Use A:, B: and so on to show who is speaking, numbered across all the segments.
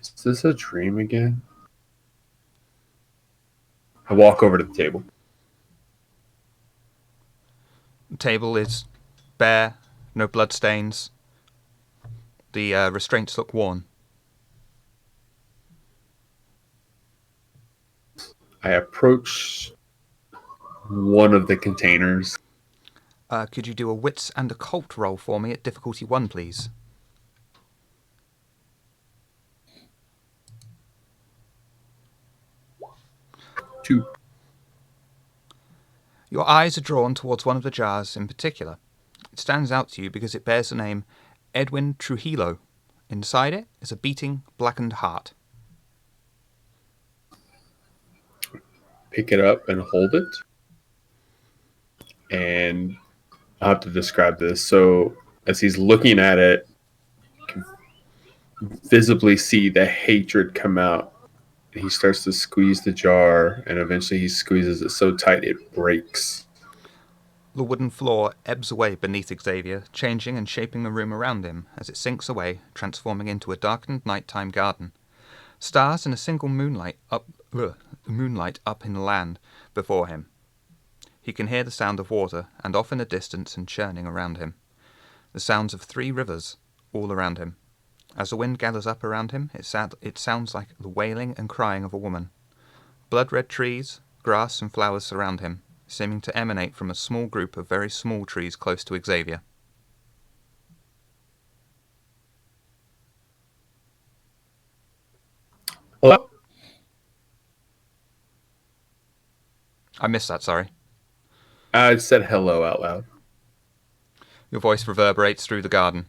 A: Is this a dream again? I walk over to the table.
B: The table is bare, no bloodstains. The restraints look worn.
A: I approach one of the containers.
B: Could you do a wits and occult roll for me at difficulty 1, please?
A: 2.
B: Your eyes are drawn towards one of the jars in particular. It stands out to you because it bears the name Edwin Trujillo. Inside it is a beating, blackened heart.
A: Pick it up and hold it. And I'll have to describe this. So as he's looking at it, you can visibly see the hatred come out. He starts to squeeze the jar, and eventually he squeezes it so tight it breaks.
B: The wooden floor ebbs away beneath Xavier, changing and shaping the room around him as it sinks away, transforming into a darkened nighttime garden. Stars and a single moonlight up in the land before him. He can hear the sound of water, and off in the distance and churning around him. The sounds of 3 rivers all around him. As the wind gathers up around him, it sounds like the wailing and crying of a woman. Blood-red trees, grass and flowers surround him, seeming to emanate from a small group of very small trees close to Xavier.
A: Hello?
B: I missed that, sorry.
A: I said hello out loud.
B: Your voice reverberates through the garden.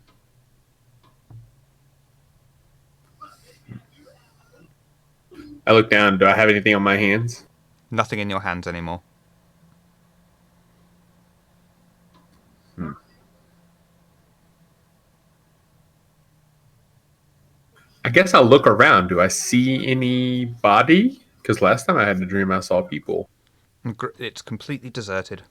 A: I look down. Do I have anything on my hands?
B: Nothing in your hands anymore.
A: I guess I'll look around. Do I see anybody? Because last time I had a dream, I saw people.
B: It's completely deserted.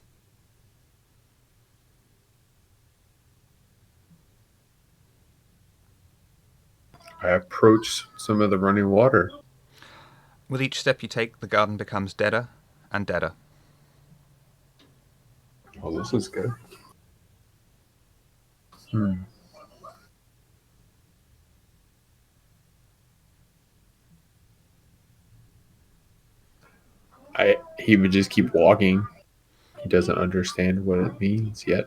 A: I approach some of the running water.
B: With each step you take, the garden becomes deader and deader.
A: Oh, this is good. He would just keep walking. He doesn't understand what it means yet.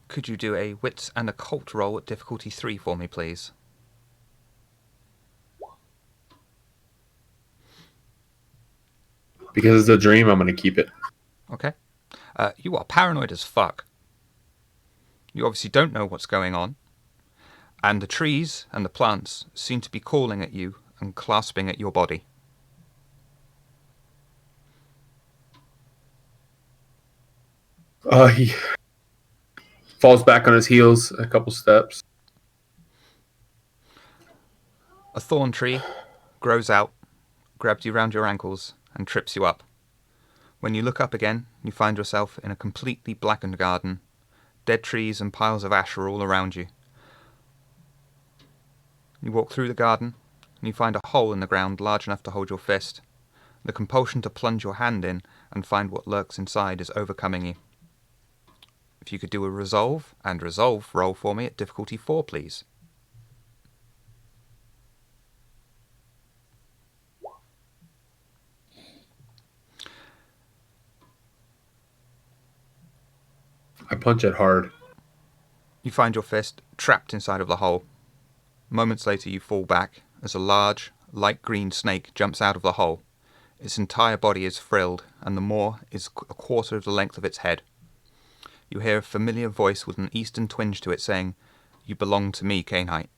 B: Could you do a wits and occult roll at difficulty 3 for me, please?
A: Because it's a dream, I'm going to keep it.
B: Okay. You are paranoid as fuck. You obviously don't know what's going on. And the trees and the plants seem to be calling at you and clasping at your body.
A: He falls back on his heels a couple steps.
B: A thorn tree grows out, grabs you round your ankles, and trips you up. When you look up again, you find yourself in a completely blackened garden. Dead trees and piles of ash are all around you. You walk through the garden, and you find a hole in the ground large enough to hold your fist. The compulsion to plunge your hand in and find what lurks inside is overcoming you. If you could do a resolve and resolve roll for me at difficulty 4, please.
A: I punch it hard.
B: You find your fist trapped inside of the hole. Moments later you fall back as a large, light green snake jumps out of the hole. Its entire body is frilled, and the maw is a quarter of the length of its head. You hear a familiar voice with an eastern twinge to it saying, "You belong to me, Cainite."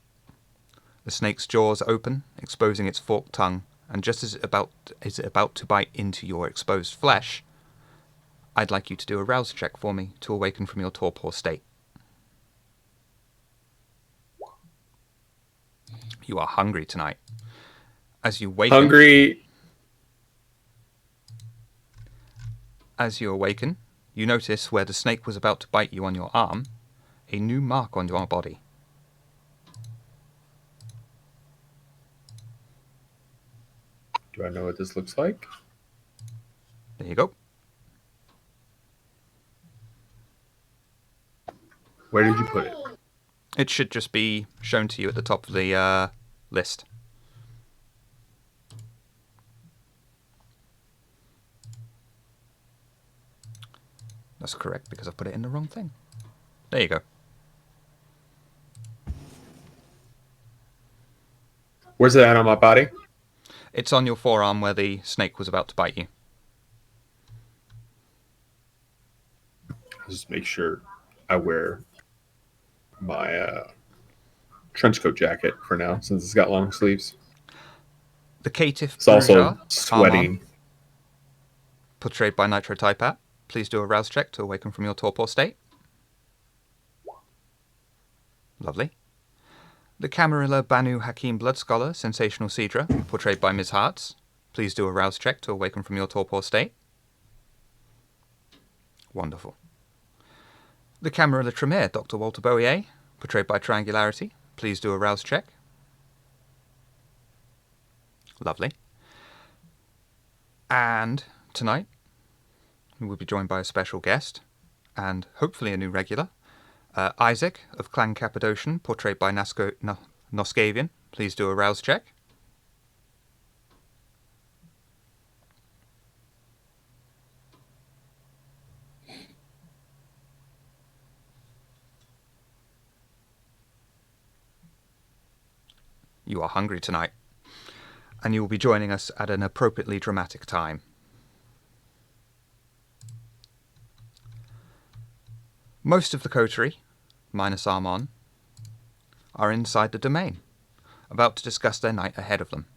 B: The snake's jaws open, exposing its forked tongue, and just as it's about to bite into your exposed flesh, I'd like you to do a rouse check for me to awaken from your torpor state. You are hungry tonight. As you awaken,
A: Hungry.
B: you notice where the snake was about to bite you on your arm, a new mark on your body.
A: Do I know what this looks like?
B: There you go.
A: Where did you put it?
B: It should just be shown to you at the top of the list. That's correct because I put it in the wrong thing. There you go.
A: Where's it at on my body?
B: It's on your forearm where the snake was about to bite you.
A: Just make sure I wear my trench coat jacket for now, since it's got long sleeves.
B: The caitiff
A: It's also
B: Brujar,
A: sweating.
B: Armand, portrayed by Nitro Typat. Please do a rouse check to awaken from your torpor state. Lovely. The Camarilla Banu Hakim Blood Scholar, Sensational Cedra, portrayed by Ms. Hartz. Please do a rouse check to awaken from your torpor state. Wonderful. The Camarilla Tremere, Dr. Walter Bowier, portrayed by Triangularity. Please do a rouse check. Lovely. And tonight, we will be joined by a special guest, and hopefully a new regular, Isaac of Clan Cappadocian, portrayed by Noskavian. Please do a rouse check. You are hungry tonight, and you will be joining us at an appropriately dramatic time. Most of the coterie, minus Armand, are inside the domain, about to discuss their night ahead of them.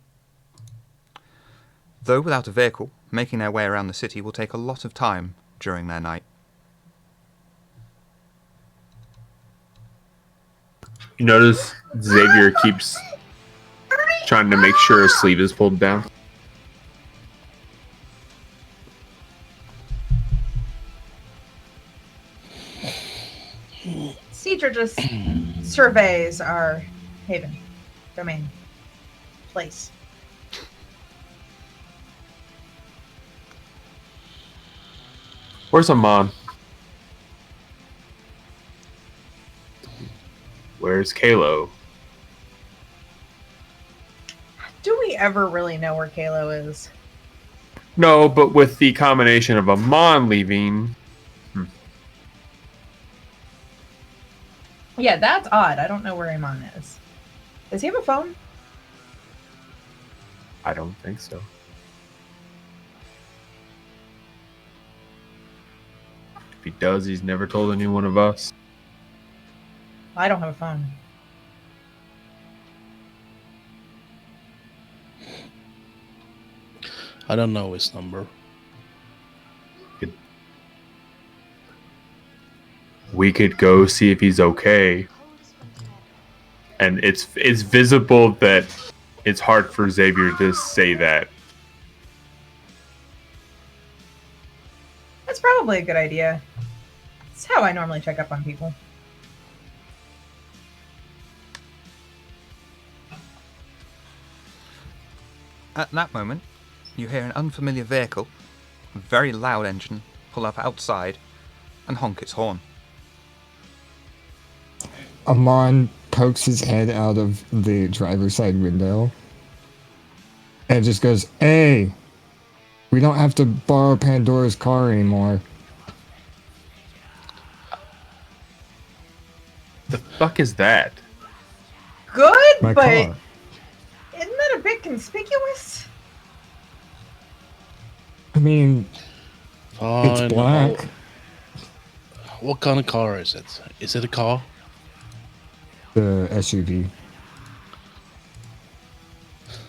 B: Though without a vehicle, making their way around the city will take a lot of time during their night.
A: You notice Xavier keeps trying to make sure his sleeve is pulled down.
C: Cedra just surveys our haven, domain, place.
A: Where's Amon? Where's Kalo?
C: Do we ever really know where Kalo is?
A: No, but with the combination of Amon leaving...
C: Yeah, that's odd. I don't know where Amon is. Does he have a phone?
A: I don't think so. If he does, he's never told any one of us.
C: I don't have a phone.
D: I don't know his number.
A: We could go see if he's okay. And it's visible that it's hard for Xavier to say that.
C: That's probably a good idea. It's how I normally check up on people.
B: At that moment, you hear an unfamiliar vehicle, a very loud engine, pull up outside and honk its horn.
E: Amon pokes his head out of the driver's side window and just goes, "Hey, we don't have to borrow Pandora's car anymore."
A: The fuck is that?
C: Good,
E: My
C: but
E: car.
C: isn't that a bit conspicuous?
E: I mean,
D: Fine.
E: it's black.
D: What kind of car is it? Is it a car?
E: The SUV.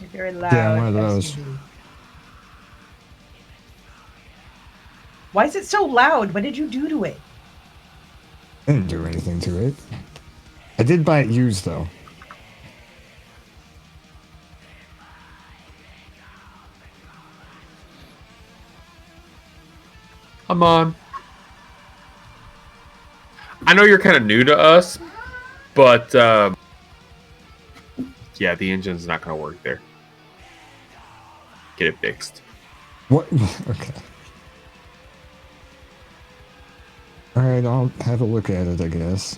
C: A very loud
E: Yeah, one of those.
C: SUV. Why is it so loud? What did you do to it?
E: I didn't do anything to it. I did buy it used, though.
A: Amon. I know you're kind of new to us, but yeah, the engine's not going to work there. get it fixed.
E: What? Okay. Alright, I'll have a look at it, I guess.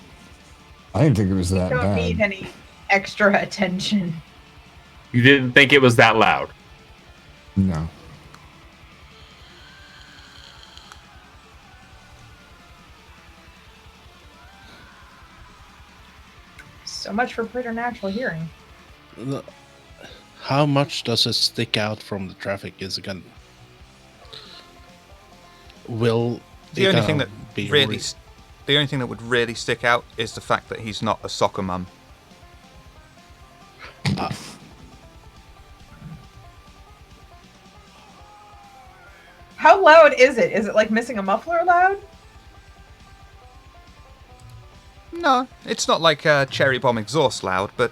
E: I didn't think it was that
C: Don't need
E: bad.
C: any extra attention.
A: You didn't think it was that loud.
E: No.
C: So much for preternatural hearing.
D: How much does it stick out from the traffic? Is it gonna... Will
B: The
D: it
B: only
D: gonna
B: thing that
D: be
B: really, the only thing that would really stick out is the fact that he's not a soccer mum.
C: How loud is it? Is it like missing a muffler loud?
B: No, it's not like cherry bomb exhaust loud, but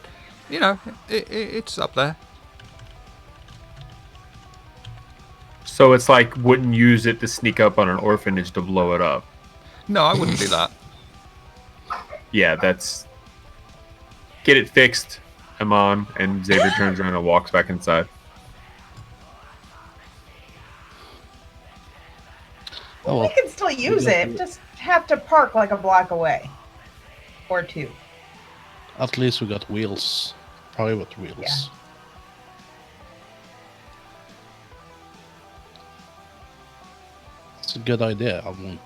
B: you know, it's up there.
A: So it's like wouldn't use it to sneak up on an orphanage to blow it up.
B: No, I wouldn't do that.
A: Yeah, that's... Get it fixed, Amon, and Xavier turns around and walks back inside.
D: Oh,
C: We can still use it. Just have to park like a block away. Or two.
D: at least we got wheels. Private wheels.
C: Yeah.
D: It's a good idea. I won't...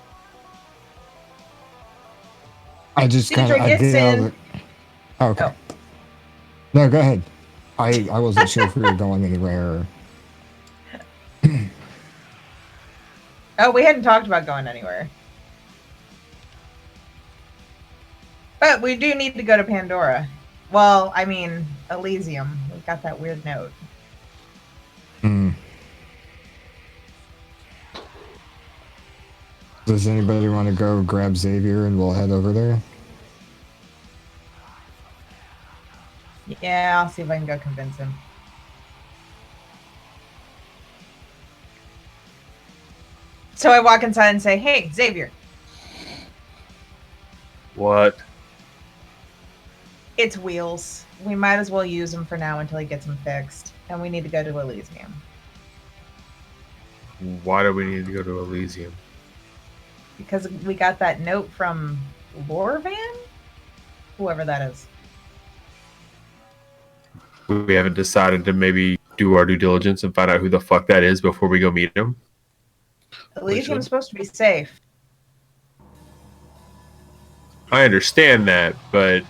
E: I just kind of...
C: Cedric
E: I
C: gets
E: get out
C: in.
E: of it. Okay.
C: Oh.
E: No, go ahead. I wasn't sure if we were going anywhere.
C: Oh, we hadn't talked about going anywhere. But we do need to go to Pandora. Well, I mean, Elysium. We got that weird note.
E: Hmm. Does anybody want to go grab Xavier and we'll head over there?
C: Yeah, I'll see if I can go convince him. So I walk inside and say, "Hey, Xavier,
A: What?
C: it's wheels. We might as well use them for now until he gets them fixed. And we need to go to Elysium."
A: Why do we need to go to Elysium?
C: Because we got that note from Lorvan? Whoever that is.
A: We haven't decided to maybe do our due diligence and find out who the fuck that is before we go meet him.
C: Elysium's supposed to be safe.
A: I understand that, but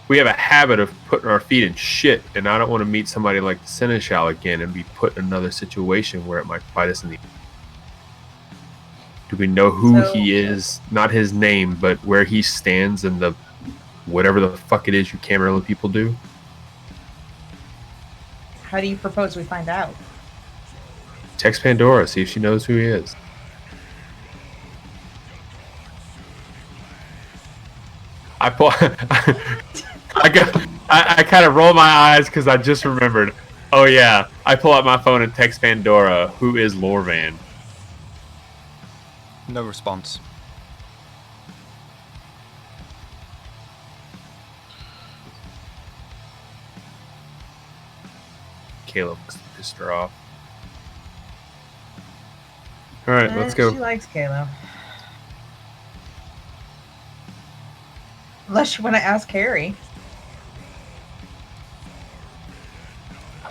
A: we have a habit of putting our feet in shit, and I don't want to meet somebody like the Seneschal again and be put in another situation where it might bite us in the... Do we know who
C: So-
A: he is? Not his name, but where he stands in the... whatever the fuck it is you Camarilla people do?
C: How do you propose we find out?
A: Text Pandora, see if she knows who he is. I pull... I kind of roll my eyes because I just remembered. Oh yeah, I pull out my phone and text Pandora, who is Lorvan.
B: No response.
A: Caleb pissed her off. All right, let's
C: She
A: go.
C: likes Kalo. Unless you want to ask Harry.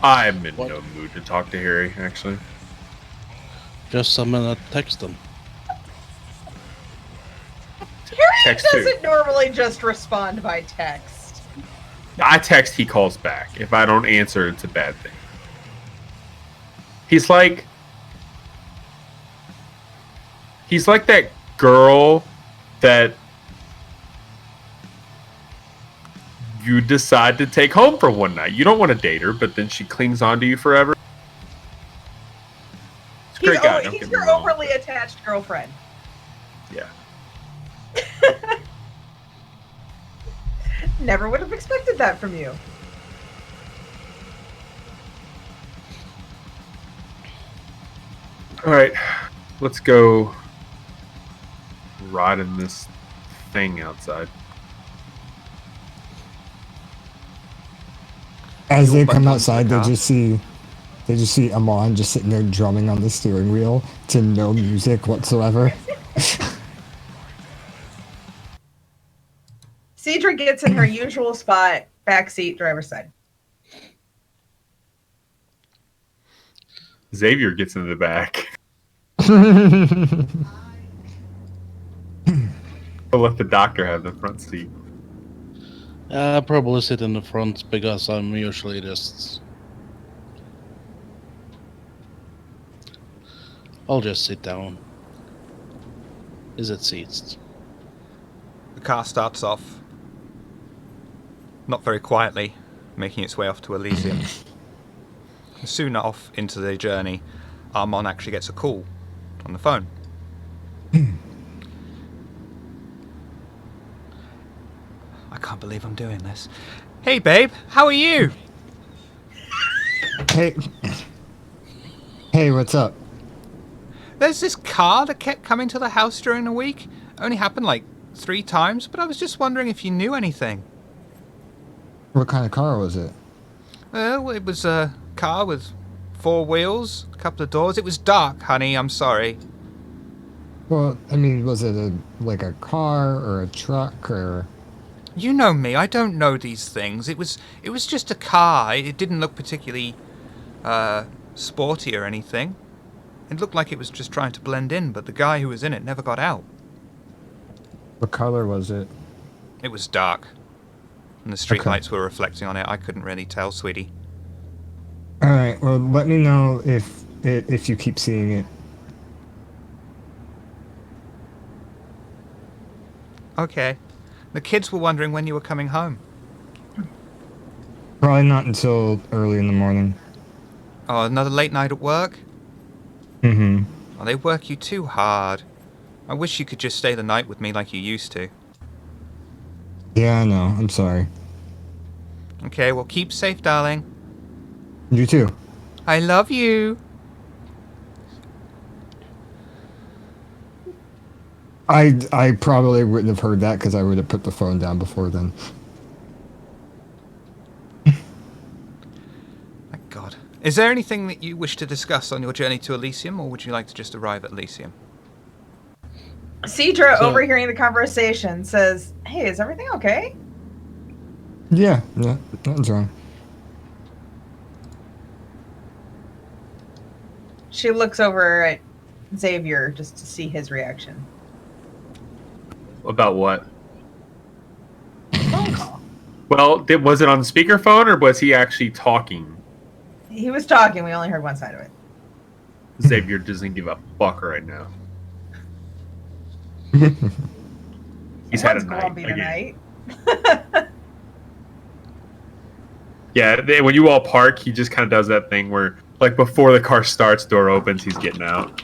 A: I'm in
D: What?
A: no mood to talk to Harry, actually.
D: Just summon a text them.
C: Harry
A: Text who?
C: doesn't normally just respond by text.
A: I text, he calls back. If I don't answer, it's a bad thing. He's like that girl that you decide to take home for one night. You don't want to date her, but then she clings on to you forever. It's a great guy. Don't
C: He's
A: get me
C: your
A: wrong.
C: overly attached girlfriend.
A: Yeah.
C: Never would have expected that from you.
A: All right, let's go ride in this thing outside.
E: As
B: You'll
E: they
B: bite
E: come
B: onto the
E: outside,
B: car.
E: they They just see Amon just sitting there drumming on the steering wheel to no music whatsoever.
C: Cedra gets in her usual spot, backseat, driver's side.
A: Xavier gets in the back. I'll let the doctor have the front seat.
D: I probably sit in the front because I'm usually just. I'll just sit down. Is it seats?
B: The car starts off, not very quietly, making its way off to Elysium. Soon off into their journey, Armand actually gets a call on the phone. I can't believe I'm doing this. Hey, babe, how are you?
E: Hey. Hey, what's up?
B: There's this car that kept coming to the house during the week. Only happened like 3 times, but I was just wondering if you knew anything.
E: What kind of car was it?
B: It was a car with 4 wheels, a couple of doors. It was dark, honey, I'm sorry.
E: Well, I mean, was it like a car or a truck or...
B: You know me, I don't know these things. It was just a car. It didn't look particularly sporty or anything. It looked like it was just trying to blend in, but the guy who was in it never got out.
E: What color was it?
B: It was dark, and the streetlights were reflecting on it. I couldn't really tell, sweetie.
E: All right. Well, let me know if you keep seeing it.
B: Okay. The kids were wondering when you were coming home.
E: Probably not until early in the morning.
B: Oh, another late night at work?
E: Mm-hmm.
B: Oh, they work you too hard. I wish you could just stay the night with me like you used to.
E: Yeah, I know. I'm sorry.
B: Okay, well, keep safe, darling.
E: You too.
B: I love you.
E: I probably wouldn't have heard that because I would have put the phone down before then.
B: Thank God. Is there anything that you wish to discuss on your journey to Elysium, or would you like to just arrive at Elysium?
C: Cedra, overhearing the conversation, says, "Hey, is everything okay?"
E: Yeah, nothing's wrong.
C: She looks over at Xavier just to see his reaction.
A: About what?
C: Phone call.
A: Well, was it on speakerphone or was he actually talking?
C: He was talking. We only heard one side of it.
A: Xavier doesn't give a fuck right now. He's had a
C: Someone's
A: night
C: grumpy
A: again.
C: tonight.
A: Yeah, when you all park, he just kind of does that thing where, like, before the car starts, door opens, he's getting out.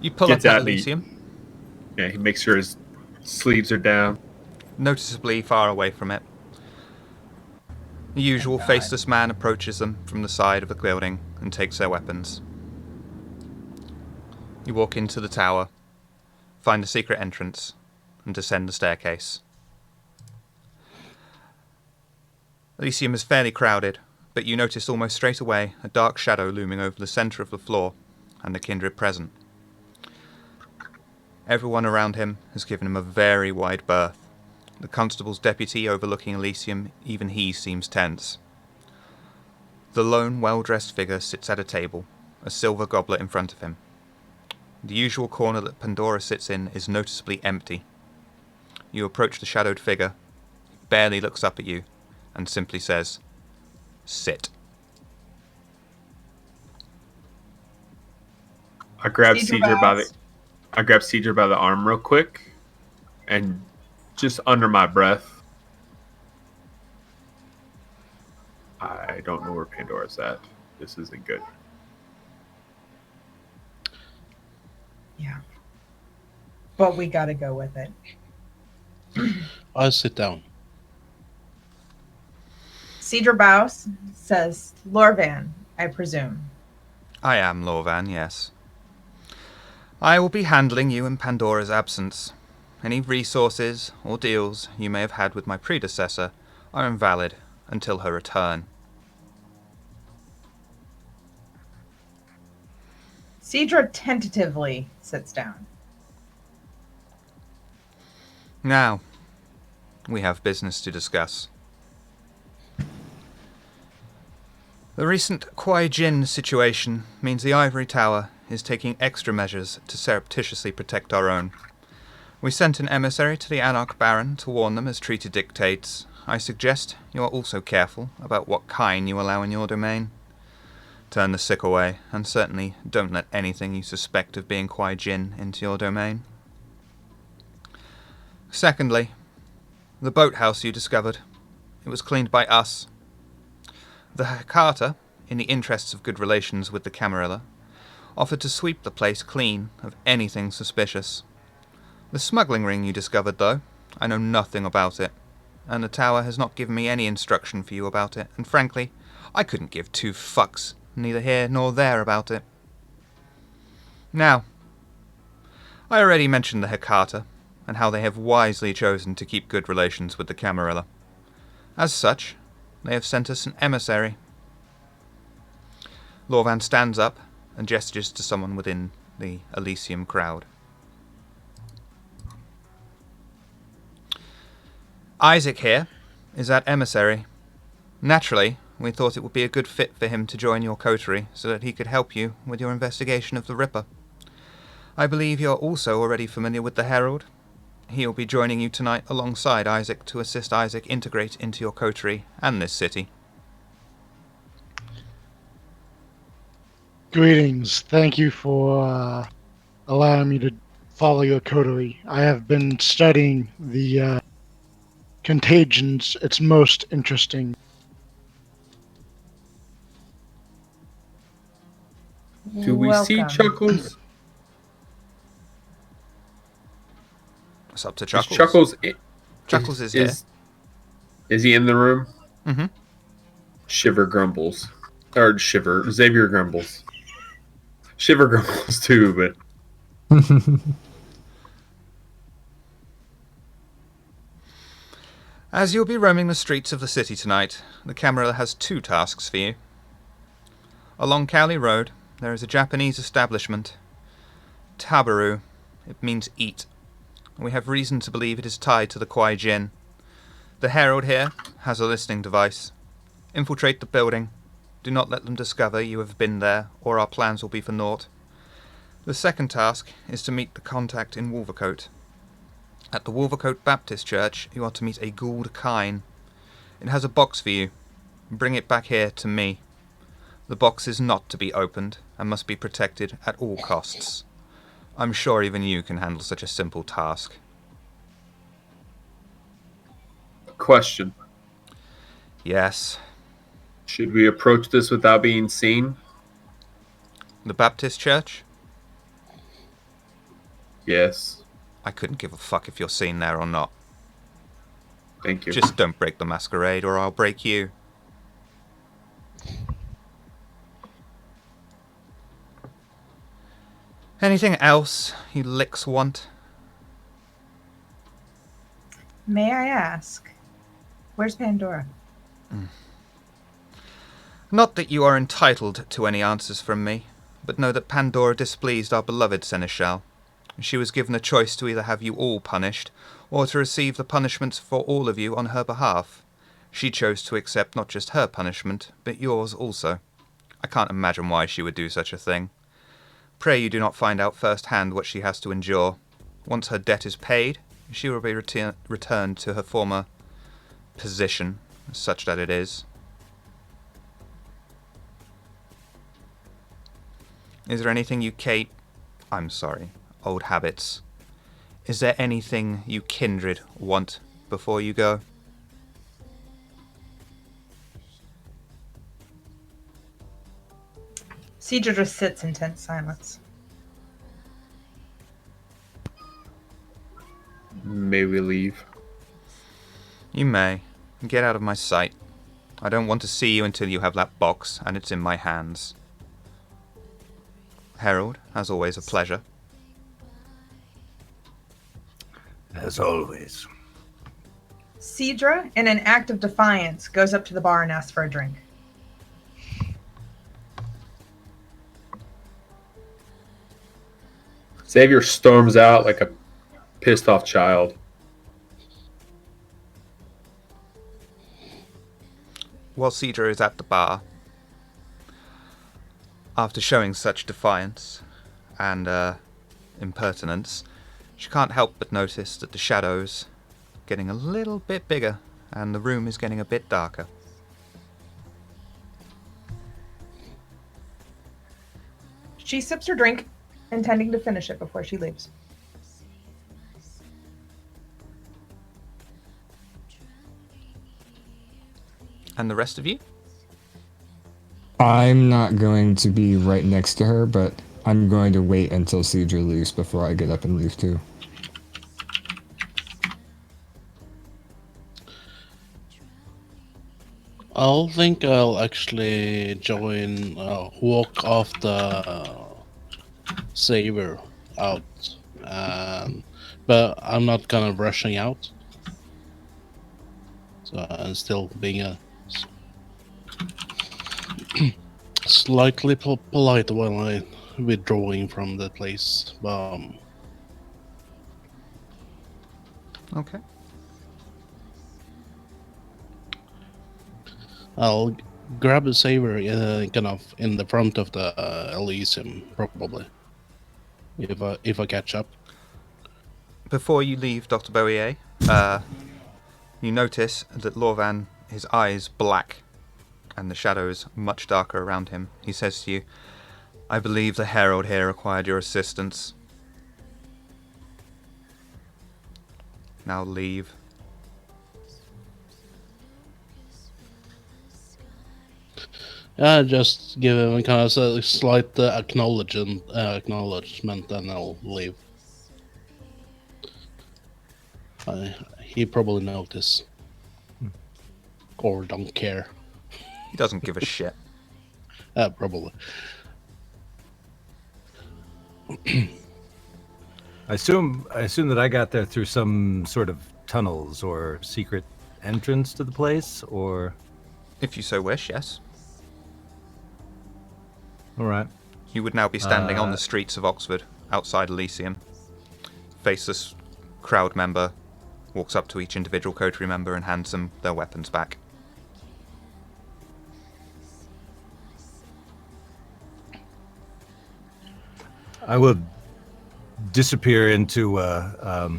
B: You pull
A: Gets
B: up at
A: out and
B: Elysium,
A: Yeah, he makes sure his sleeves are down.
B: noticeably far away from it. The usual faceless man approaches them from the side of the building and takes their weapons. You walk into the tower, find a secret entrance, and descend the staircase. Elysium is fairly crowded, but you notice almost straight away a dark shadow looming over the centre of the floor and the kindred present. Everyone around him has given him a very wide berth. The constable's deputy overlooking Elysium, even he seems tense. The lone, well-dressed figure sits at a table, a silver goblet in front of him. The usual corner that Pandora sits in is noticeably empty. You approach the shadowed figure, barely looks up at you, and simply says, "Sit."
A: I grab
C: Cedra
A: Cedra by the arm real quick, and just under my breath, I don't know where Pandora's at. This isn't good.
C: Yeah. But we gotta go with it.
D: I'll sit down.
C: Cedra bows, says, "Lorvan, I presume."
B: I am Lorvan, yes. I will be handling you in Pandora's absence. Any resources or deals you may have had with my predecessor are invalid until her return.
C: Cedra tentatively sits down.
B: Now, we have business to discuss. The recent Kwai Jin situation means the Ivory Tower is taking extra measures to surreptitiously protect our own. We sent an emissary to the Anarch Baron to warn them as treaty dictates. I suggest you are also careful about what kine you allow in your domain. Turn the sick away, and certainly don't let anything you suspect of being Kwai Jin into your domain. Secondly, the boathouse you discovered. It was cleaned by us. The Hecata, in the interests of good relations with the Camarilla, offered to sweep the place clean of anything suspicious. The smuggling ring you discovered, though, I know nothing about it, and the tower has not given me any instruction for you about it, and frankly, I couldn't give two fucks, neither here nor there, about it. Now, I already mentioned the Hecata, and how they have wisely chosen to keep good relations with the Camarilla. As such, they have sent us an emissary. Lorvan stands up and gestures to someone within the Elysium crowd. Isaac here is that emissary. Naturally, we thought it would be a good fit for him to join your coterie so that he could help you with your investigation of the Ripper. I believe you're also already familiar with the Herald. He'll be joining you tonight alongside Isaac to assist Isaac integrate into your coterie and this city.
F: Greetings. Thank you for allowing me to follow your coterie. I have been studying the contagions. It's most interesting.
A: Do we see
C: Welcome.
A: Chuckles?
B: It's up to
A: Is
B: Chuckles.
A: Chuckles
B: is here.
A: Is he in the room?
B: Mm-hmm.
A: Shiver grumbles. Or Shiver. Xavier grumbles. Shiver grumbles too, but
B: As you'll be roaming the streets of the city tonight, the Camarilla has two tasks for you. Along Cowley Road, there is a Japanese establishment. Tabaru. It means eat. We have reason to believe it is tied to the Kwai Jin. The Herald here has a listening device. Infiltrate the building. Do not let them discover you have been there, or our plans will be for naught. The second task is to meet the contact in Wolvercote. At the Wolvercote Baptist Church, you are to meet a Gould Kine. It has a box for you. Bring it back here to me. The box is not to be opened, and must be protected at all costs. I'm sure even you can handle such a simple task.
A: question.
B: Yes.
A: Should we approach this without being seen?
B: The Baptist Church?
A: Yes.
B: I couldn't give a fuck if you're seen there or not.
A: Thank you.
B: Just don't break the masquerade or I'll break you. Anything else you licks want?
C: May I ask, where's Pandora?
B: Not that you are entitled to any answers from me, but know that Pandora displeased our beloved Seneschal. She was given a choice to either have you all punished, or to receive the punishments for all of you on her behalf. She chose to accept not just her punishment, but yours also. I can't imagine why she would do such a thing. Pray you do not find out firsthand what she has to endure. Once her debt is paid, she will be returned to her former position, such that it is. Is there anything you old habits. Is there anything you kindred want before you go?
C: Cedra just sits in tense silence.
A: May we leave?
B: You may. Get out of my sight. I don't want to see you until you have that box, and it's in my hands. Herald, as always, a pleasure.
G: As always.
C: Cedra, in an act of defiance, goes up to the bar and asks for a drink.
A: Xavier storms out like a pissed off child.
B: While Cedra is at the bar, after showing such defiance and impertinence, she can't help but notice that the shadows are getting a little bit bigger and the room is getting a bit darker.
C: She sips her drink, intending to finish it before she leaves.
B: And the rest of you?
E: I'm not going to be right next to her, but I'm going to wait until Cedra leaves before I get up and leave too.
D: I'll think I'll actually join, walk off the saver out. But I'm not kind of rushing out. So I'm still being a slightly polite while I'm withdrawing from the place.
B: Okay.
D: I'll grab a saver kind of in the front of the Elysium, probably. If I catch up.
B: Before you leave, Dr. Bowier, you notice that Lorvan, his eyes black, and the shadows much darker around him. He says to you, "I believe the Herald here required your assistance. Now leave."
D: Just give him kind of a slight acknowledgement, and I'll leave. He probably notice. Or don't care.
B: He doesn't give a shit.
D: Probably.
G: I assume that I got there through some sort of tunnels or secret entrance to the place, or...
B: If you so wish, yes.
G: All right.
B: You would now be standing on the streets of Oxford, outside Elysium. Faceless crowd member walks up to each individual Coterie member and hands them their weapons back.
G: I will disappear into a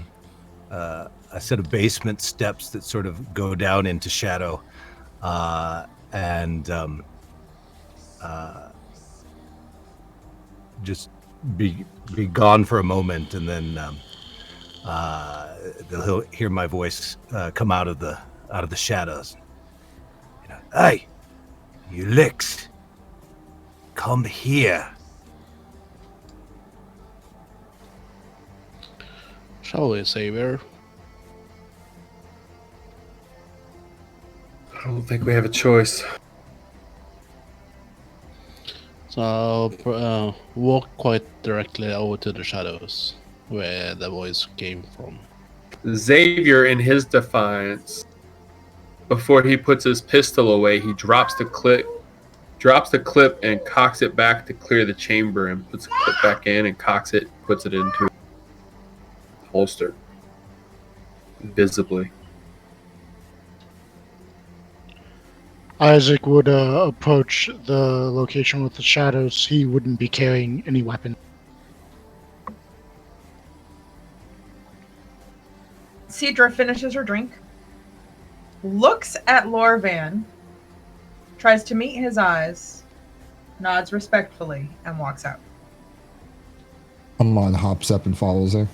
G: set of basement steps that sort of go down into shadow, and just be gone for a moment, and then he'll hear my voice come out of the shadows. You know, "Hey, you licks, come here."
D: Shall we, Savior?
A: I don't think we have a choice.
D: So I'll walk quite directly over to the shadows, where the voice came from.
A: Xavier, in his defiance, before he puts his pistol away, he drops the clip and cocks it back to clear the chamber, and puts the clip back in and cocks it, puts it into a holster, visibly.
F: Isaac would approach the location with the shadows. He wouldn't be carrying any weapon.
C: Cedra finishes her drink, looks at Lorvan, tries to meet his eyes, nods respectfully, and walks out.
E: Amon hops up and follows her.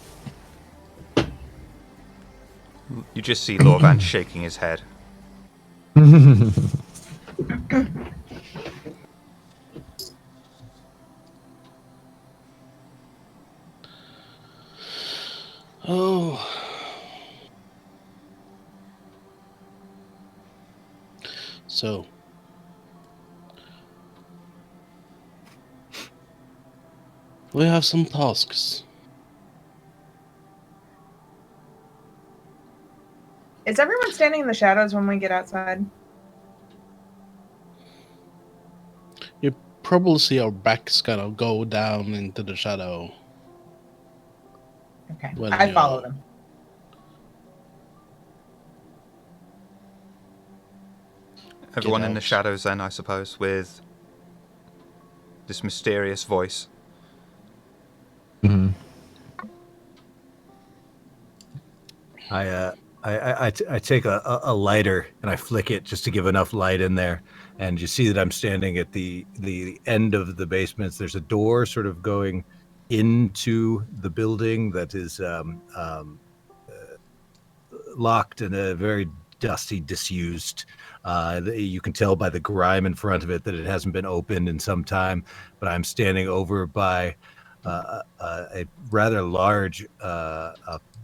B: You just see Lorvan shaking his head.
D: Oh. So. We have some tasks.
C: Is everyone standing in the shadows when we get outside?
D: You probably see our backs kind of go down into the shadow.
C: Okay.
D: When
C: I
D: you-
C: follow them.
B: Everyone in the
D: out.
B: shadows then, I suppose, with this mysterious voice.
E: Mhm.
G: I take a lighter and I flick it just to give enough light in there, and you see that I'm standing at the end of the basements. There's a door sort of going into the building that is locked and a very dusty, disused. You can tell by the grime in front of it that it hasn't been opened in some time. But I'm standing over by a rather large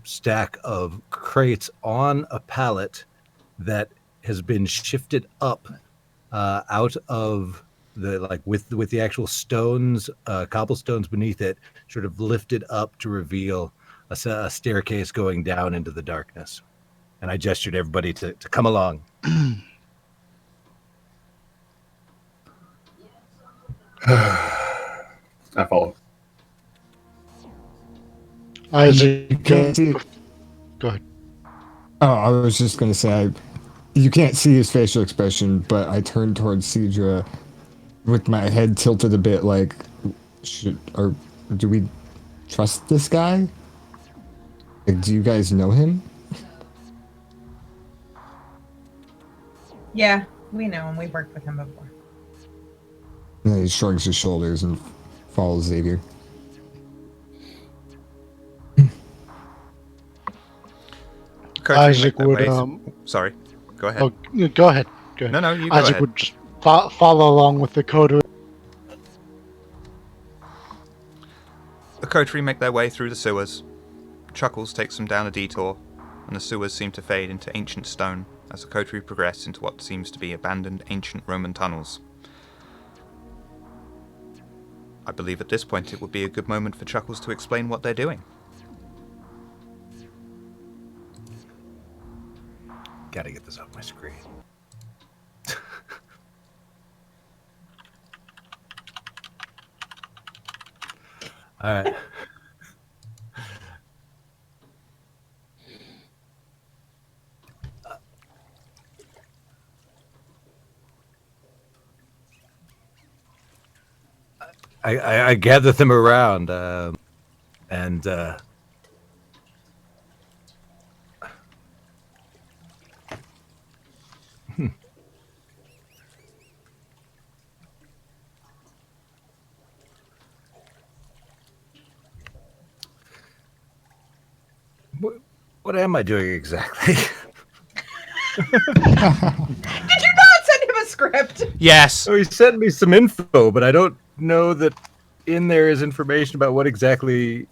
G: stack of crates on a pallet that has been shifted up out of the with the actual stones, cobblestones beneath it, sort of lifted up to reveal a staircase going down into the darkness. And I gestured everybody to come along.
A: I follow.
F: Isaac,
E: You can't see.
F: go ahead.
E: Oh, I was just gonna say, you can't see his facial expression, but I turned towards Cedra with my head tilted a bit, like, do we trust this guy? Like, do you guys know him?
C: Yeah, we know him. We've worked with him before.
E: And then he shrugs his shoulders and follows Xavier.
B: Coterie
F: Isaac
B: make their
F: would.
B: way Sorry, go ahead.
F: Oh, go ahead. Go ahead.
B: No, you go
F: Isaac
B: ahead.
F: would just follow along with the Coterie.
B: The Coterie make their way through the sewers. Chuckles takes them down a detour, and the sewers seem to fade into ancient stone as the Coterie progress into what seems to be abandoned ancient Roman tunnels. I believe at this point it would be a good moment for Chuckles to explain what they're doing.
G: Gotta get this off my screen. All right. I gather them around, and what am I doing exactly?
C: Did you not send him a script?
B: Yes!
G: So he sent me some info, but I don't know that in there is information about what exactly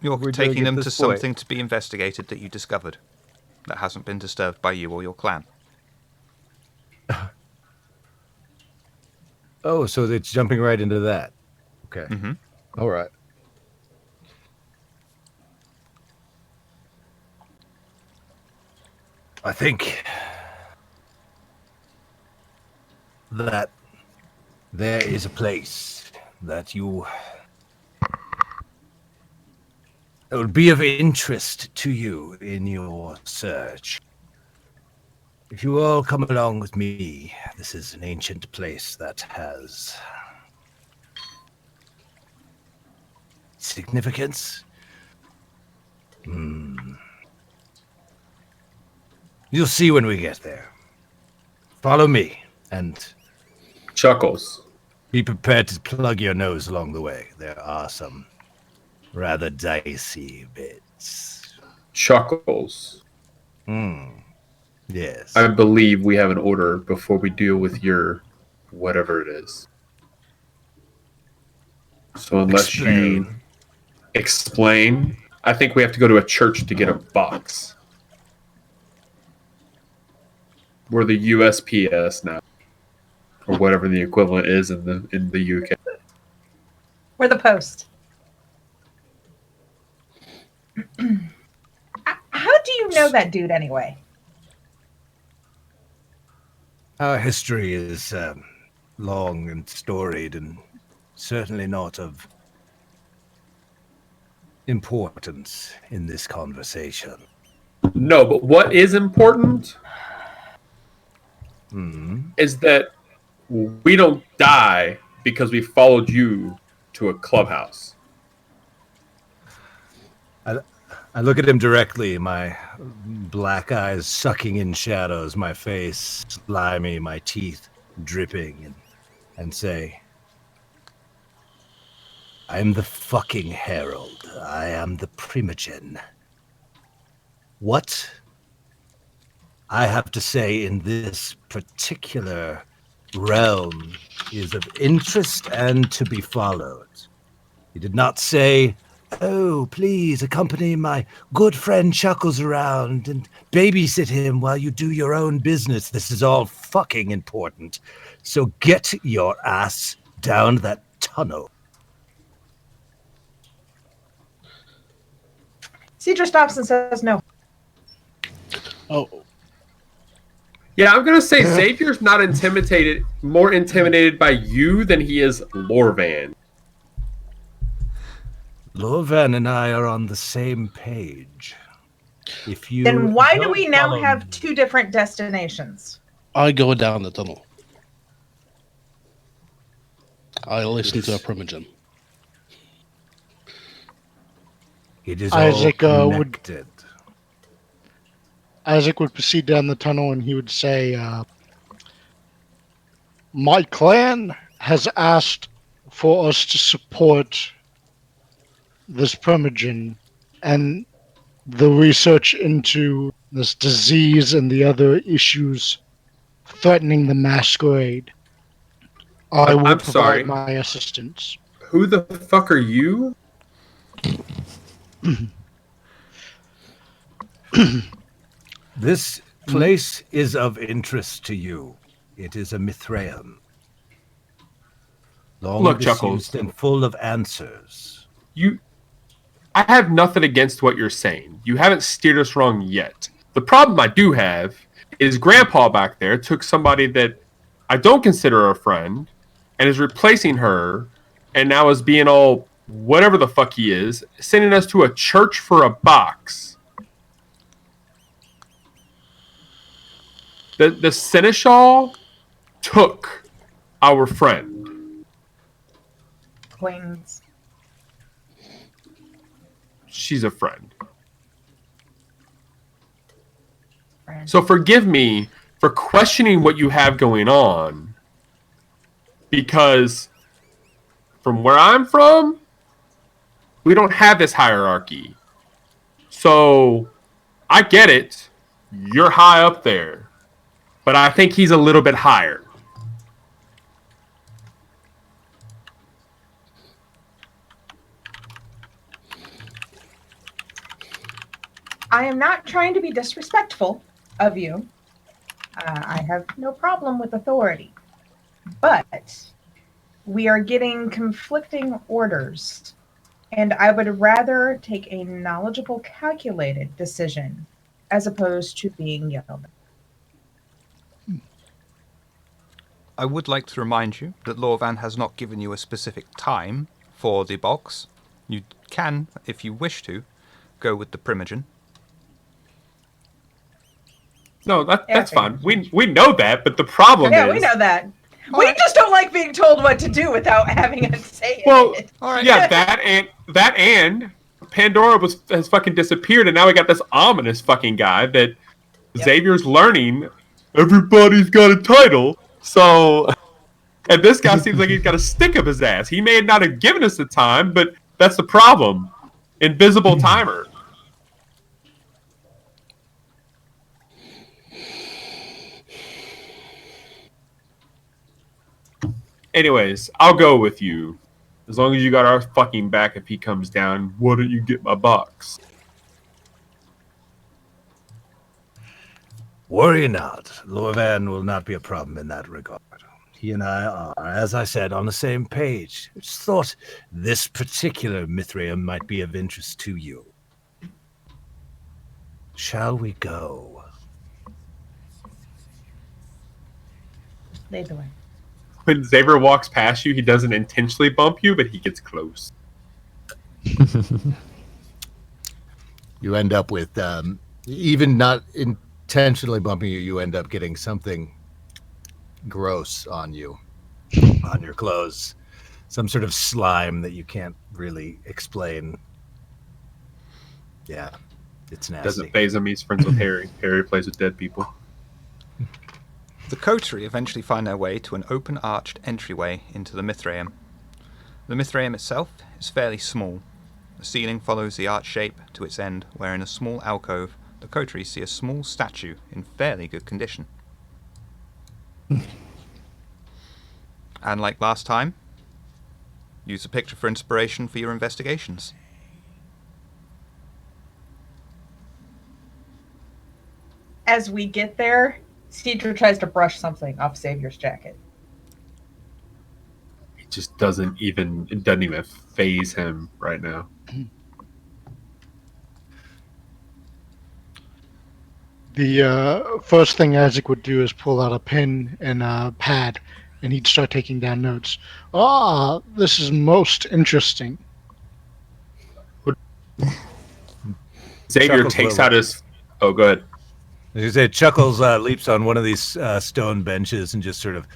B: You're
G: we're doing
B: taking
G: at
B: them
G: this
B: to
G: point.
B: something to be investigated that you discovered that hasn't been disturbed by you or your clan.
G: Oh, so it's jumping right into that. Okay.
B: Mm-hmm.
G: All right. I think that there is a place that would be of interest to you in your search. If you all come along with me, this is an ancient place that has significance. You'll see when we get there. Follow me and
A: Chuckles.
G: be prepared to plug your nose along the way. There are some rather dicey bits.
A: Chuckles.
G: Yes.
A: I believe we have an order before we deal with your whatever it is. So unless you explain, I think we have to go to a church to get a box. We're the USPS now, or whatever the equivalent is in the UK.
C: We're the post. How do you know that dude anyway?
G: Our history is long and storied, and certainly not of importance in this conversation.
A: No, but what is important
G: Hmm.
A: is that we don't die because we followed you to a clubhouse.
G: I look at him directly, my black eyes sucking in shadows, my face slimy, my teeth dripping, and say, I am the fucking herald. I am the primogen. What I have to say in this particular realm is of interest and to be followed. He did not say, oh, please accompany my good friend Chuckles around and babysit him while you do your own business. This is all fucking important. So get your ass down that tunnel.
C: Cedra stops and says no.
D: Oh,
A: Yeah, I'm gonna say Xavier's not more intimidated by you than he is Lorvan.
G: Lorvan and I are on the same page. If you
C: Then why do
G: don't
C: we now
G: follow
C: have
G: me-
C: two different destinations?
D: I go down the tunnel. I listen to a primogen.
G: It is
F: Isaac,
G: all
F: would-
G: connected.
F: Isaac would proceed down the tunnel and he would say, my clan has asked for us to support this primogen and the research into this disease and the other issues threatening the masquerade. I will
A: I'm
F: provide
A: sorry.
F: my assistance.
A: Who the fuck are you?
G: This place is of interest to you. It is a Mithraeum. Long
A: Look,
G: disused
A: Chuckles.
G: and full of answers.
A: I have nothing against what you're saying. You haven't steered us wrong yet. The problem I do have is Grandpa back there took somebody that I don't consider a friend and is replacing her, and now is being all whatever the fuck he is, sending us to a church for a box. The seneschal took our friend.
C: Acquaintance.
A: She's a friend.
C: Friend.
A: So forgive me for questioning what you have going on, because from where I'm from, we don't have this hierarchy. So I get it. You're high up there, but I think he's a little bit higher.
C: I am not trying to be disrespectful of you. I have no problem with authority. But we are getting conflicting orders. And I would rather take a knowledgeable, calculated decision as opposed to being yelled at.
B: I would like to remind you that Lorvan has not given you a specific time for the box. You can, if you wish to, go with the primogen.
A: No, that's
C: Yeah,
A: fine. We know that, but the problem
C: Yeah,
A: is
C: we know that. We just don't like being told what to do without having a say
A: Well,
C: in it.
B: All right.
A: yeah, that and Pandora has fucking disappeared, and now we got this ominous fucking guy that
C: Yep.
A: Xavier's learning. Everybody's got a title, so and this guy seems like he's got a stick up his ass. He may not have given us the time, but that's the problem. Invisible timer. Anyways, I'll go with you. As long as you got our fucking back if he comes down, why don't you get my box?
G: Worry not. Lorvan will not be a problem in that regard. He and I are, as I said, on the same page. I just thought this particular Mithraeum might be of interest to you. Shall we go?
C: Lead the way.
A: When Xavier walks past you, he doesn't intentionally bump you, but he gets close.
G: You end up with, even not intentionally bumping you, you end up getting something gross on you, on your clothes. Some sort of slime that you can't really explain. Yeah, it's nasty.
A: Doesn't phase him. He's friends with Harry. Harry plays with dead people.
B: The Coterie eventually find their way to an open arched entryway into the Mithraeum. The Mithraeum itself is fairly small. The ceiling follows the arch shape to its end, where in a small alcove, the Coterie see a small statue in fairly good condition. And like last time, use the picture for inspiration for your investigations.
C: As we get there, Cedra tries to brush something off Xavier's jacket.
A: It just doesn't even phase him right now.
F: The first thing Isaac would do is pull out a pen and a pad, and he'd start taking down notes. This is most interesting.
A: Xavier
G: Chuckles
A: takes
G: will-
A: out his... Oh, go ahead.
G: As you say, Chuckles leaps on one of these stone benches and just sort of,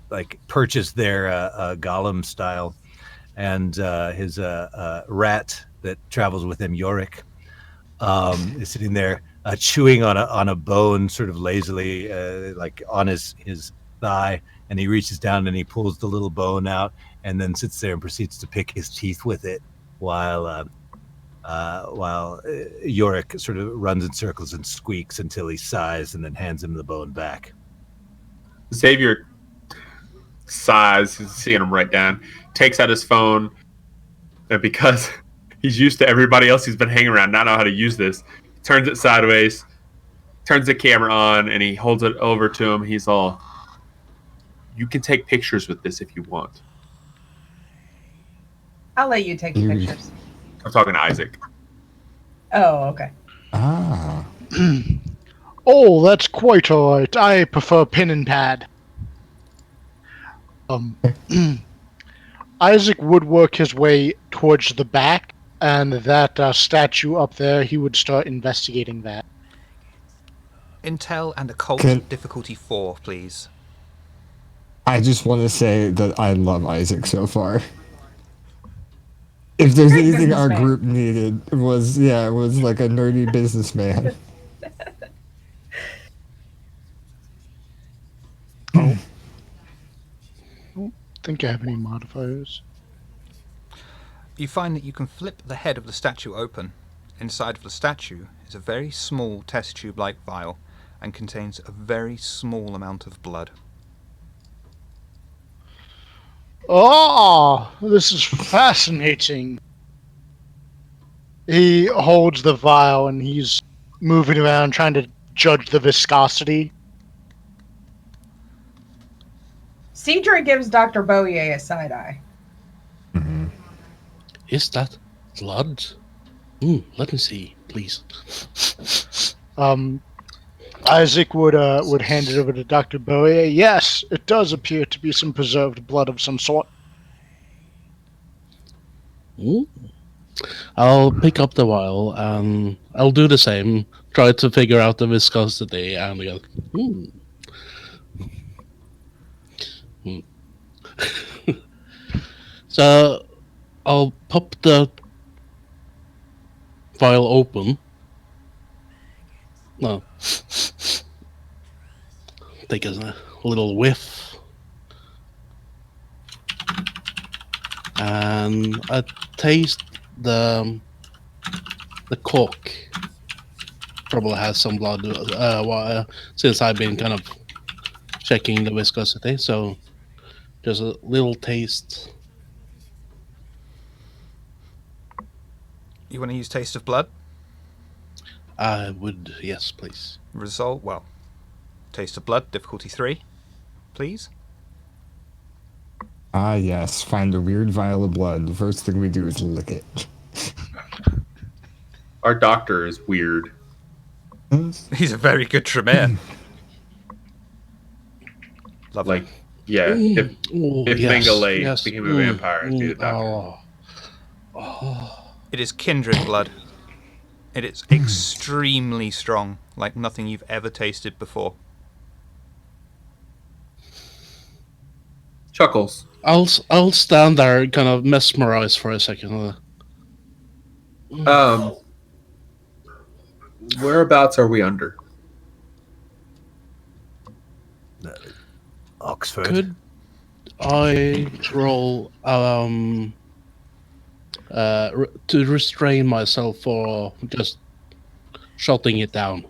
G: like perches there, Gollum style, and his rat that travels with him, Yorick, is sitting there chewing on a bone, sort of lazily, like on his thigh, and he reaches down and he pulls the little bone out, and then sits there and proceeds to pick his teeth with it, while Yorick sort of runs in circles and squeaks until he sighs and then hands him the bone back.
A: Xavier sighs, seeing him right down, takes out his phone, and because he's used to everybody else he's been hanging around, not know how to use this, turns it sideways, turns the camera on, and he holds it over to him. He's all, "You can take pictures with this if you want."
C: I'll let you take the pictures.
A: I'm talking to Isaac.
C: Oh, okay.
E: Ah.
F: Oh, that's quite all right. I prefer pen and pad. Isaac would work his way towards the back, and that statue up there, he would start investigating that.
B: Intel and occult difficulty 4, please.
E: I just want to say that I love Isaac so far. If there's
C: Great
E: anything our
C: businessman.
E: group needed, it was like a nerdy businessman.
F: I don't think I have any modifiers.
B: You find that you can flip the head of the statue open. Inside of the statue is a very small test tube-like vial and contains a very small amount of blood.
F: Oh, this is fascinating. He holds the vial and he's moving around trying to judge the viscosity.
C: Cedra gives Dr. Boyer a side eye.
D: Is that blood? Let me see, please.
F: Isaac would hand it over to Dr. Boyer. Yes, it does appear to be some preserved blood of some sort.
D: I'll pick up the vial and I'll do the same. Try to figure out the viscosity and go. So I'll pop the vial open. No. Take a little whiff. And I taste the cork. Probably has some blood since I've been kind of checking the viscosity. So just a little taste.
B: You want to use taste of blood?
D: I would, yes, please.
B: Result, well, taste of blood, difficulty 3, please.
E: Ah, yes. Find a weird vial of blood. The first thing we do is lick it.
A: Our doctor is weird.
B: He's a very good Tremere. Lovely.
A: Like, yeah, if
D: Yes,
A: Mengele
D: yes.
A: became a vampire, it'd be the doctor.
B: It is kindred blood. It is extremely strong, like nothing you've ever tasted before.
A: Chuckles.
D: I'll stand there, kind of mesmerized for a second.
A: Whereabouts are we under?
G: Oxford.
D: Could I roll to restrain myself for just shutting it down?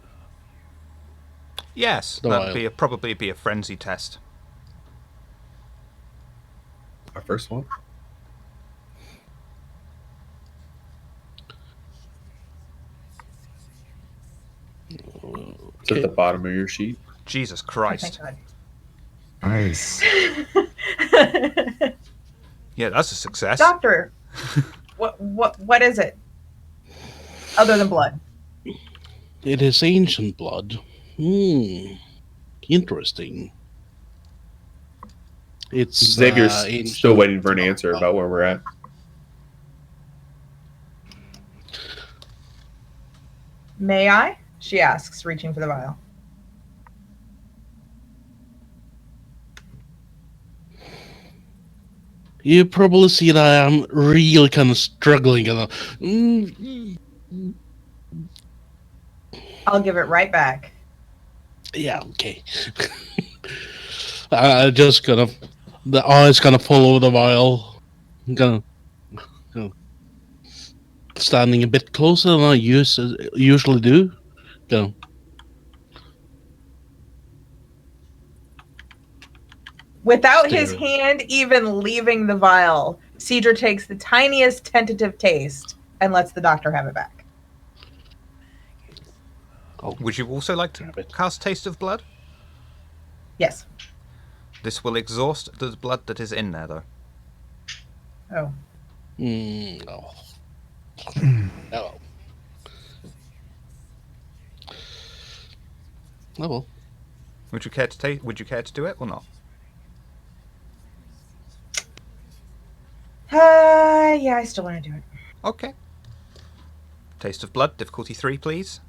B: Yes,
D: The
B: that'd
D: vial.
B: probably be a frenzy test.
A: Our first one? It's at the bottom of your sheet.
B: Jesus
C: Oh,
B: Christ.
C: thank
E: Nice.
C: God.
B: Yeah, that's a success.
C: Doctor, what is it? Other than blood.
D: It is ancient blood. Interesting. It's
A: Xavier's
D: ancient
A: still waiting for an answer about where we're at.
C: May I? She asks, reaching for the vial.
D: You probably see that I'm really kind of struggling.
C: I'll give it right back.
D: Yeah, okay. I just kind of, the eyes kind of follow the vial. Kind of standing a bit closer than I usually do. Go.
C: Without his
D: Stare.
C: hand even leaving the vial, Cedra takes the tiniest tentative taste and lets the doctor have it back.
B: Would you also like to
D: Grab it.
B: cast Taste of Blood?
C: Yes.
B: This will exhaust the blood that is in there, though.
C: Oh.
D: No. No. Oh well.
B: Would you care to Would you care to do it or not?
C: Yeah, I still want to do it.
B: Okay. Taste of Blood, difficulty 3, please.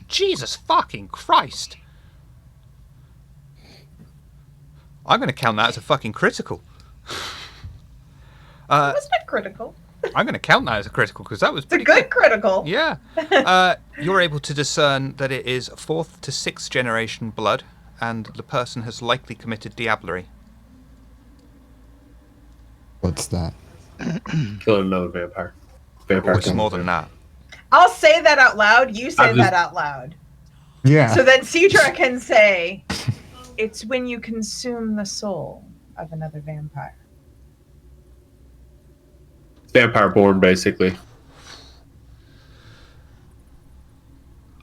B: Jesus fucking Christ! I'm going to count that as a fucking critical.
C: That's not critical.
B: I'm going to count that as a critical because that was
C: It's a
B: pretty
C: good critical.
B: Yeah. You're able to discern that it is 4th to 6th generation blood, and the person has likely committed diablerie.
E: What's that?
A: Killing another vampire.
B: Or it's more than that.
C: I'll say that out loud. You say
A: I'm
C: that
A: just-
C: out loud.
E: Yeah.
C: So then Cedra can say, it's when you consume the soul of another vampire.
A: Vampire born, basically.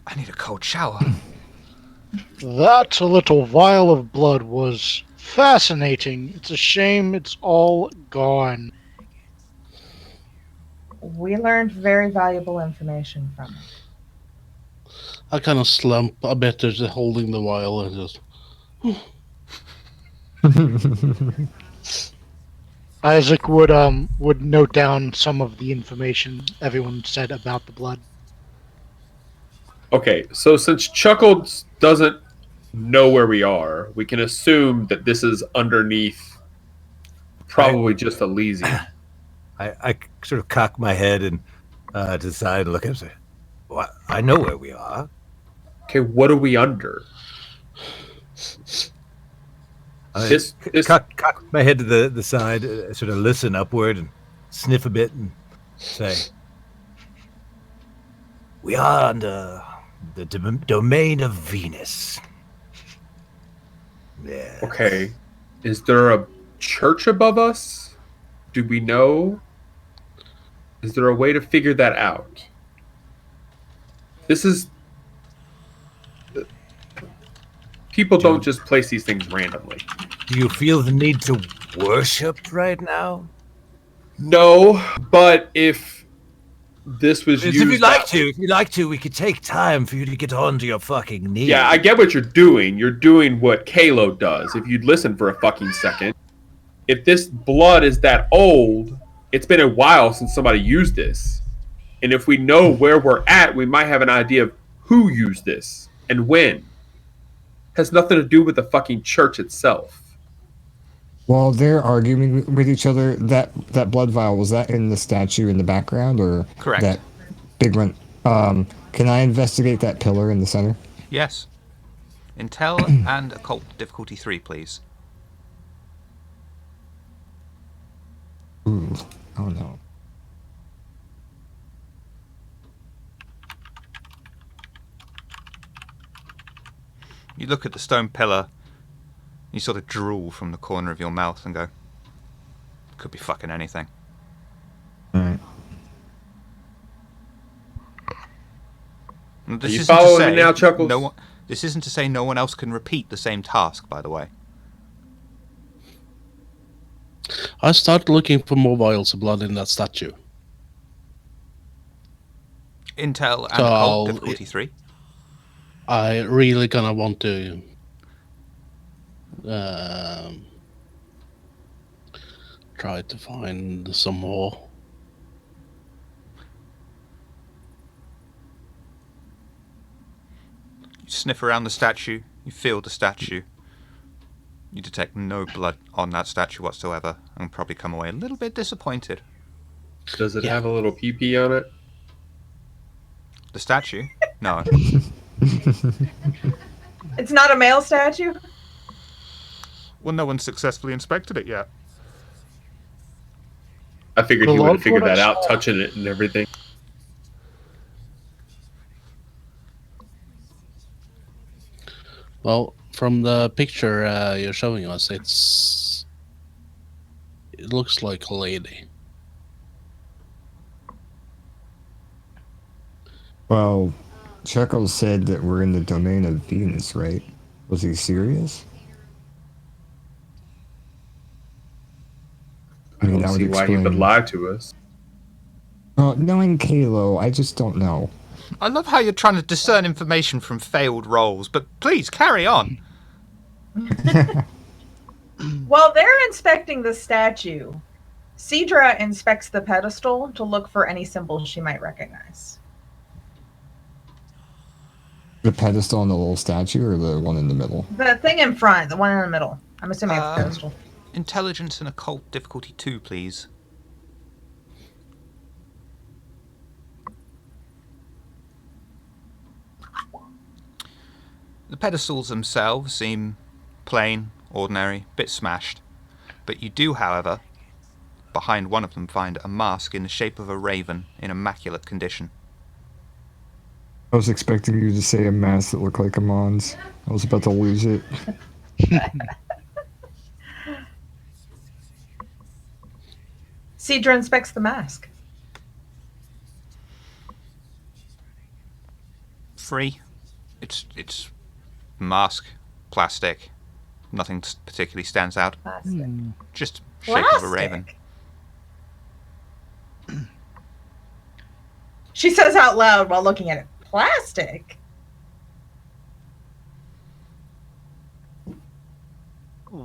B: I need a cold shower.
F: That little vial of blood was fascinating. It's a shame it's all gone.
C: We learned very valuable information from it.
D: I kind of slump a bit as holding the vial and just.
F: Isaac would note down some of the information everyone said about the blood.
A: Okay, so since Chuckles doesn't know where we are, we can assume that this is underneath probably just Elysium.
G: I sort of cock my head and to the side and look at him and say, well, I know where we are.
A: Okay, what are we under? This
G: Cock my head to the side, sort of listen upward and sniff a bit and say, we are under the domain of Venus. Yeah.
A: Okay. Is there a church above us? Do we know? Is there a way to figure that out? This is... People don't just place these things randomly.
G: Do you feel the need to worship right now?
A: No, but if this was
G: If
A: used.
G: you'd like to, we could take time for you to get onto your fucking knees.
A: Yeah, I get what you're doing. You're doing what Kalo does. If you'd listen for a fucking second. If this blood is that old, it's been a while since somebody used this. And if we know where we're at, we might have an idea of who used this and when. It has nothing to do with the fucking church itself.
E: While they're arguing with each other, that blood vial, was that in the statue in the background, or
B: Correct.
E: that big one? Can I investigate that pillar in the center?
B: Yes. Intel and occult difficulty 3, please.
E: Ooh, oh no.
B: You look at the stone pillar, you sort of drool from the corner of your mouth and go, could be fucking anything.
E: Alright.
B: And
A: Are you following me now, Chuckles?
B: This isn't to say no one else can repeat the same task, by the way.
D: I start looking for more vials of blood in that statue.
B: Intel and
D: So
B: occult difficulty 3.
D: I really kind of want to try to find some more.
B: You sniff around the statue, you feel the statue. You detect no blood on that statue whatsoever, and probably come away a little bit disappointed.
A: Does it have a little pee-pee on it?
B: The statue? No.
C: It's not a male statue?
B: Well, no one's successfully inspected it yet.
A: I figured he would have figured that out, touching it and everything.
D: Well, from the picture you're showing us, it looks like a lady.
E: Well, Chuckles said that we're in the domain of Venus, right? Was he serious?
A: I don't see why he would lie to us.
E: Knowing Kalo, I just don't know.
B: I love how you're trying to discern information from failed rolls, but please carry on.
C: While they're inspecting the statue, Cedra inspects the pedestal to look for any symbols she might recognize.
E: The pedestal and the little statue, or the one in the middle?
C: The thing in front, the one in the middle. I'm assuming it's the pedestal.
B: Intelligence and occult difficulty 2, please. The pedestals themselves seem plain, ordinary, bit smashed. But you do, however, behind one of them find a mask in the shape of a raven in immaculate condition.
E: I was expecting you to say a mask that looked like Amon's. I was about to lose it.
C: Cedra inspects the mask.
B: Free. It's mask, plastic. Nothing particularly stands out.
C: Plastic.
B: Just shape of a raven.
C: She says out loud while looking at it, plastic?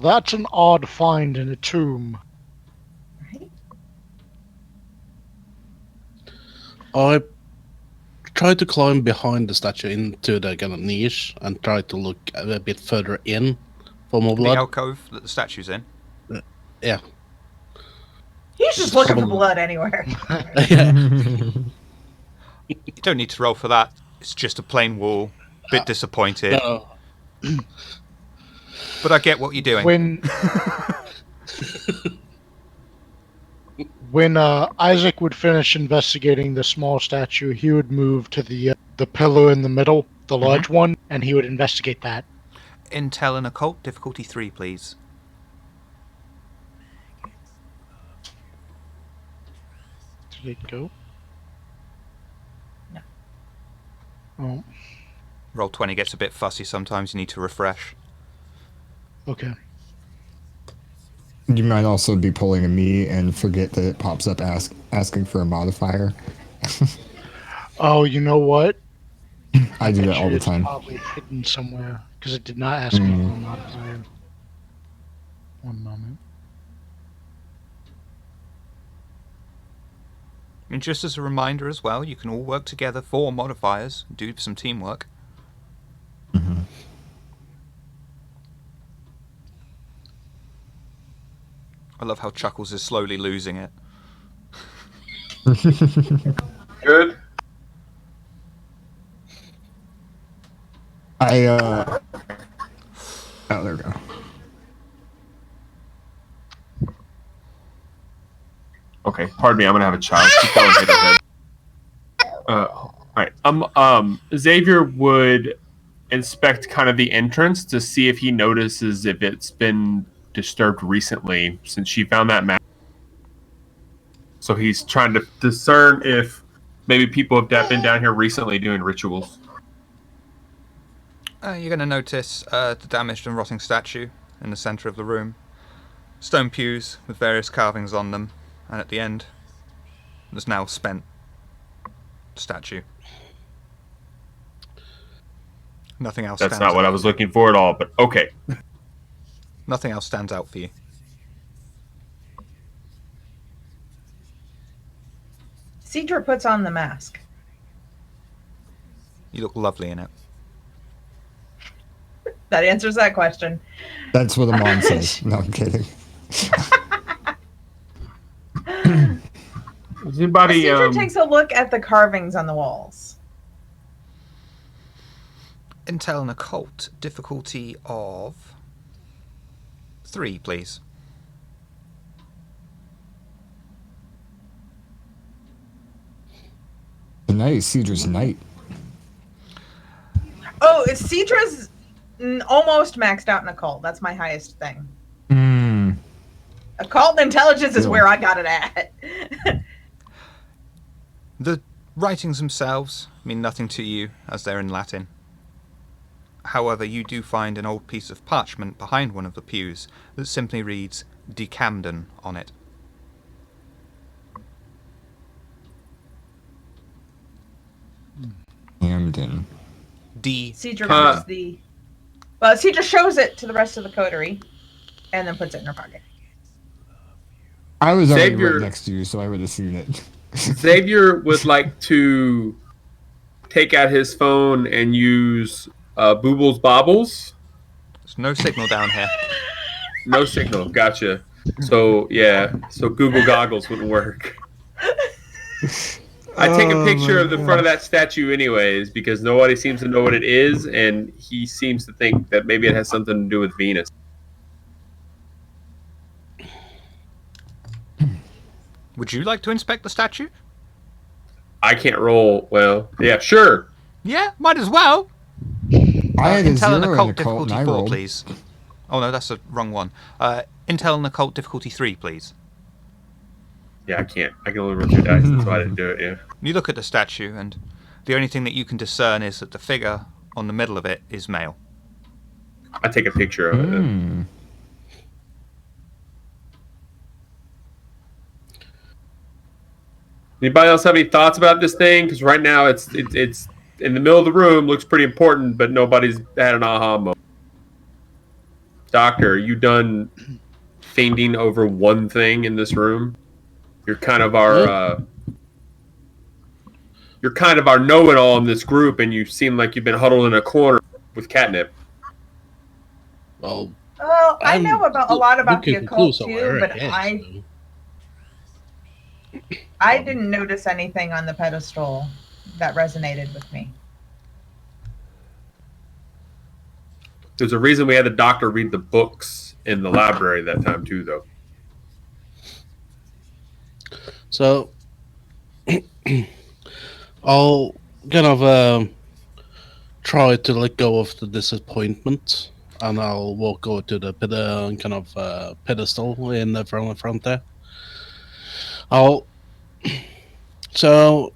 F: That's an odd find in a tomb.
C: Right?
D: I tried to climb behind the statue into the kind of niche and try to look a bit further in for more
B: The
D: blood.
B: alcove that the statue's in.
D: Yeah.
C: He's just looking for blood anywhere.
D: Yeah.
B: You don't need to roll for that. It's just a plain wall. Bit disappointed.
D: No.
B: But I get what you're doing.
F: When Isaac would finish investigating the small statue, he would move to the pillar in the middle, the large one, and he would investigate that.
B: Intel and occult difficulty 3, please.
F: Did it go?
C: No.
F: Oh,
B: Roll 20 gets a bit fussy sometimes. You need to refresh.
F: okay.
E: You might also be pulling a me and forget that it pops up asking for a modifier.
F: Oh, you know what?
E: I do
F: bet
E: that all
F: you
E: the
F: it's
E: time.
F: probably hidden somewhere because it did not ask me for a
E: Mm.
F: modifier. One moment.
B: And just as a reminder as well, you can all work together for modifiers, do some teamwork.
E: Mhm.
B: I love how Chuckles is slowly losing it.
A: Good.
E: Oh, there we go.
A: Okay, pardon me. I'm gonna have a child. Keep going, hit her head. All right. Xavier would inspect kind of the entrance to see if he notices if it's been disturbed recently since she found that map. So he's trying to discern if maybe people have been down here recently doing rituals.
B: You're going to notice the damaged and rotting statue in the centre of the room. Stone pews with various carvings on them, and at the end, there's now spent statue. Nothing else
A: That's
B: stands
A: not what
B: out.
A: I was looking for at all, but okay.
B: Nothing else stands out for you.
C: Cedra puts on the mask.
B: You look lovely in it.
C: That answers that question.
E: That's what Amon says. No, I'm kidding.
A: Does anybody?
C: Cedra takes a look at the carvings on the walls.
B: Intel and occult, difficulty of 3, please.
E: Tonight is Cedra's night.
C: Oh, Cedra's almost maxed out in occult. That's my highest thing.
E: Mm.
C: Occult intelligence is
E: Cool.
C: where I got it at.
B: The writings themselves mean nothing to you as they're in Latin. However, you do find an old piece of parchment behind one of the pews that simply reads De Camden on it.
E: Camden.
B: D.
C: Cedra puts the. Well, Cedra shows it to the rest of the coterie, and then puts it in her pocket.
E: I was already
A: Xavier-
E: right next to you, so I would have seen it.
A: Xavier would like to take out his phone and use Booble's Bobbles.
B: There's no signal down here.
A: No signal. Gotcha. So yeah. So Google goggles wouldn't work. I take a picture of the front of that statue anyways because nobody seems to know what it is, and he seems to think that maybe it has something to do with Venus.
B: Would you like to inspect the statue?
A: I can't roll. Well, yeah, sure.
B: Yeah, might as well.
E: I had a
B: Intel and
E: 0
B: occult
E: in occult,
B: difficulty
E: and I
B: 4,
E: rolled.
B: please. Oh no, that's the wrong one. Intel and occult difficulty 3, please.
A: Yeah, I can't. I can only roll 2 dice. That's why I didn't do it. Yeah.
B: You look at the statue, and the only thing that you can discern is that the figure on the middle of it is male.
A: I take a picture of it.
E: Mm.
A: Anybody else have any thoughts about this thing? Because right now it's in the middle of the room, looks pretty important, but nobody's had an aha moment. Doctor, are you done fainting over one thing in this room? You're kind of our know-it-all in this group, and you seem like you've been huddled in a corner with catnip.
D: Well,
C: Well, I
D: I'm
C: know about a lot about the
D: looking
C: occult
D: clues
C: too,
D: somewhere
C: but
D: ahead,
C: I didn't notice anything on the pedestal that resonated with me.
A: There's a reason we had the doctor read the books in the library that time too, though.
D: So I'll kind of try to let go of the disappointment, and I'll walk over to the pedestal in the front there. So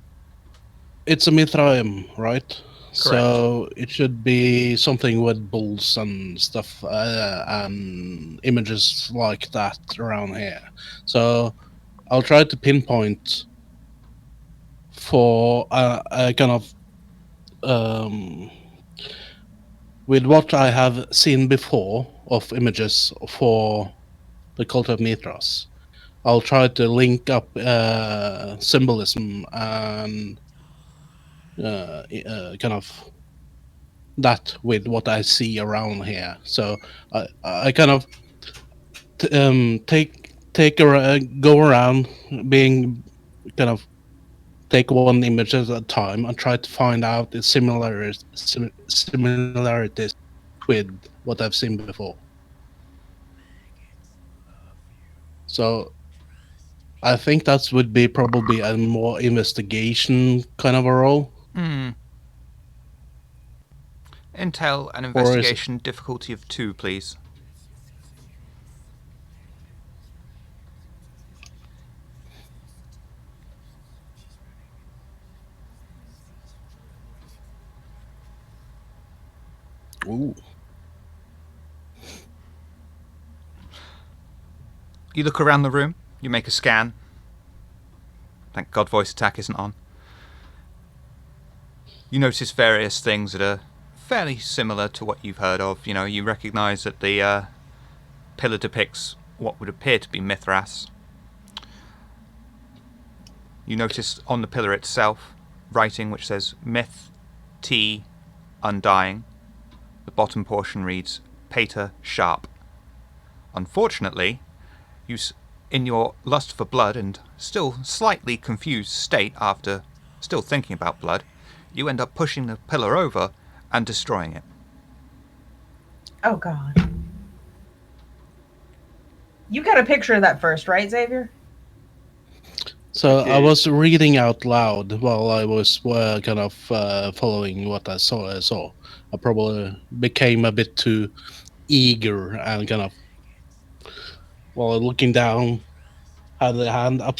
D: it's a Mithraim, right? So it should be something with bulls and stuff, and images like that around here. So I'll try to pinpoint for a kind of with what I have seen before of images for the cult of Mithras. I'll try to link up symbolism and kind of that with what I see around here. So I kind of go around, being kind of take one image at a time and try to find out the similarities with what I've seen before. So I think that would be probably a more investigation kind of a role.
B: Intel and
D: Or is it-
B: investigation difficulty of 2, please.
D: Ooh.
B: You look around the room, you make a scan. Thank God voice attack isn't on. You notice various things that are fairly similar to what you've heard of. You know, you recognise that the pillar depicts what would appear to be Mithras. You notice on the pillar itself writing which says Myth T Undying. The bottom portion reads Pater Sharp. Unfortunately, in your lust for blood and still slightly confused state after still thinking about blood, you end up pushing the pillar over and destroying it.
C: Oh, God. You got a picture of that first, right, Xavier?
D: So I
A: did.
D: was reading out loud while I was kind of following what I saw. I probably became a bit too eager and kind of, while looking down, had the hand up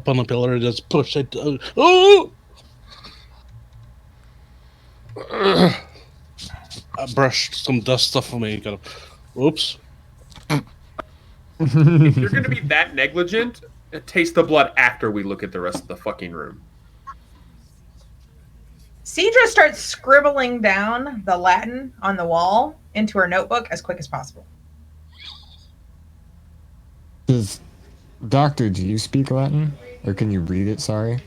D: on the pillar, just push it. Oh! I brushed some dust off of me. Kind of, oops.
A: If you're going to be that negligent, taste the blood after we look at the rest of the fucking room.
C: Cedra starts scribbling down the Latin on the wall into her notebook as quick as possible.
E: Doctor, do you speak Latin? Or can you read it? Sorry.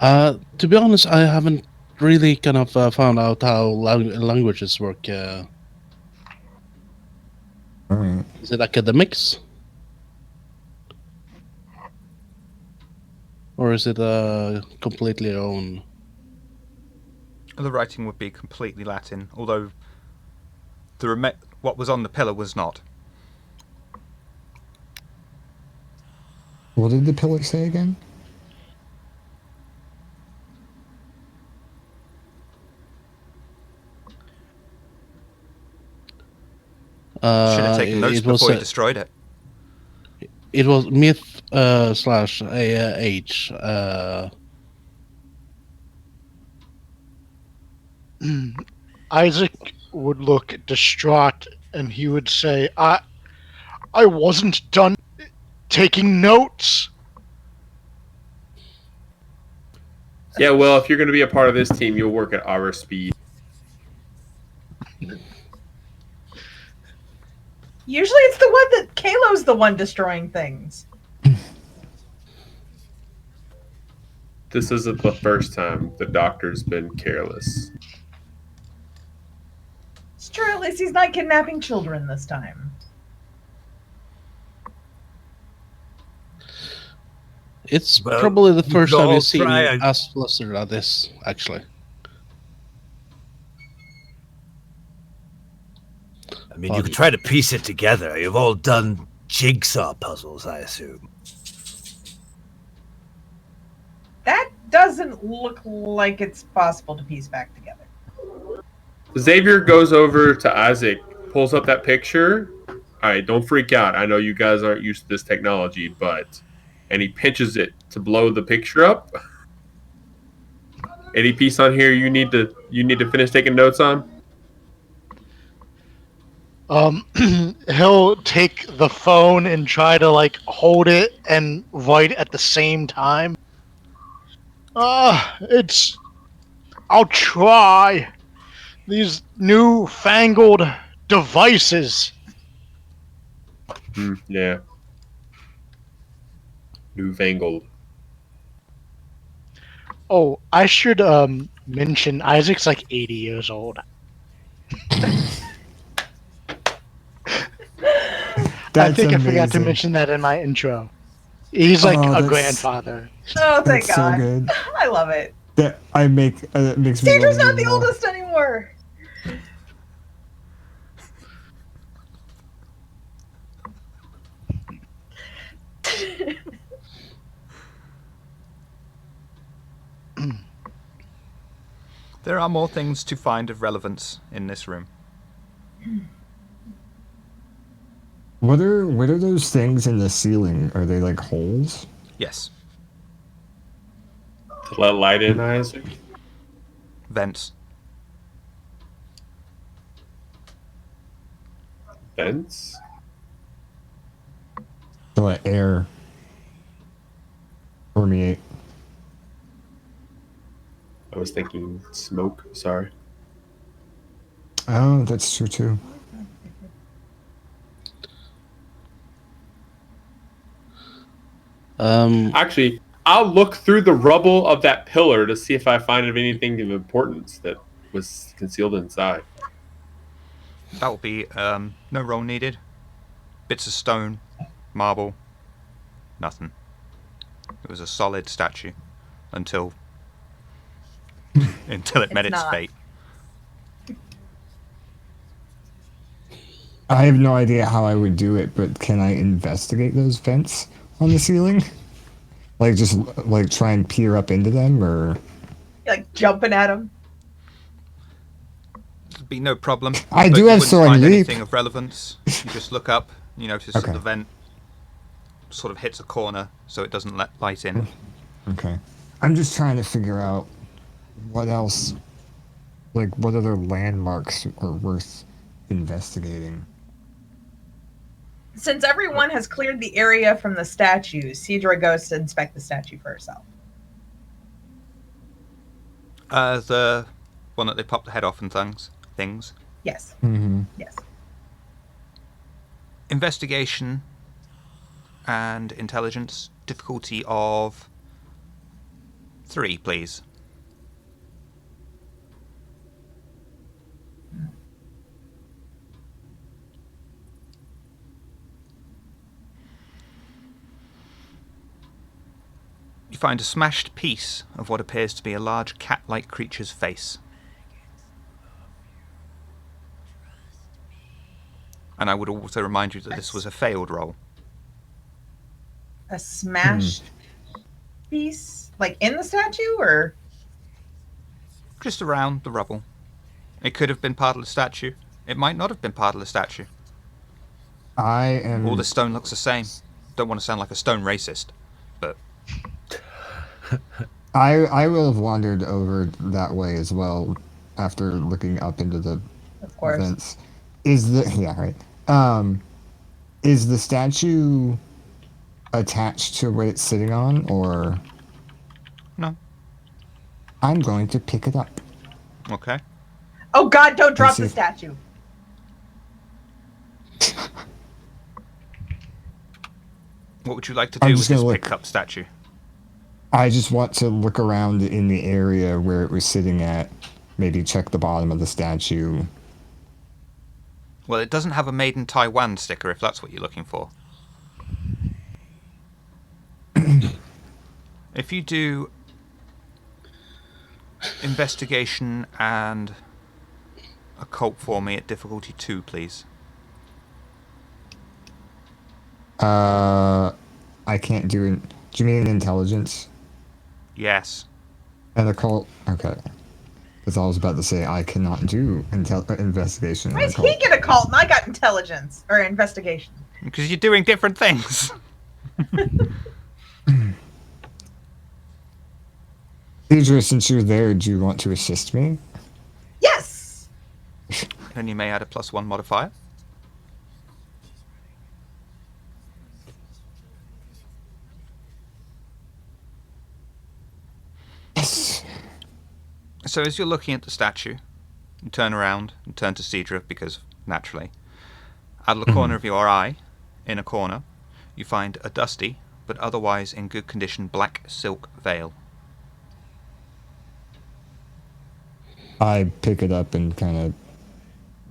D: To be honest, I haven't really kind of found out how languages work.
E: All right.
D: Is it academics? Or is it completely own?
B: The writing would be completely Latin, although what was on the pillar was not.
E: What did the pillar say again?
B: Should have taken notes before you destroyed it.
D: It was myth slash H.
F: Isaac would look distraught and he would say, I wasn't done taking notes.
A: Yeah, well, if you're going to be a part of this team, you'll work at our speed.
C: Usually it's the one that Kalo's the one destroying things.
A: This isn't the first time the doctor's been careless.
C: It's true, at least he's not kidnapping children this time.
D: It's
G: Well,
D: probably the
G: we
D: first
G: could
D: time
G: all
D: you've seen
G: try
D: me as flustered at this, actually.
G: I mean, you could try to piece it together. You've all done jigsaw puzzles, I assume.
C: That doesn't look like it's possible to piece back together.
A: Xavier goes over to Isaac, pulls up that picture. All right, don't freak out. I know you guys aren't used to this technology, but... And he pinches it to blow the picture up. Any piece on here you need to finish taking notes on?
F: He'll take the phone and try to like hold it and write at the same time. It's. I'll try. These newfangled devices.
A: Yeah. Newfangled.
F: Oh, I should mention Isaac's like 80 years old. I
E: That's
F: think I forgot to
E: amazing.
F: mention that in my intro. He's like
E: Oh,
F: a
E: that's-
F: grandfather.
C: Oh, thank
E: That's so
C: God.
E: good.
C: I love it.
E: That makes me.
C: Deidre's
E: love
C: not
E: you
C: the
E: more.
C: oldest anymore.
B: There are more things to find of relevance in this room.
E: What are those things in the ceiling? Are they like holes?
B: Yes,
A: To let light in, Isaac.
B: vents.
A: Vents.
E: To let air permeate.
A: I was thinking smoke. Sorry.
E: Oh, that's true too.
A: Actually, I'll look through the rubble of that pillar to see if I find anything of importance that was concealed inside.
B: That will be no roll needed. Bits of stone, marble, nothing. It was a solid statue until it met
C: It's
B: its
C: not.
B: fate.
E: I have no idea how I would do it, but can I investigate those vents on the ceiling? Like just like try and peer up into them, or
C: Like jumping at him.
B: It'd be no problem.
E: I
B: but
E: do
B: you
E: have
B: wouldn't
E: soaring
B: find
E: leap.
B: anything of relevance. You just look up. You notice
E: Okay.
B: that the vent sort of hits a corner, so it doesn't let light in.
E: Okay. I'm just trying to figure out what else, like what other landmarks are worth investigating.
C: Since everyone has cleared the area from the statue, Cedra goes to inspect the statue for herself.
B: The one that they popped the head off and things.
C: Yes.
E: Mm-hmm.
C: Yes.
B: Investigation and intelligence. Difficulty of 3, please. You find a smashed piece of what appears to be a large cat-like creature's face. And I would also remind you that this was a failed roll.
C: A smashed piece? Like in the statue, or?
B: Just around the rubble. It could have been part of the statue. It might not have been part of the statue.
E: I am.
B: All the stone looks the same. Don't want to sound like a stone racist, but
E: I will have wandered over that way as well after looking up into the
C: Of course.
E: vents. Is the statue attached to what it's sitting on, or
B: no.
E: I'm going to pick it up.
B: Okay.
C: Oh God! Don't drop
E: see.
C: the statue.
B: What would you like to do
E: I'm
B: with
E: just
B: this
E: gonna look.
B: picked up statue?
E: I just want to look around in the area where it was sitting at. Maybe check the bottom of the statue.
B: Well, it doesn't have a Made in Taiwan sticker, if that's what you're looking for. If you do investigation and occult for me at difficulty 2, please.
E: I can't do it. Do you mean intelligence?
B: Yes.
E: And occult? Okay. Because I was about to say I cannot do investigation.
C: Why
E: and
C: does he
E: occult.
C: get a cult and I got intelligence or investigation?
B: Because you're doing different things.
E: Deidre, since you're there, do you want to assist me?
C: Yes.
B: And you may add a +1 modifier. So as you're looking at the statue, you turn around and turn to Cedra because, naturally, out of the corner of your eye, in a corner, you find a dusty, but otherwise in good condition, black silk veil.
E: I pick it up and kind of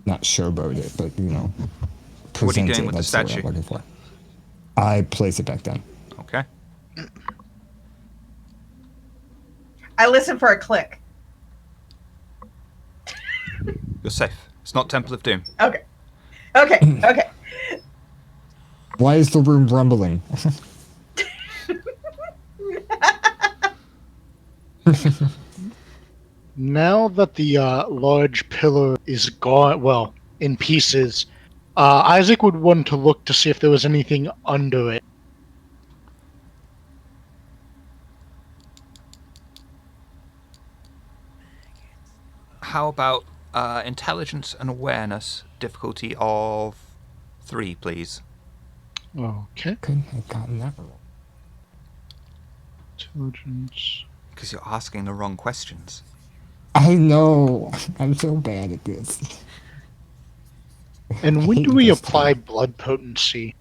E: not showboat it, but
B: What are you
E: present
B: doing
E: it.
B: with the
E: That's the word
B: statue?
E: I'm looking for. I place it back down.
B: Okay.
C: I listen for a click.
B: You're safe. It's not Temple of Doom.
C: Okay. Okay.
E: Why is the room rumbling?
F: Now that the large pillar is gone, well, in pieces, Isaac would want to look to see if there was anything under it.
B: How about intelligence and awareness, difficulty of 3, please?
F: Okay.
E: Couldn't have gotten that wrong.
F: Intelligence.
B: Because you're asking the wrong questions.
E: I know. I'm so bad at this.
F: And when
E: hate
F: do we
E: this
F: apply
E: thing.
F: blood potency?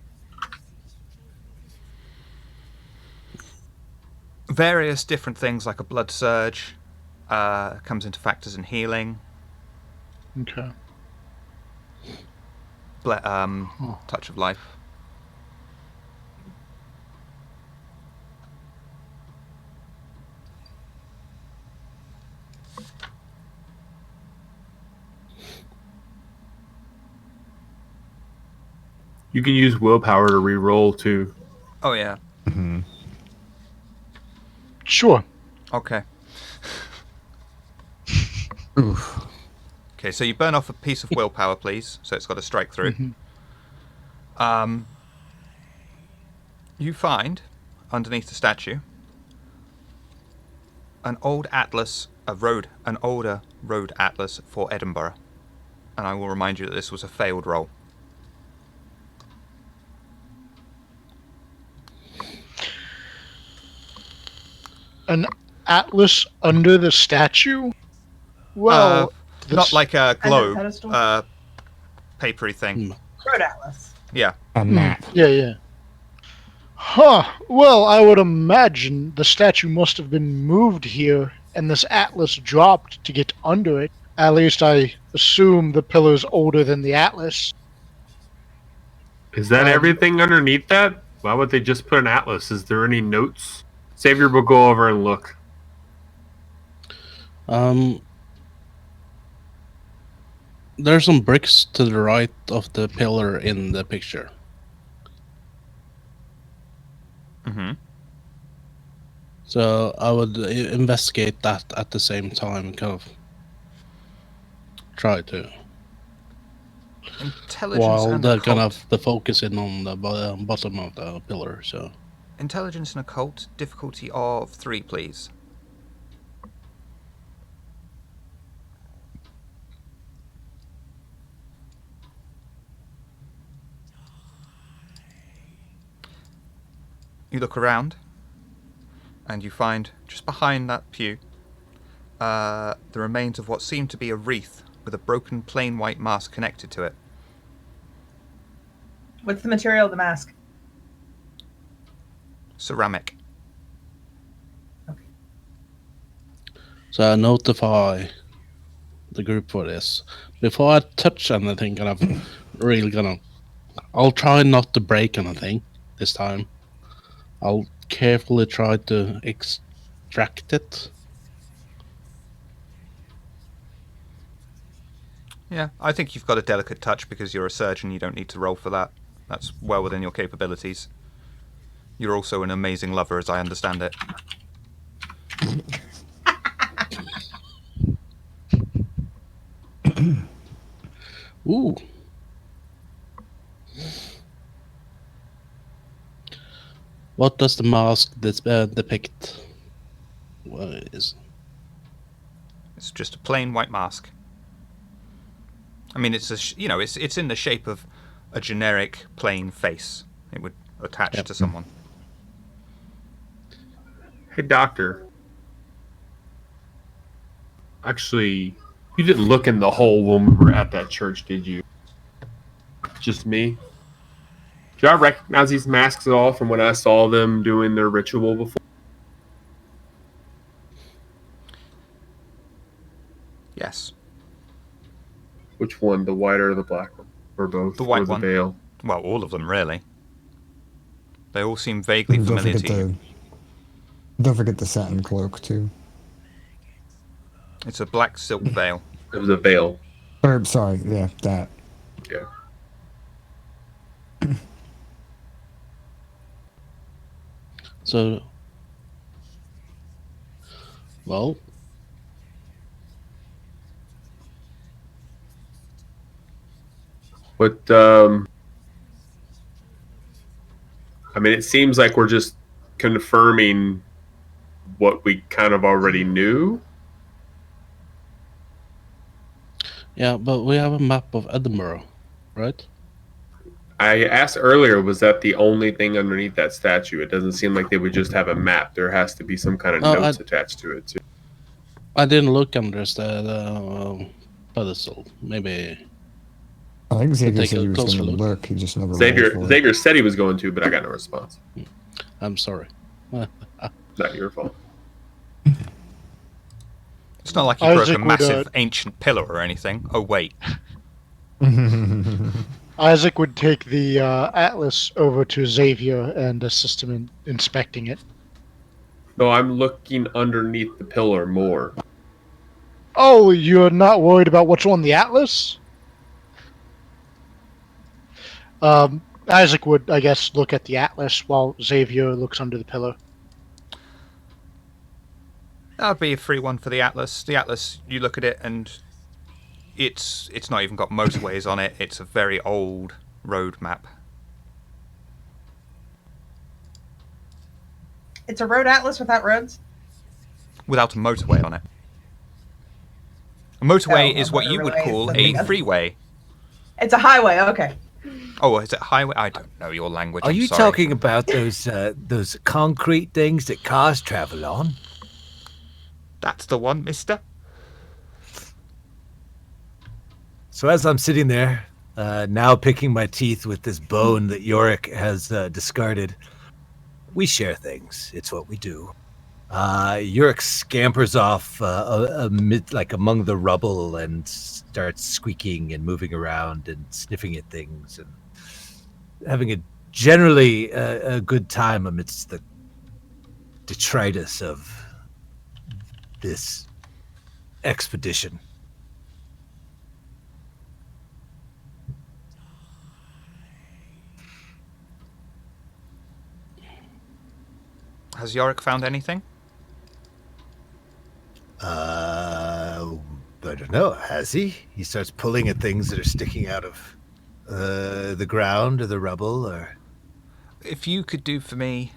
B: Various different things like a blood surge comes into factors in healing.
F: Okay.
B: Touch of life.
A: You can use willpower to re-roll too.
B: Oh yeah.
F: Sure.
B: Okay.
E: Oof.
B: Okay, so you burn off a piece of willpower, please. So it's got to strike through. You find, underneath the statue, an older road atlas for Edinburgh. And I will remind you that this was a failed roll.
F: An atlas under the statue? Well,
B: Not like a globe,
C: pedestal?
B: papery thing.
C: Road Atlas.
B: Yeah.
E: A map.
F: Yeah. Huh. Well, I would imagine the statue must have been moved here, and this atlas dropped to get under it. At least I assume the pillar's older than the atlas.
A: Is that everything underneath that? Why would they just put an atlas? Is there any notes? Xavier will go over and look.
D: There's some bricks to the right of the pillar in the picture.
B: Mm-hmm.
D: So I would investigate that at the same time, kind of try to.
B: Intelligence
D: While
B: and
D: the
B: occult.
D: kind of the focus in on the bottom of the pillar. So
B: Intelligence and occult, difficulty of 3, please. You look around, and you find, just behind that pew, the remains of what seemed to be a wreath with a broken plain white mask connected to it.
C: What's the material of the mask?
B: Ceramic.
D: I notify the group for this before I touch anything. Kind of really gonna. I'll try not to break anything this time. I'll carefully try to extract it.
B: Yeah, I think you've got a delicate touch because you're a surgeon. You don't need to roll for that. That's well within your capabilities. You're also an amazing lover, as I understand it.
D: Ooh. What does the mask depict? What is?
B: It's just a plain white mask. I mean, it's it's in the shape of a generic plain face. It would attach to someone.
A: Hey, doctor. Actually, you didn't look in the hole when we were at that church, did you? Just me? Do I recognize these masks at all from when I saw them doing their ritual before?
B: Yes.
A: Which one, the white or the black one? Or both?
B: The white
A: or the
B: one.
A: veil?
B: Well, all of them, really. They all seem vaguely
E: And
B: familiar to you.
E: Don't forget the satin cloak too.
B: It's a black silk veil.
A: It was a veil.
E: Or sorry, yeah, that.
A: Yeah.
D: So, well,
A: But, I mean, it seems like we're just confirming what we kind of already knew.
D: yeah, but we have a map of Edinburgh, right?
A: I asked earlier, was that the only thing underneath that statue? It doesn't seem like they would just have a map. There has to be some kind of
D: Oh,
A: notes attached to it, too.
D: I didn't look under the pedestal. Maybe.
E: I think Xavier
D: take
E: said
D: a
E: he was
D: closer
E: going to
D: look.
E: look. He just never rolled for it.
A: Xavier said he was going to, but I got no response.
D: I'm sorry.
A: Not your fault.
B: It's not like he broke
F: Isaac
B: a
F: would,
B: massive ancient pillar or anything. Oh, wait.
F: Isaac would take the atlas over to Xavier and assist him in inspecting it.
A: No, I'm looking underneath the pillar more.
F: Oh, you're not worried about what's on the atlas? Isaac would, I guess, look at the atlas while Xavier looks under the pillar.
B: That would be a free one for the Atlas. The Atlas, you look at it and it's not even got motorways on it. It's a very old road map.
C: It's a road atlas without roads?
B: Without a motorway on it. A motorway
C: Oh,
B: is
C: a
B: what you would
C: motorway is
B: call a
C: something else.
B: freeway.
C: It's a highway, okay.
B: Oh, is it highway? I don't know your language.
G: Are
B: I'm
G: you
B: sorry.
G: talking about those concrete things that cars travel on?
B: That's the one, mister.
G: So as I'm sitting there, now picking my teeth with this bone that Yorick has discarded, we share things. It's what we do. Yorick scampers off among the rubble and starts squeaking and moving around and sniffing at things and having a generally a good time amidst the detritus of this expedition.
B: Has Yorick found anything?
G: I don't know. Has he? He starts pulling at things that are sticking out of the ground or the rubble, or
B: If you could do for me,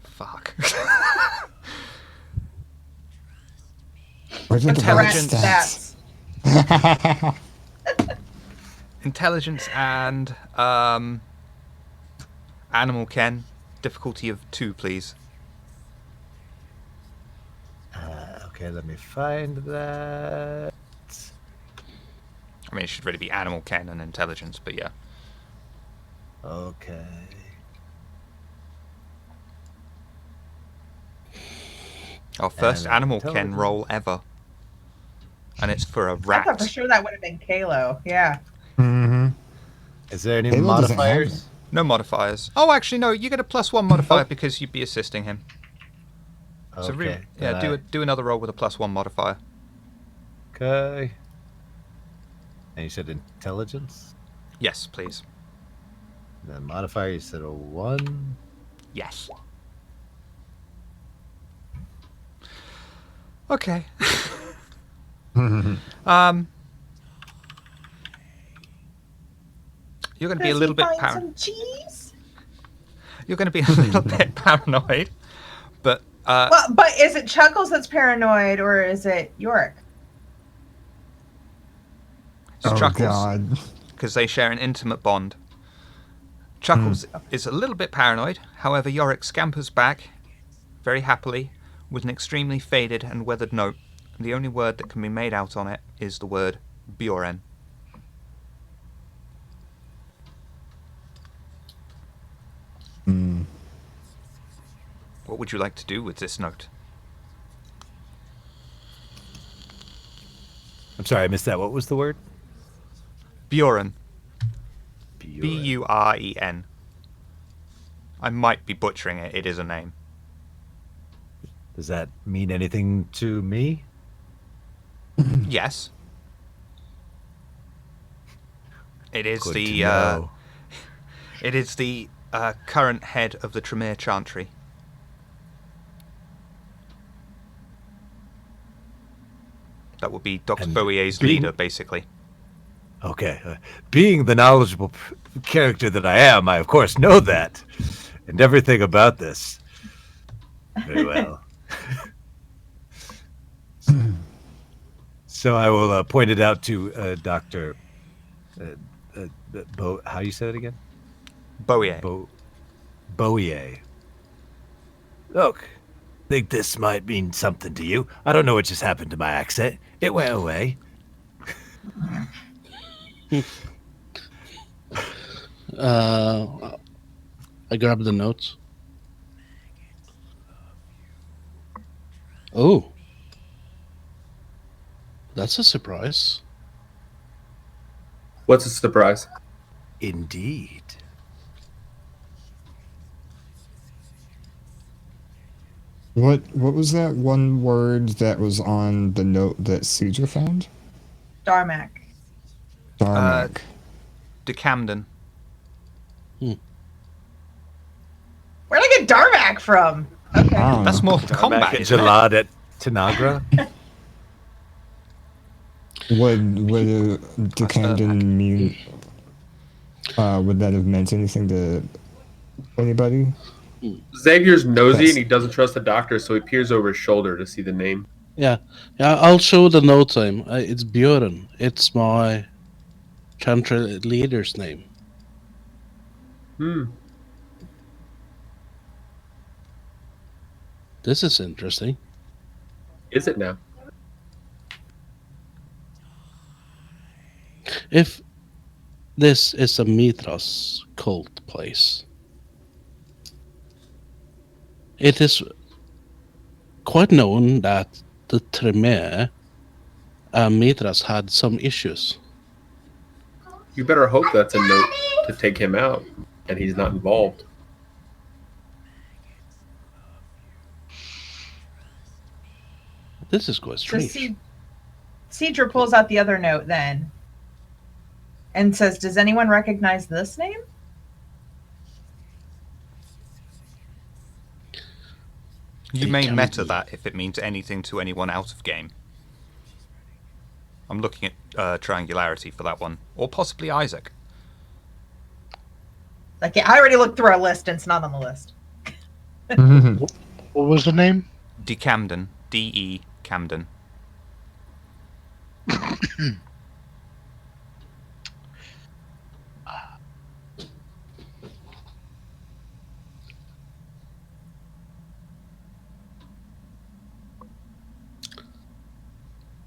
B: fuck.
E: Where's the
B: Intelligence.
E: stats?
B: Intelligence and animal ken. Difficulty of 2, please.
G: okay, let me find that.
B: I mean, it should really be animal ken and intelligence, but yeah.
G: Okay.
B: Our first
G: And
B: animal ken
G: intelligence.
B: roll ever. And it's for a
C: I thought for
B: rat.
C: sure that would have been Kalo. Yeah.
E: Mm-hmm.
G: Is there any
E: Halo doesn't have
G: modifiers?
B: No modifiers. Oh, actually, no. You get a +1 modifier because you'd be assisting him. So
G: Okay.
B: do another roll with a +1 modifier.
G: Okay. And you said intelligence?
B: Yes, please.
G: And then modifier, you said a 1.
B: Yes. Okay. You're going to be a
C: Does
B: little
C: he
B: bit
C: find
B: paranoid.
C: some cheese?
B: You're going to be a little bit paranoid, but
C: Well, but is it Chuckles that's paranoid or is it Yorick?
B: it's
E: Oh
B: Chuckles
E: God.
B: because they share an intimate bond. Chuckles is a little bit paranoid. However, Yorick scampers back very happily, With an extremely faded and weathered note, the only word that can be made out on it is the word Bjoren.
E: Hmm.
B: What would you like to do with this note?
G: I'm sorry, I missed that. What was the word?
B: Bjoren.
G: Buren.
B: Buren. I might be butchering it. It is a name.
G: Does that mean anything to me?
B: Yes. It is
G: Good
B: the
G: to know.
B: it is the current head of the Tremere Chantry. That would be Dr.
G: And
B: Bowier's
G: being-
B: leader, basically.
G: Okay. Being the knowledgeable character that I am, I of course know that and everything about this. Very well. So I will point it out to Dr. How you said it again?
B: Bowier.
G: Bowier. Look, think this might mean something to you. I don't know what just happened to my accent. It went away.
D: I grabbed the notes. Oh. That's a surprise.
A: What's a surprise?
G: Indeed.
E: What was that one word that was on the note that Cedra found?
C: Darmak.
E: Darmak.
B: De Camden.
C: Where'd I get Darmak from? Okay.
E: I don't
B: That's
E: know.
B: more combat,
G: Back
B: isn't it?
G: Jalad at Tanagra.
E: Would
B: That's
E: Camden mean? Would that have meant anything to anybody?
A: Xavier's nosy
E: Yes.
A: and he doesn't trust the doctor, so he peers over his shoulder to see the name.
D: Yeah, I'll show the note time. It's Björn. It's my chantry leader's name.
A: Hmm.
D: This is interesting.
A: Is it now?
D: If this is a Mithras cult place, it is quite known that the Tremere and Mithras had some issues.
A: You better hope that's a note to take him out, and he's not involved.
D: This is quite
C: So
D: strange.
C: Cedra pulls out the other note then and says, "Does anyone recognize this name?"
B: You may
D: It can
B: meta
D: be.
B: that if it means anything to anyone out of game. I'm looking at triangularity for that one. Or possibly Isaac.
C: Like, yeah, I already looked through our list and it's not on the list.
F: What was the name?
B: De Camden. D-E Camden.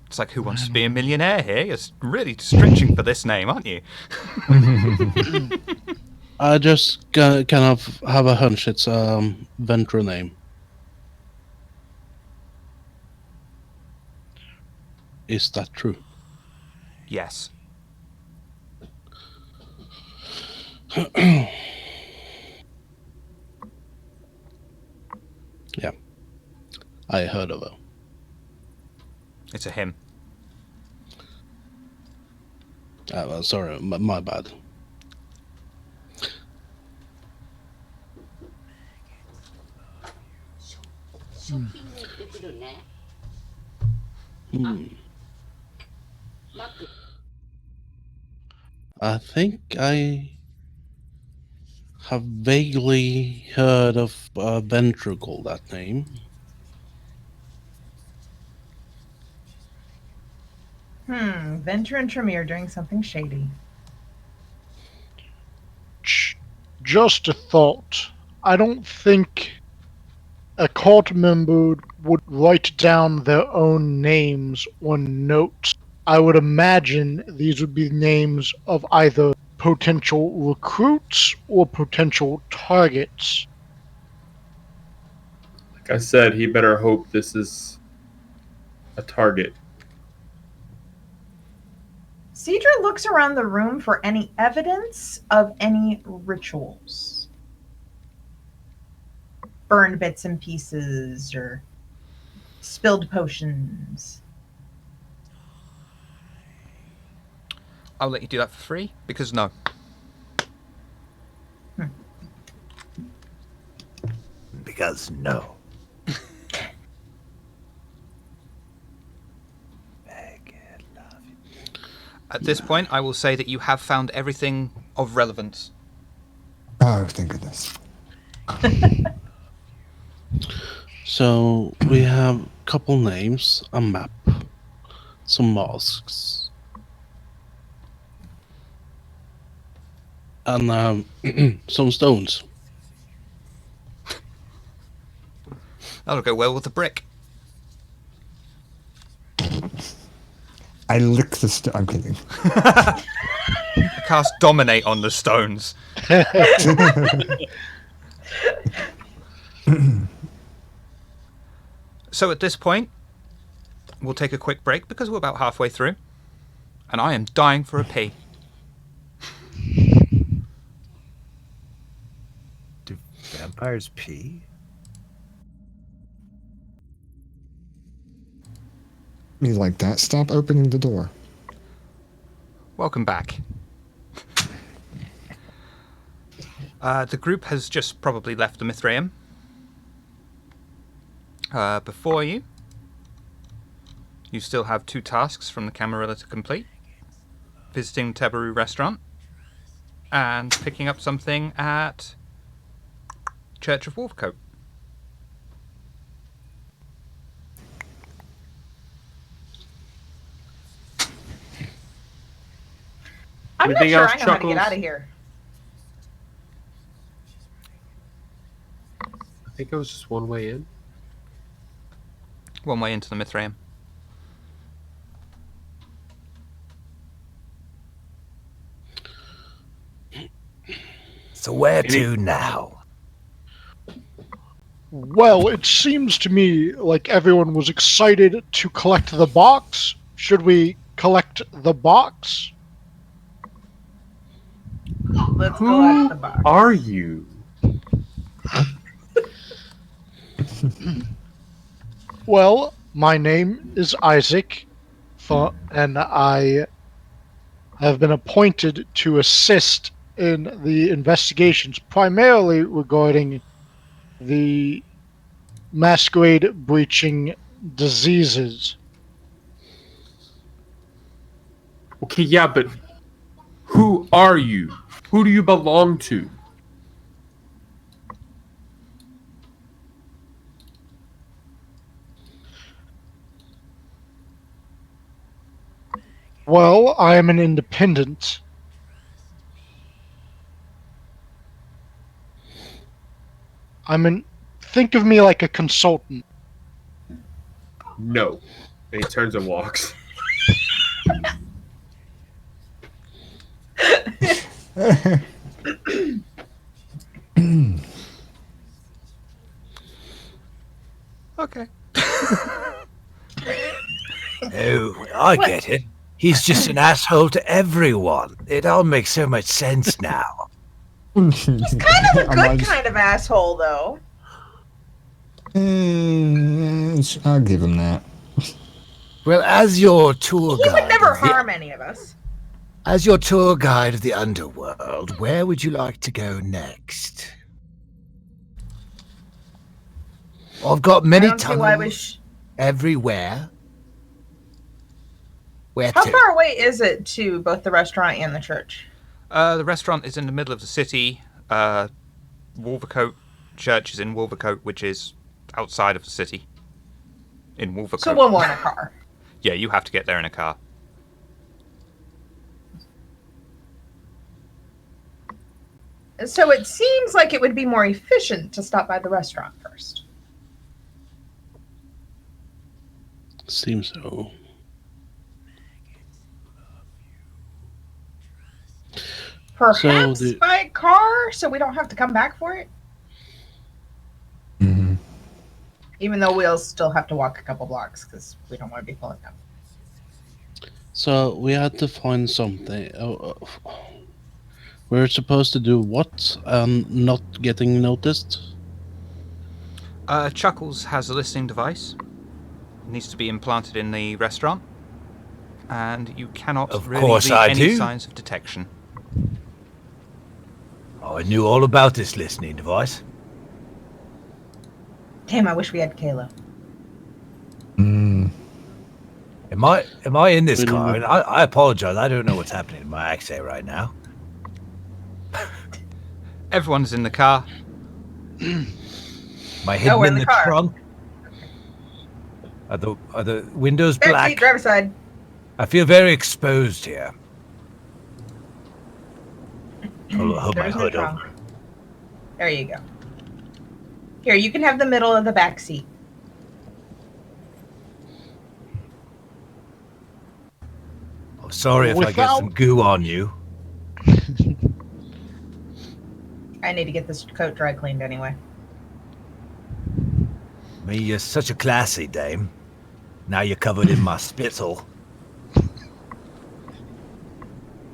B: It's like, who wants to be a millionaire here? You're really stretching for this name, aren't you?
D: I just kind of have a hunch it's a Ventra name. Is that true?
B: Yes.
D: Yeah. I heard of it.
B: It's a him.
D: Well, sorry, my bad. Hmm. I think I have vaguely heard of a ventricle that name.
C: Venture and Tremere doing something shady.
F: Just a thought. I don't think a cult member would write down their own names on notes, I would imagine these would be names of either potential recruits or potential targets.
A: Like I said, he better hope this is a target.
C: Cedra looks around the room for any evidence of any rituals. Burned bits and pieces or spilled potions.
B: I'll let you do that for free, because no.
G: Because no.
B: At this point, I will say that you have found everything of relevance.
E: Oh, thank goodness.
D: So we have a couple names, a map, some masks, and some stones.
B: That'll go well with the brick.
E: I lick the I'm kidding.
B: Cast Dominate on the stones. So at this point, we'll take a quick break because we're about halfway through. And I am dying for a pee.
G: Do vampires pee?
E: Me like that. Stop opening the door.
B: Welcome back. The group has just probably left the Mithraeum. Before you, you still have 2 tasks from the Camarilla to complete. Visiting Tebaru Restaurant and picking up something at Church of Wolfcote.
C: I'm not
A: Anything
C: sure
A: else,
C: I know how to
A: Chuckles?
C: get out of here.
A: I think it was just one way in.
B: One way into the Mithraeum.
G: So where to now?
F: Well, it seems to me like everyone was excited to collect the box. Should we collect the box?
C: Let's collect the box.
A: Are you?
F: Well, my name is Isaac, and I have been appointed to assist in the investigations, primarily regarding the masquerade breaching diseases.
A: Okay, yeah, but who are you? Who do you belong to?
F: Well, I am an independent. Think of me like a consultant.
A: No. And he turns and walks.
B: Okay.
G: Oh, I get it. He's just an asshole to everyone. It all makes so much sense now.
C: He's kind of a good kind of asshole, though.
E: I'll give him that.
G: Well, as your tour
C: He
G: guide,
C: would never
G: of the-
C: harm any of us.
G: as your tour guide of the underworld, where would you like to go next? I've got
C: I
G: many
C: don't see why we
G: tunnels everywhere. Where
C: How
G: to?
C: far away is it to both the restaurant and the church?
B: The restaurant is in the middle of the city. Wolvercote Church is in Wolvercote, which is outside of the city. In Wolvercote.
C: So we'll want a car.
B: Yeah, you have to get there in a car.
C: So it seems like it would be more efficient to stop by the restaurant first.
D: seems so.
C: Perhaps by car, so we don't have to come back for it.
E: Mm-hmm.
C: Even though we'll still have to walk a couple blocks because we don't want to be pulling up.
D: So we had to find something. We're supposed to do what? Not getting noticed?
B: Chuckles has a listening device. It needs to be implanted in the restaurant. And you cannot
G: Of
B: really
G: course
B: read
G: I
B: any
G: do.
B: signs of detection.
G: Oh, I knew all about this listening device.
C: Damn, I wish we had Kayla.
E: Mm.
G: Am I in this
D: Really
G: car?
D: would-
G: I apologize. I don't know what's happening in my accent right now.
B: Everyone's in the car.
G: Am I hidden
C: we're
G: in
C: in
G: the
C: the car.
G: trunk? Are the windows
C: Back
G: black?
C: seat, driver's side.
G: I feel very exposed here. Hold my
C: There's no
G: hood
C: trunk.
G: over.
C: There you go. Here, you can have the middle of the back seat.
G: I'm sorry if I get
F: Without-
G: some goo on you.
C: I need to get this coat dry cleaned anyway.
G: I mean, you're such a classy dame. Now you're covered in my spittle.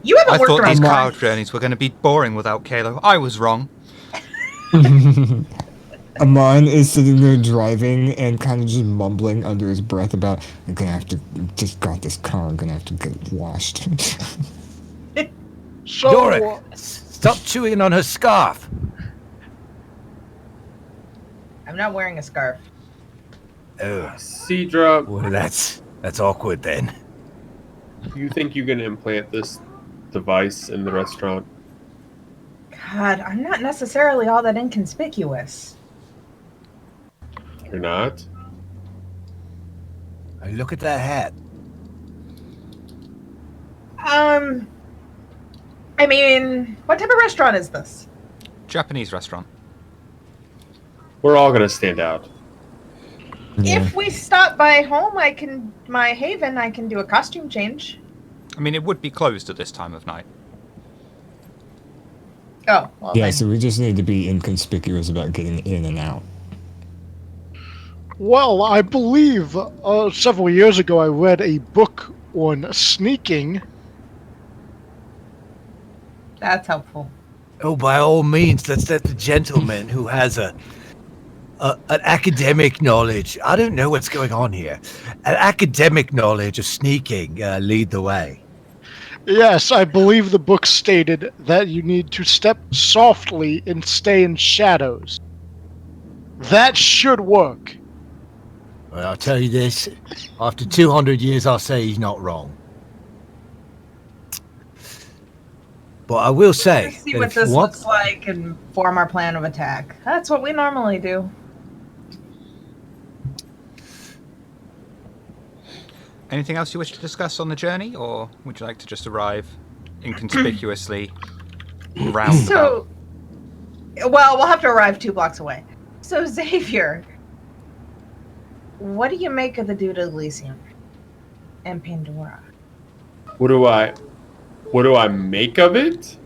C: You haven't
B: I
C: worked
B: thought
C: around
B: these car
C: cars.
B: journeys were going to be boring without Kalo. I was wrong.
E: Amon is sitting there driving and kind of just mumbling under his breath about, I'm gonna have to, just got this car, I'm gonna have to get washed.
F: So,
G: Yorick, stop chewing on her scarf.
C: I'm not wearing a scarf.
G: Oh,
A: Cedra,
G: well, that's awkward then.
A: you think you can implant this device in the restaurant?
C: God, I'm not necessarily all that inconspicuous.
A: You're not?
G: Hey, look at that hat.
C: I mean, what type of restaurant is this?
B: Japanese restaurant.
A: We're all gonna stand out.
E: Yeah.
C: If we stop by home, my haven, I can do a costume change.
B: I mean, it would be closed at this time of night.
C: Oh, well
E: Yeah,
C: then.
E: so we just need to be inconspicuous about getting in and out.
F: well, I believe several years ago I read a book on sneaking.
C: That's helpful.
G: Oh, by all means, let's let the gentleman who has an academic knowledge. I don't know what's going on here. An academic knowledge of sneaking lead the way.
F: Yes, I believe the book stated that you need to step softly and stay in shadows. That should work.
G: Well, I'll tell you this. After 200 years, I'll say he's not wrong. But I will say
C: Let's see
G: that
C: what
G: if you
C: this
G: want,
C: looks like and form our plan of attack. That's what we normally do.
B: Anything else you wish to discuss on the journey, or would you like to just arrive inconspicuously round?
C: So, well, we'll have to arrive 2 blocks away. So, Xavier, what do you make of the dude at Elysium and Pandora?
A: What do I make of it?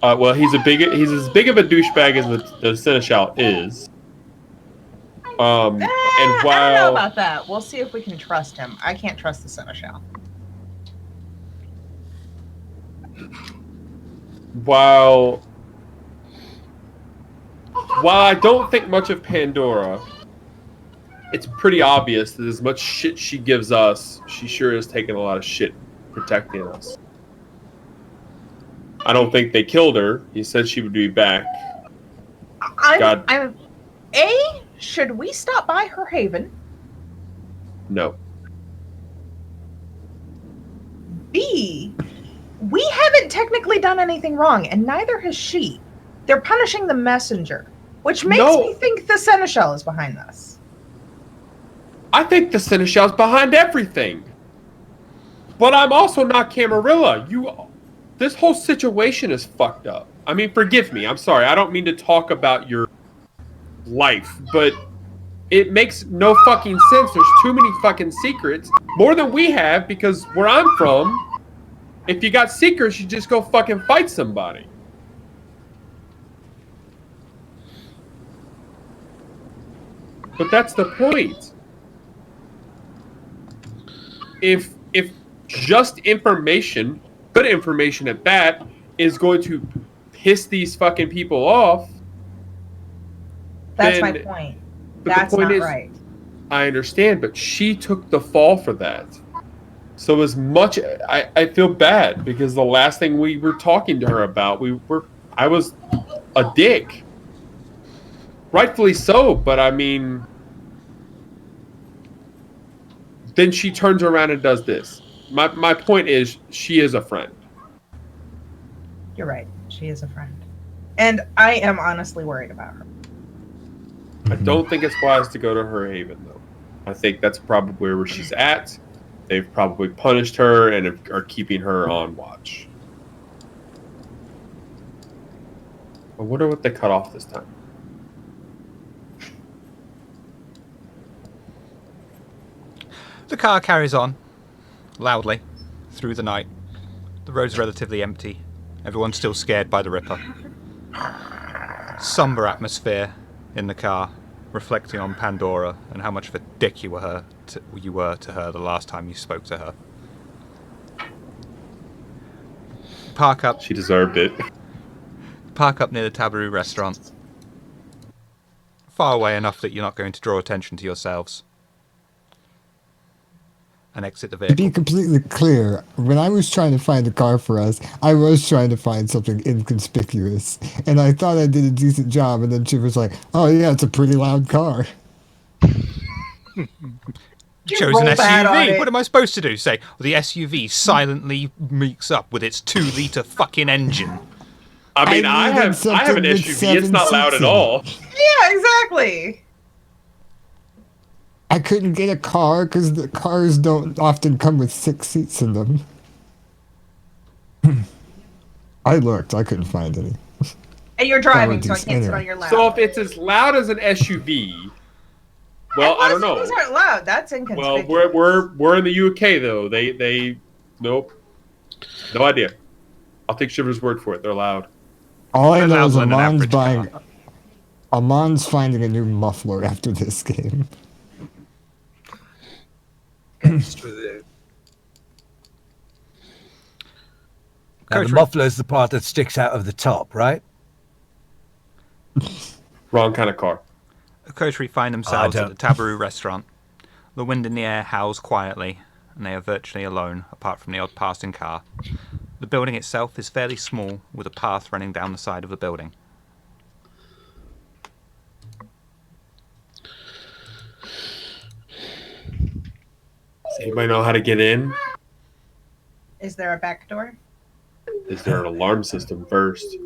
A: Well, he's as big of a douchebag as the Seneschal is. And
C: I don't know
A: while
C: about that. We'll see if we can trust him. I can't trust the Seneschal.
A: while I don't think much of Pandora, it's pretty obvious that as much shit she gives us, she sure is taking a lot of shit protecting us. I don't think they killed her. He said she would be back. God.
C: Should we stop by her haven?
A: No.
C: B, we haven't technically done anything wrong, and neither has she. They're punishing the messenger, which makes me think the Seneschal is behind this.
A: I think the Seneschal's behind everything. But I'm also not Camarilla. This whole situation is fucked up. I mean, forgive me. I'm sorry. I don't mean to talk about your life, but It makes no fucking sense. There's too many fucking secrets. More than we have, because where I'm from, if you got secrets, you just go fucking fight somebody. But that's the point. If just information, good information at that, is going to piss these fucking people off,
C: That's my
A: then,
C: point.
A: but
C: That's
A: the point
C: not
A: is,
C: right.
A: I understand, but she took the fall for that. So as much, I feel bad because the last thing we were talking to her about, I was a dick. Rightfully so, but I mean, then she turns around and does this. My point is, she is a friend.
C: You're right. She is a friend. And I am honestly worried about her.
A: I don't think it's wise to go to her haven, though. I think that's probably where she's at. They've probably punished her and are keeping her on watch. I wonder what they cut off this time.
B: The car carries on, loudly, through the night. The road's relatively empty. Everyone's still scared by the Ripper. Somber atmosphere in the car, reflecting on Pandora and how much of a dick you were to her the last time you spoke to her. Park up.
A: She deserved it.
B: Park up near the Taboo restaurant. Far away enough that you're not going to draw attention to yourselves. And exit the
E: To be
B: vehicle.
E: completely clear, when I was trying to find a car for us, I was trying to find something inconspicuous. And I thought I did a decent job, and then she was like, oh yeah, it's a pretty loud car.
B: Chose
C: roll
B: an
C: bad on
B: SUV.
C: it.
B: What am I supposed to do? Say, well, the SUV silently meeks up with its 2-litre fucking engine.
A: I mean, I
E: needed
A: have
E: something
A: an
E: with
A: SUV. It's
E: 7
A: not loud
E: seats
A: at
E: in it.
A: all.
C: Yeah, exactly.
E: I couldn't get a car because the cars don't often come with 6 seats in them. I looked, I couldn't find any.
C: And you're driving, so I
E: Apologies.
C: can't sit
E: Anyway.
C: on your lap.
A: So if it's as loud as an SUV, well, I don't know.
C: SUVs aren't loud. That's
A: Well,
C: inconspicuous.
A: we're in the UK though. They nope, no idea. I'll take Shiver's word for it. They're loud.
E: All I
B: They're
E: know is
B: louder than an
E: Amon's
B: average
E: buying.
B: car.
E: Amon's finding a new muffler after this game.
G: Now, the
B: Coterie.
G: muffler is the part that sticks out of the top, right?
A: Wrong kind of car.
B: Coterie find themselves at
G: don't-
B: the Taboo restaurant. The wind in the air howls quietly, and they are virtually alone, apart from the odd passing car. The building itself is fairly small, with a path running down the side of the building.
A: Does anybody know how to get in?
C: Is there a back door?
A: Is there an alarm system first?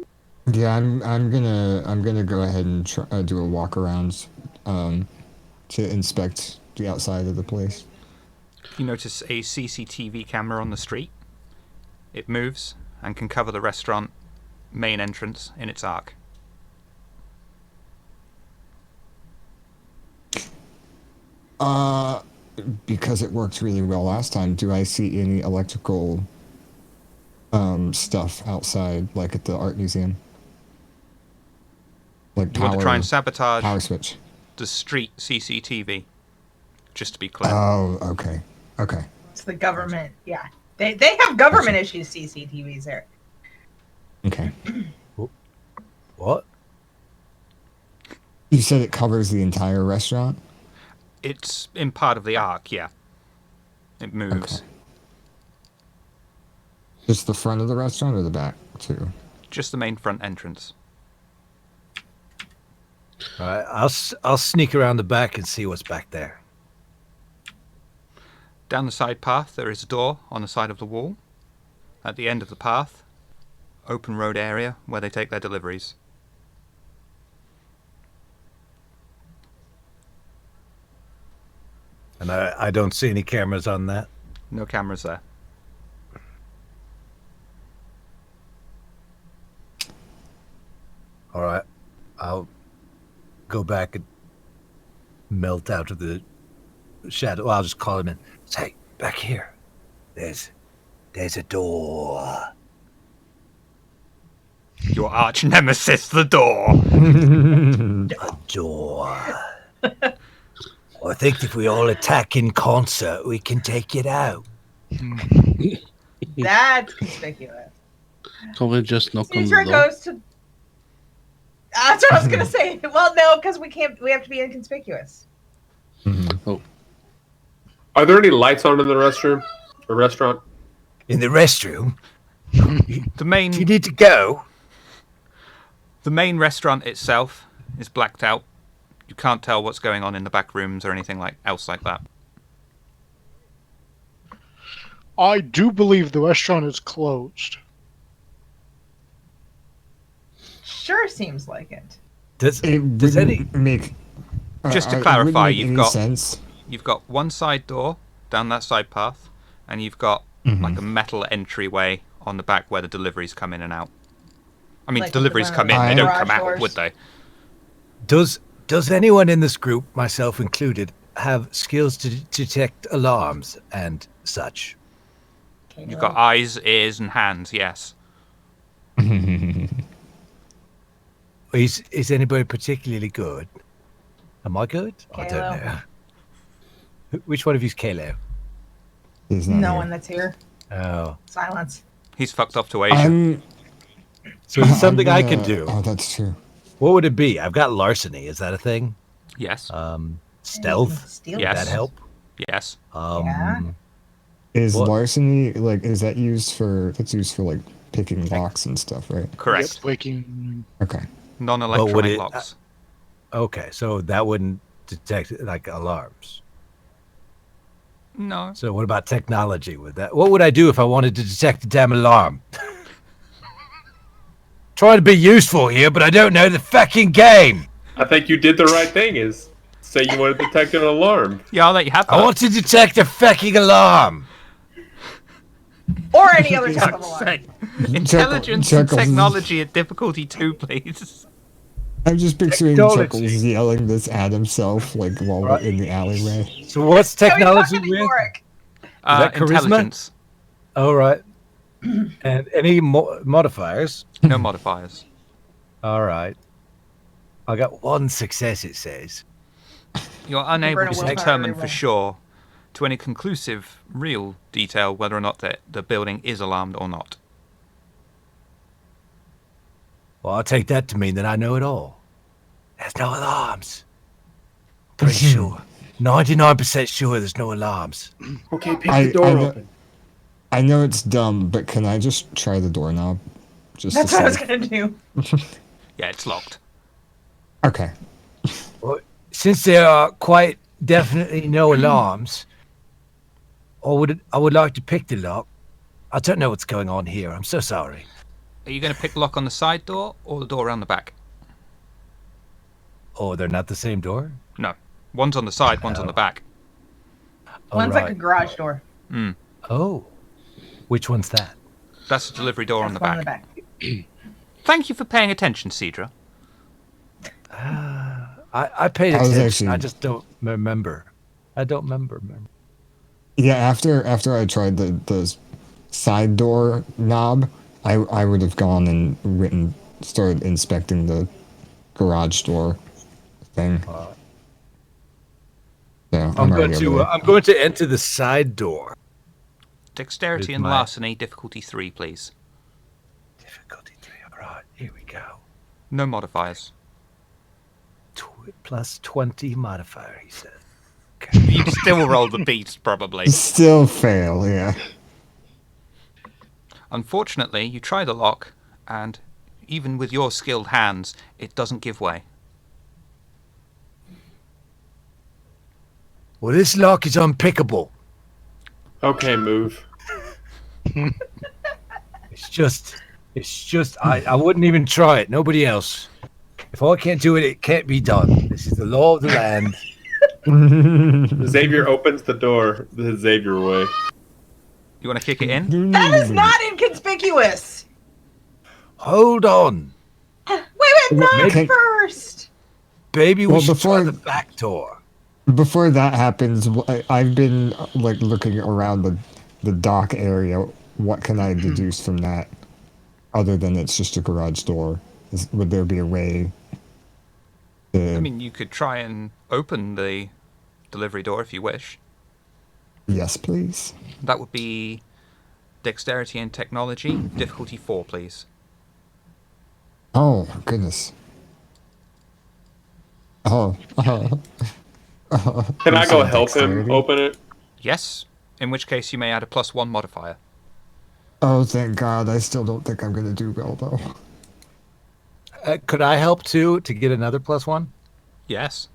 E: Yeah, I'm gonna go ahead and try, do a walk around, to inspect the outside of the place.
B: You notice a CCTV camera on the street. It moves and can cover the restaurant main entrance in its arc.
E: Because it worked really well last time. Do I see any electrical, stuff outside, like at the art museum? Like
B: You want to try and
E: power
B: sabotage
E: switch.
B: the street CCTV, just to be clear.
E: Oh, okay, okay.
C: It's the government. Yeah. They have government issues CCTVs there.
E: Okay.
G: What?
E: You said it covers the entire restaurant?
B: It's in part of the arc, yeah. It moves.
E: Okay. Just the front of the restaurant or the back, too?
B: Just the main front entrance.
G: All right, I'll sneak around the back and see what's back there.
B: Down the side path, there is a door on the side of the wall. At the end of the path, open road area where they take their deliveries.
G: And I don't see any cameras on that.
B: No cameras there.
G: All right, I'll go back and melt out of the shadow. Well, I'll just call him in. Say, back here. There's a door.
B: Your arch nemesis, the door.
G: A door. I think if we all attack in concert, we can take it out.
C: That's conspicuous.
D: Can we just knock on the
C: Cedra
D: door?
C: goes to. That's what I was gonna say. Well, no, because we can't. We have to be inconspicuous.
A: Are there any lights on in the restroom or restaurant?
G: In the restroom?
B: The main
G: Do you need to go?
B: The main restaurant itself is blacked out. You can't tell what's going on in the back rooms or anything else like that.
F: I do believe the restaurant is closed.
C: Sure, seems like it.
G: Does
E: It
G: any
E: wouldn't make.
B: Just to
E: it
B: clarify,
E: wouldn't make any sense.
B: You've got one side door down that side path, and you've got like a metal entryway on the back where the deliveries come in and out. I mean,
C: Like
B: deliveries
C: the
B: come in, they don't
C: garage
B: come out,
C: doors?
B: would they?
G: does anyone in this group, myself included, have skills to detect alarms and such?
B: You've got eyes, ears, and hands, yes.
G: Is anybody particularly good? Am I good? I don't
C: Kalo.
G: know. Which one of you's Kalo?
E: He's not
C: No
E: here.
C: one that's here.
G: Oh,
C: Silence.
B: He's fucked off to Asia.
G: so it's something I can
E: gonna-
G: do.
E: Oh, that's true.
G: What would it be? I've got larceny. Is that a thing?
B: Yes.
G: Stealth.
C: Steal
B: Yes.
G: Would that help?
B: Yes.
C: Yeah.
E: Is
G: What?
E: larceny like? Is that used for? That's used for like picking locks and stuff, right?
B: Correct.
F: Yep, breaking.
E: Okay.
B: Non-electronic
G: it-
B: locks.
G: Okay, so that wouldn't detect like alarms.
B: No.
G: So what about technology? With that, what would I do if I wanted to detect a damn alarm? Trying to be useful here, but I don't know the fucking game.
A: I think you did the right thing. Is say you want to detect an alarm.
B: Yeah, I'll let you have that.
G: I want to detect a fucking alarm.
C: Or any other type of alarm.
B: Say, intelligence and
E: Chuckles.
B: technology at difficulty 2, please.
E: I'm just picturing
G: Technology.
E: Chuckles yelling this at himself, like while we're in the alleyway.
G: So what's
C: So he's
G: technology
C: talking to
G: with?
C: Yorick.
G: that charisma?
B: Intelligence.
G: All right. And any modifiers?
B: No modifiers.
G: All right. I got one success, it says.
B: You're unable
C: burn a
B: to
C: willpower
B: determine
C: every
B: for
C: roll.
B: sure, to any conclusive, real detail, whether or not the building is alarmed or not.
G: Well, I'll take that to mean that I know it all. There's no alarms. Pretty sure. 99% sure there's no alarms.
A: Okay, pick
E: I-
A: the door
E: I know-
A: open.
E: I know it's dumb, but can I just try the doorknob? Just
C: That's
E: to
C: what I was
E: see.
C: gonna do.
B: Yeah, it's locked.
E: Okay.
G: Well, since there are quite definitely no alarms, I would like to pick the lock. I don't know what's going on here. I'm so sorry.
B: Are you going to pick the lock on the side door or the door around the back?
G: Oh, they're not the same door?
B: No. One's on the side, one's on the back.
G: Oh,
C: One's like a
G: right.
C: garage door.
G: Oh. Which one's that?
B: That's the delivery door on the
C: That's one
B: back.
C: on the back.
B: Thank you for paying attention, Cedra.
G: I paid
E: I was
G: attention. I
E: actually-
G: just don't remember. I don't remember.
E: Yeah, after I tried the side door knob, I would have gone and started inspecting the garage door thing. So
G: I'm
E: already over there.
G: I'm going to enter the side door.
B: Dexterity
G: With
B: and
G: my-
B: larceny, difficulty 3, please.
G: Difficulty 3. All right, here we go.
B: No modifiers.
G: Plus 20 modifier, he said.
B: You'd still roll the beast, probably.
E: Still fail, yeah.
B: Unfortunately, you try the lock, and even with your skilled hands, it doesn't give way.
G: Well, this lock is unpickable.
A: Okay, move.
G: It's just, I wouldn't even try it. Nobody else. If I can't do it, it can't be done. This is the law of the land.
A: Xavier opens the door the Xavier way.
B: You want to kick it in?
C: That is not inconspicuous.
G: Hold on.
C: Wait, not
E: Can-
C: first.
G: Baby, we
E: Well,
G: should try
E: before-
G: the back door.
E: Before that happens, I've been like looking around the dock area. What can I deduce from that, other than it's just a garage door? Would there be a way
B: I
E: to?
B: mean, you could try and open the delivery door if you wish.
E: Yes, please.
B: That would be dexterity and technology, difficulty 4, please.
E: Oh goodness. Oh.
A: Can I
E: You
A: go
E: said
A: help him
E: dexterity?
A: open it?
B: Yes, in which case you may add a +1 modifier.
E: Oh, thank God. I still don't think I'm gonna do well though.
G: Could I help too to get another +1?
B: Yes.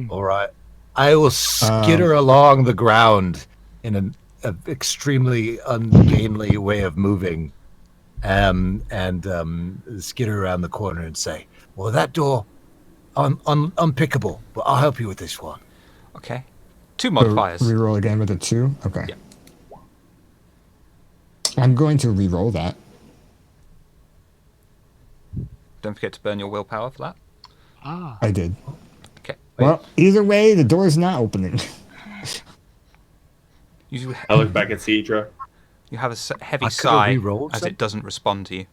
G: All right. I will skitter along the ground in an extremely ungainly way of moving, and skitter around the corner and say, "Well, that door, unpickable, but I'll help you with this one."
B: Okay. 2
E: So
B: modifiers.
E: reroll again with a 2? Okay.
B: Yeah.
E: I'm going to reroll that.
B: Don't forget to burn your willpower for that.
F: Ah.
E: I did.
B: Okay.
E: Well, either way, the door's not opening.
B: You
A: I look back at Cedra.
B: you have a heavy
G: I could've
B: sigh
G: re-rolled
B: as
G: some?
B: it doesn't respond to you.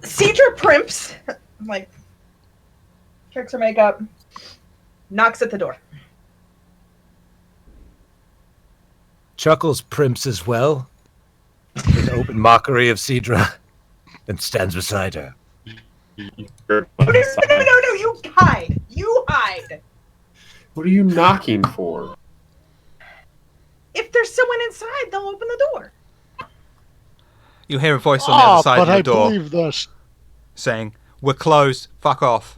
C: Cedra primps, like, checks her makeup, knocks at the door.
G: Chuckles primps as well, in open mockery of Cedra, and stands beside her.
C: No, you hide. You hide.
A: What are you knocking for?
C: If there's someone inside, they'll open the door.
B: You hear a voice on the other side
F: but
B: of the
F: I
B: door
F: believe this.
B: saying, "We're closed. Fuck off."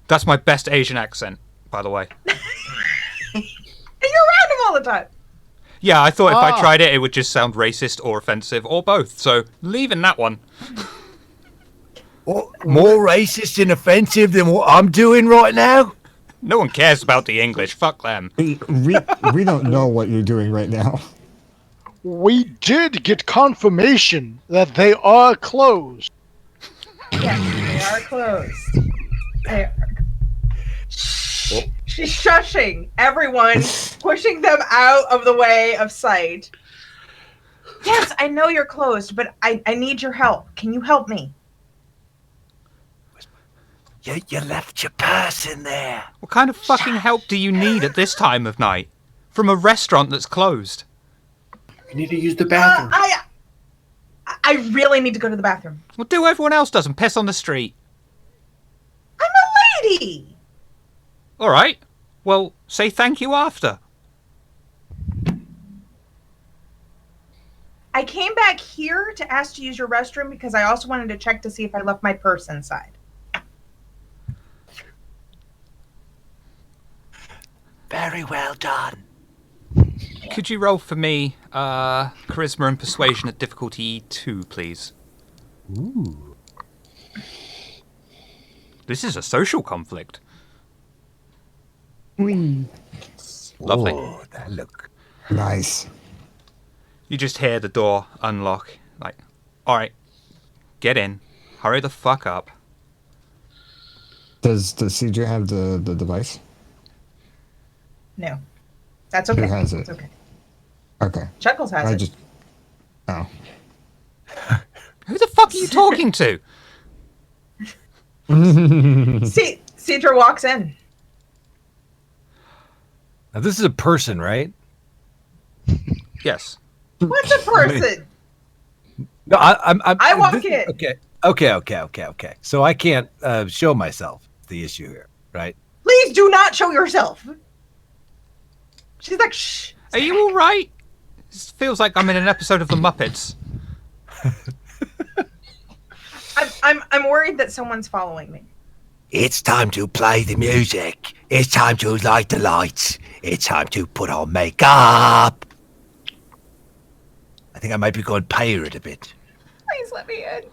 B: That's my best Asian accent, by the way.
C: And you're around him all the time.
B: Yeah, I thought if I
F: Ah.
B: tried it, it would just sound racist or offensive or both. So leaving that one.
G: More racist and offensive than what I'm doing right now?
B: No one cares about the English. Fuck them.
E: We don't know what you're doing right now.
F: We did get confirmation that they are closed.
C: Yes, they are closed. They are. She's shushing everyone, pushing them out of the way of sight. Yes, I know you're closed, but I need your help. Can you help me?
G: You left your purse in there.
B: What kind of fucking help do you need at this time of night? From a restaurant that's closed?
A: You need to use the bathroom.
C: I really need to go to the bathroom.
B: Well, do what everyone else does and piss on the street.
C: I'm a lady.
B: All right. Well, say thank you after.
C: I came back here to ask to use your restroom because I also wanted to check to see if I left my purse inside.
G: Very well done.
B: Could you roll for me charisma and persuasion at difficulty 2, please?
G: Ooh.
B: This is a social conflict.
E: Whee.
B: Lovely.
G: Oh, that look.
E: Nice.
B: You just hear the door unlock. Like, all right, get in. Hurry the fuck up.
E: Does CJ have the device?
C: No. That's okay.
E: Who has it?
C: It's okay.
E: Okay.
C: Chuckles has
E: I
C: it.
E: just. Oh.
B: Who the fuck are you talking to?
C: See, Cedra walks in.
G: Now this is a person, right?
B: Yes.
C: What's a person?
G: No,
C: I walk
G: this-
C: in.
G: Okay. So I can't show myself. The issue here, right?
C: Please do not show yourself. She's like, shh.
B: Are you all right? This feels like I'm in an episode of The Muppets.
C: I'm worried that someone's following me.
G: It's time to play the music. It's time to light the lights. It's time to put on makeup. I think I might be going pirate a bit.
C: Please let me in.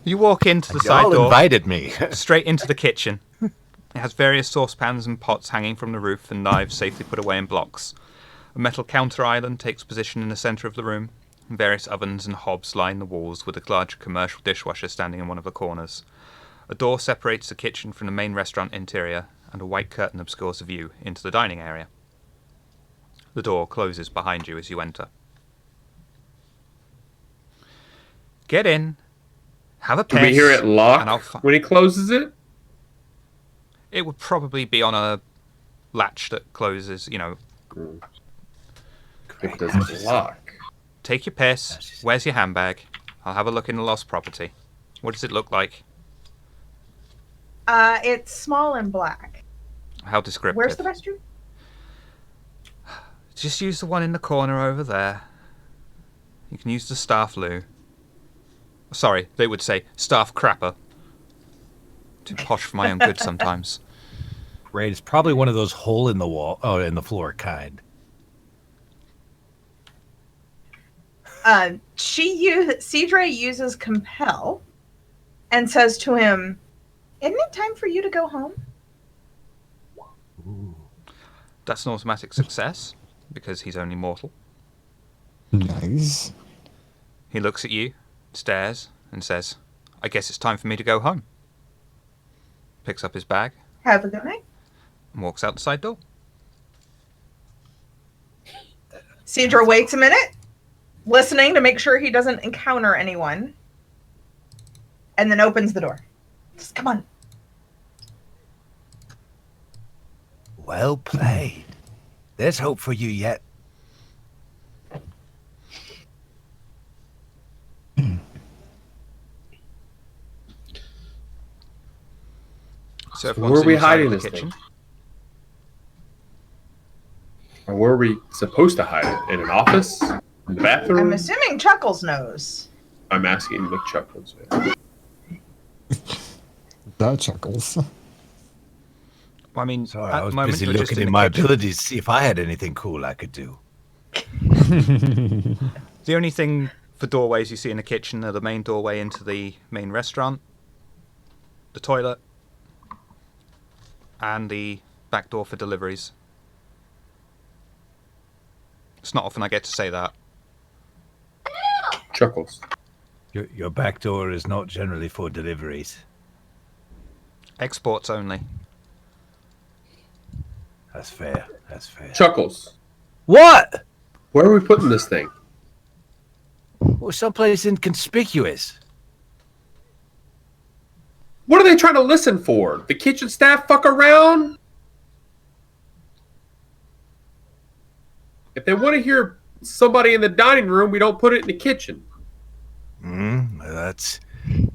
B: You walk into the
G: You
B: side
G: all
B: door,
G: invited me.
B: straight into the kitchen. It has various saucepans and pots hanging from the roof and knives safely put away in blocks. A metal counter island takes position in the centre of the room. Various ovens and hobs line the walls with a large commercial dishwasher standing in one of the corners. A door separates the kitchen from the main restaurant interior, and a white curtain obscures the view into the dining area. The door closes behind you as you enter. Get in, have a piss.
A: Do we hear it
B: and I'll
A: lock when he closes it?
B: It would probably be on a latch that closes,
A: It doesn't lock.
B: Take your piss. Where's your handbag? I'll have a look in the lost property. What does it look like?
C: It's small and black.
B: How descriptive.
C: Where's the restroom?
B: Just use the one in the corner over there. You can use the staff loo. Sorry, they would say staff crapper. Too posh for my own good sometimes.
G: Right, it's probably one of those hole in the wall, in the floor kind.
C: Cedra uses compel and says to him, "Isn't it time for you to go home?"
G: Ooh.
B: That's an automatic success, because he's only mortal.
E: Nice.
B: He looks at you, stares, and says, "I guess it's time for me to go home." Picks up his bag
C: Have a good night.
B: and walks out the side door.
C: Cedra waits a minute, listening to make sure he doesn't encounter anyone, and then opens the door. Just come on.
G: Well played. There's hope for you yet.
B: So
A: Where are we
B: inside
A: hiding
B: the
A: this
B: kitchen.
A: thing? Or where are we supposed to hide it? In an office? In the bathroom?
C: I'm assuming Chuckles knows.
A: I'm asking what Chuckles is.
E: That chuckles.
B: Well, I mean,
G: Sorry,
B: at
G: I
B: the
G: was
B: moment
G: busy
B: you're just
G: looking
B: in
G: in
B: the
G: my
B: kitchen.
G: abilities to see if I had anything cool I could do.
B: The only thing for doorways you see in the kitchen are the main doorway into the main restaurant, the toilet, and the back door for deliveries. It's not often I get to say that.
A: Chuckles.
G: Your back door is not generally for deliveries.
B: Exports only.
G: That's fair. That's fair.
A: Chuckles.
G: What?
A: Where are we putting this thing?
G: Well, someplace inconspicuous.
A: What are they trying to listen for? The kitchen staff fuck around? If they want to hear somebody in the dining room, we don't put it in the kitchen.
G: That's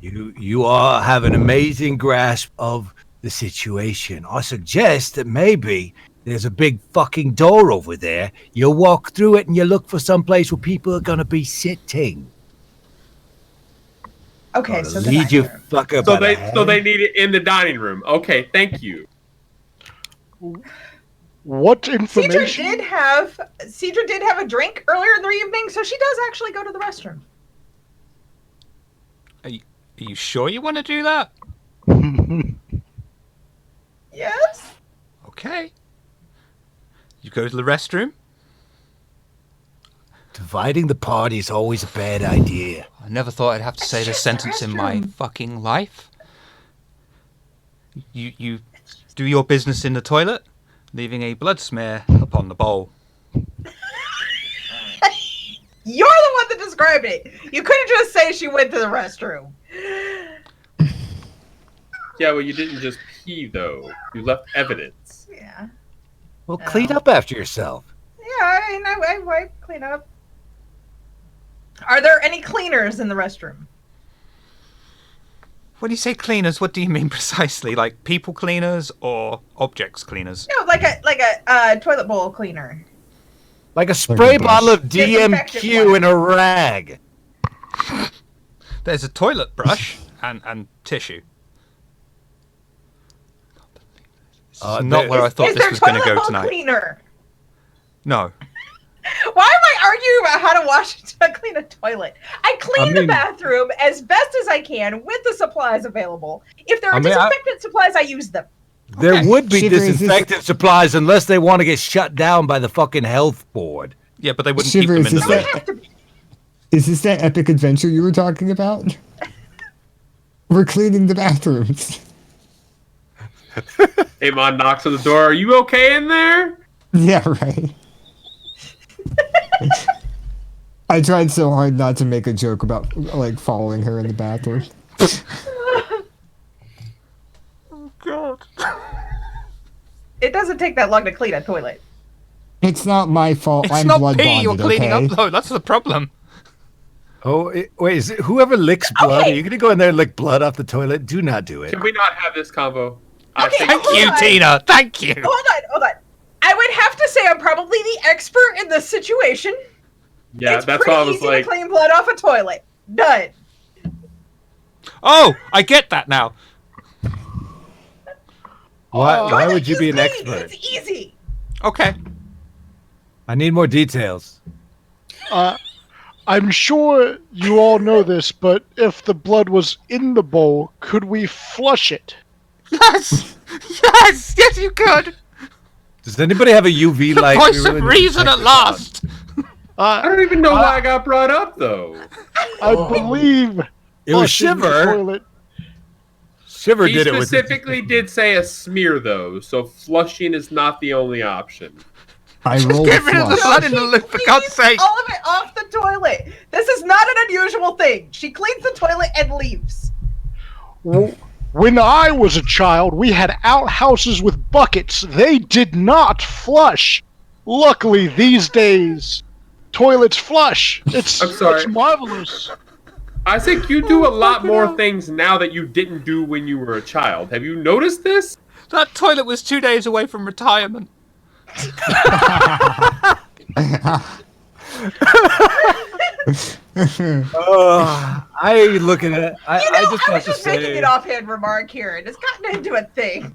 G: you all have an amazing grasp of the situation. I suggest that maybe there's a big fucking door over there. You walk through it and you look for someplace where people are gonna be sitting.
C: Okay, so the
G: lead you
C: dining room.
G: fucker
A: So
G: by the
A: they
G: hand.
A: so they need it in the dining room. Okay, thank you.
F: What
C: Cedra
F: information?
C: did have a drink earlier in the evening, so she does actually go to the restroom.
B: Are you sure you want to do that?
C: Yes.
B: Okay. You go to the restroom.
G: Dividing the party is always a bad idea.
B: I never thought I'd have to say this
C: just the
B: sentence in my
C: restroom.
B: fucking life. You do your business in the toilet, leaving a blood smear upon the bowl.
C: You're the one that described it. You couldn't just say she went to the restroom.
A: Yeah, well, you didn't just pee though. You left evidence.
C: Yeah.
G: Well, clean up after yourself.
C: Yeah, I wipe, clean up. Are there any cleaners in the restroom?
B: When you say cleaners, what do you mean precisely? Like people cleaners or objects cleaners?
C: No, like a toilet bowl cleaner.
G: Like a spray
E: brush.
G: bottle of
C: Disinfectant
G: DMQ
C: wipe.
G: in a rag.
B: There's a toilet brush and tissue. This is not where I thought
C: Is
B: this
C: there
B: was going to
C: toilet
B: go
C: bowl
B: tonight.
C: cleaner?
B: No.
C: Why am I arguing about how to clean a toilet? I clean the
G: mean-
C: bathroom as best as I can with the supplies available. If there are
G: I mean,
C: disinfectant supplies, I use them.
G: There
C: Okay.
G: would be
E: Shiver, is this-
G: disinfectant supplies unless they want to get shut down by the fucking health board.
B: Yeah, but they wouldn't
E: Shiver,
B: keep
E: is
B: them in
E: this
B: the
C: It
B: lid.
C: have to be.
E: Is this that epic adventure you were talking about? We're cleaning the bathrooms.
A: Amon knocks on the door. Are you okay in there?
E: Yeah, right. I tried so hard not to make a joke about like following her in the bathroom.
B: Oh God.
C: It doesn't take that long to clean a toilet.
E: It's not my fault.
B: It's
E: I'm
B: not
E: blood
B: pee
E: bonded,
B: you're cleaning
E: okay?
B: up though. That's the problem.
G: Oh, wait, is it whoever licks blood?
C: Okay.
G: Are you going to go in there and lick blood off the toilet? Do not do it.
A: Can we not have this convo? I
C: Okay,
A: think
B: Thank
C: hold
B: you,
C: on.
B: Tina. Thank you.
C: Hold on. I would have to say I'm probably the expert in this situation.
A: yeah,
C: It's
A: that's
C: pretty
A: why I was
C: easy
A: like,
C: to clean blood off a toilet. Done.
B: Oh, I get that now.
G: Why would you
C: Toilet
G: be an
C: is clean.
G: expert?
C: It's easy.
B: Okay.
G: I need more details.
F: I'm sure you all know this, but if the blood was in the bowl, could we flush it?
B: Yes. Yes. Yes, you could.
G: Does anybody have a UV
B: The
G: light?
B: voice
G: We really
B: of
G: need to
B: reason
G: check
B: at
G: this out.
B: last.
A: I don't even know why I got brought up though.
F: I believe
G: It was
F: flushing the
G: Shiver.
F: toilet.
G: Shiver
A: He
G: did it with
A: specifically did say a smear though, so flushing is not the only option.
E: I rolled a
B: Get rid of the
E: flush.
B: blood in the
C: She
B: loop, for
C: cleans
B: God's sake.
C: all of it off the toilet. This is not an unusual thing. She cleans the toilet and leaves.
F: When I was a child, we had outhouses with buckets. They did not flush. Luckily, these days, toilets flush. It's,
A: I'm sorry.
F: it's marvelous.
A: I think you do a lot more things now that you didn't do when you were a child. Have you noticed this?
B: That toilet was 2 days away from retirement.
G: I look at it. I just
C: I
G: have
C: was
G: to
C: just making
G: say.
C: an offhand remark here, and it's gotten into a thing.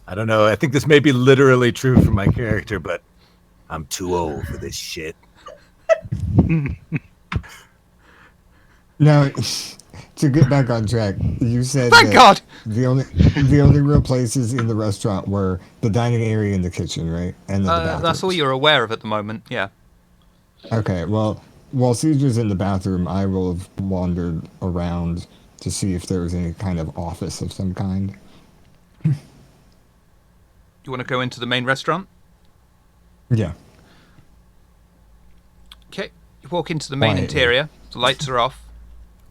G: I don't know. I think this may be literally true for my character, but I'm too old for this shit.
E: Now, to get back on track, you said
B: Thank
E: that
B: God.
E: the only real places in the restaurant were the dining area and the kitchen, right? And then the bathrooms.
B: That's all you're aware of at the moment. Yeah.
E: Okay, well, while Caesar's in the bathroom, I will have wandered around to see if there was any kind of office of some kind.
B: You want to go into the main restaurant?
E: Yeah.
B: Okay. You walk into the main
E: Quietly.
B: interior. The lights are off,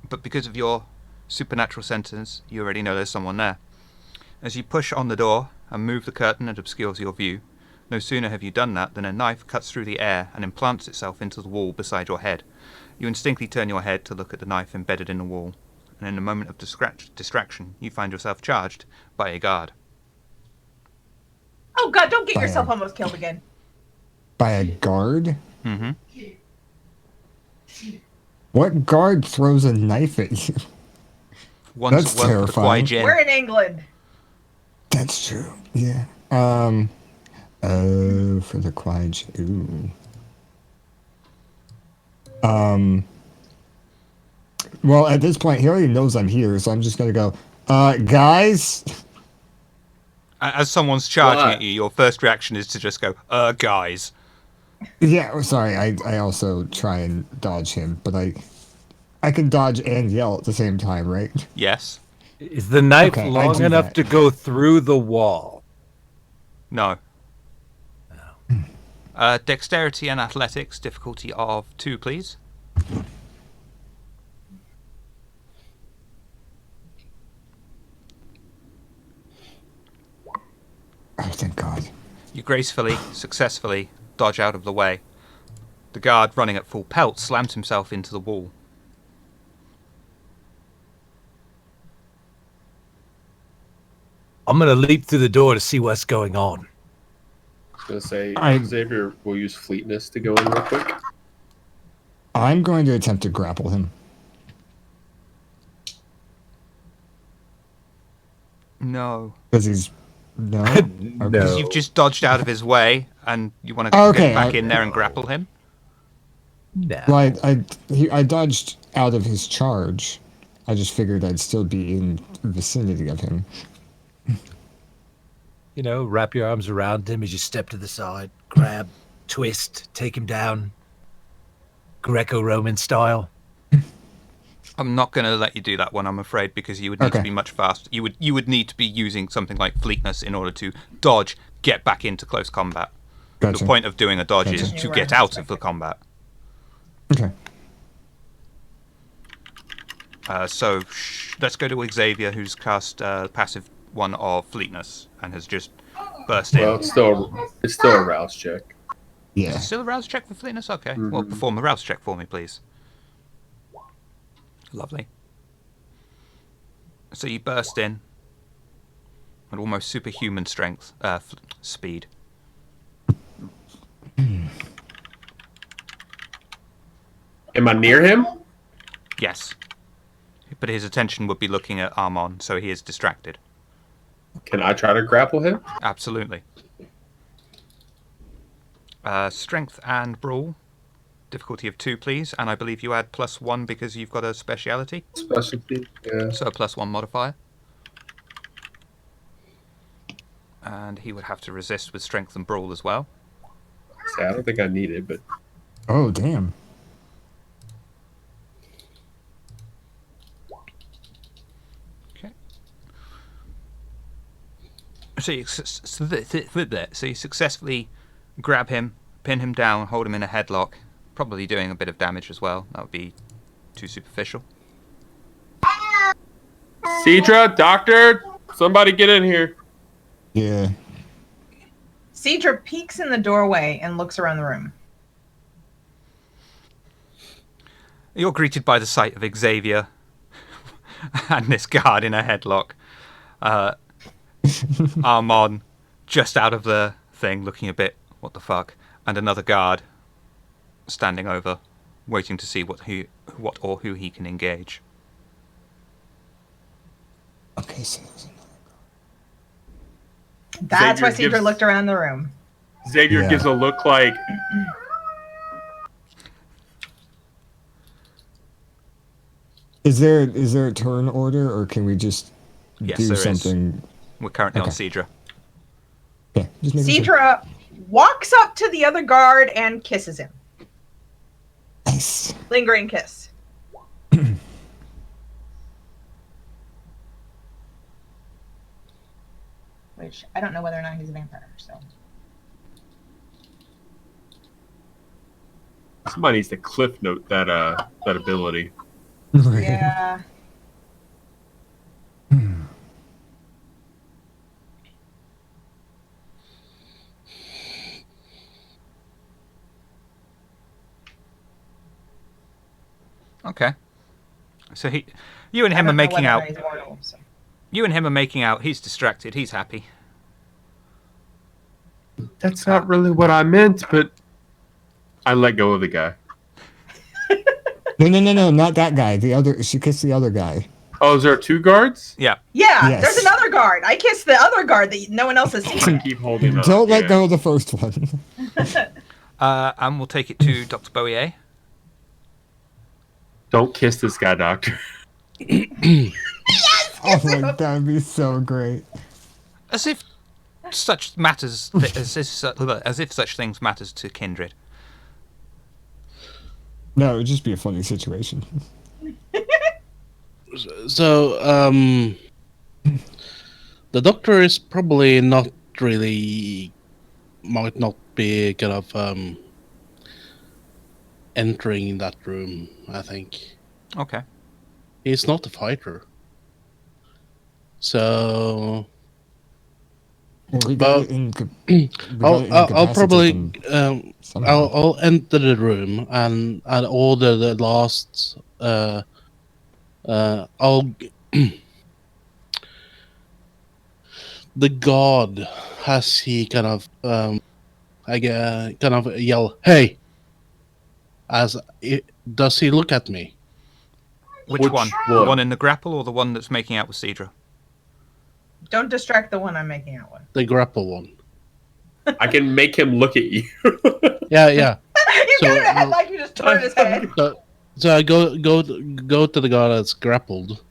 B: but because of your supernatural senses, you already know there's someone there. As you push on the door and move the curtain that obscures your view, no sooner have you done that than a knife cuts through the air and implants itself into the wall beside your head. You instinctively turn your head to look at the knife embedded in the wall, and in a moment of distraction, you find yourself charged by a guard.
C: Oh God! Don't get
E: Bam.
C: yourself almost killed again.
E: By a guard?
B: Mm-hmm.
E: What guard throws a knife at you?
B: Once
E: That's
B: worked for the
E: terrifying.
B: Kwai-Jin.
C: We're in England.
E: That's true. Yeah. For the Quaj. Ooh. Well, at this point, he already knows I'm here, so I'm just gonna go, guys?
B: As someone's charging
A: What?
B: at you, your first reaction is to just go, guys.
E: Yeah, sorry, I also try and dodge him, but I can dodge and yell at the same time, right?
B: Yes.
G: Is the knife
E: Okay, I
G: long
E: do
G: enough
E: that.
G: to go through the wall?
B: No. Dexterity and athletics, difficulty of 2, please.
E: Oh, thank God.
B: You gracefully, successfully dodge out of the way. The guard, running at full pelt, slams himself into the wall.
G: I'm gonna leap through the door to see what's going on.
A: I was gonna say
E: I-
A: Xavier will use fleetness to go in real quick.
E: I'm going to attempt to grapple him.
B: No.
E: Because he's... No?
G: No.
B: Because you've just dodged out of his way, and you want to
E: Okay,
B: get back in there and grapple him?
G: No.
E: Well, I dodged out of his charge. I just figured I'd still be in the vicinity of him.
G: You know, wrap your arms around him as you step to the side, grab, twist, take him down. Greco-Roman style.
B: I'm not going to let you do that one, I'm afraid, because you would need to
E: Okay.
B: be much faster. You would need to be using something like fleetness in order to dodge, get back into close combat.
E: Gotcha.
B: The point of doing a dodge
E: Gotcha.
B: is
C: You
B: to
C: were
B: get out of the
C: expecting.
B: combat.
E: Okay.
B: So let's go to Xavier, who's cast passive one of fleetness and has just burst
A: Well,
B: in.
A: it's still a rouse check.
B: Is
E: Yeah.
B: it still a rouse check for fleetness? Okay.
A: Mhm.
B: Well, perform a rouse check for me, please. Lovely. So you burst in at almost superhuman strength, speed.
A: Am I near him?
B: Yes. But his attention would be looking at Armon, so he is distracted.
A: Can I try to grapple him?
B: Absolutely. Strength and brawl. Difficulty of 2, please. And I believe you add +1 because you've got a speciality.
A: Specialty. Yeah.
B: So a +1 modifier. And he would have to resist with strength and brawl as well.
A: See, I don't think I need it, but
E: Oh, damn.
B: Okay. So you successfully grab him, pin him down, hold him in a headlock, probably doing a bit of damage as well. That would be too superficial.
A: Cedra, doctor, somebody get in here.
E: Yeah.
C: Cedra peeks in the doorway and looks around the room.
B: You're greeted by the sight of Xavier and this guard in a headlock. Armon just out of the thing, looking a bit, what the fuck, and another guard standing over, waiting to see what or who he can engage.
E: Okay, so
C: That's why
A: Xavier
C: Cedra
A: gives-
C: looked around the room.
A: Xavier
E: Yeah.
A: gives a look like,
E: is there a turn order, or can we just
B: Yes,
E: do
B: there is.
E: something?
B: We're currently on
E: Okay.
B: Cedra.
E: Yeah, just making sure.
C: Cedra walks up to the other guard and kisses him.
E: Nice.
C: Lingering kiss. Which I don't know whether or not he's a vampire, so.
A: somebody needs to cliff note that that ability.
E: Right.
C: Yeah.
B: Okay. So you and
C: I
B: him are
C: don't know
B: making
C: whether or
B: out.
C: not he's mortal, so.
B: You and him are making out. He's distracted. He's happy.
A: That's not really what I meant, but I let go of the guy.
E: No, not that guy. The other. She kissed the other guy.
A: Oh, is there 2 guards?
B: Yeah.
C: Yeah,
E: Yes.
C: there's another guard. I kissed the other guard that no one else has
A: I
C: seen.
A: keep holding on.
E: Don't let
A: yeah.
E: go of the first one.
B: And we'll take it to Dr. Boyer.
A: Don't kiss this guy, doctor.
E: Oh my god, that'd be so great.
B: As if such matters. As if such things matters to kindred.
E: No, it would just be a funny situation.
D: So, the doctor is probably not really, might not be kind of entering that room, I think.
B: Okay.
D: He's not a fighter. So,
E: We
D: But-
E: got it
D: I'll probably,
E: somehow.
D: I'll enter the room and order the last, I'll the god has he kind of kind of yell, "Hey!" Does he look at me?
B: Which
A: Which
B: one?
A: one?
B: The one in the grapple or the one that's making out with Cedra?
C: Don't distract the one I'm making out with.
D: The grapple one.
A: I can make him look at you.
D: Yeah.
C: You
D: So,
C: got it ahead like you just turned his head.
D: So I go to the guy that's grappled,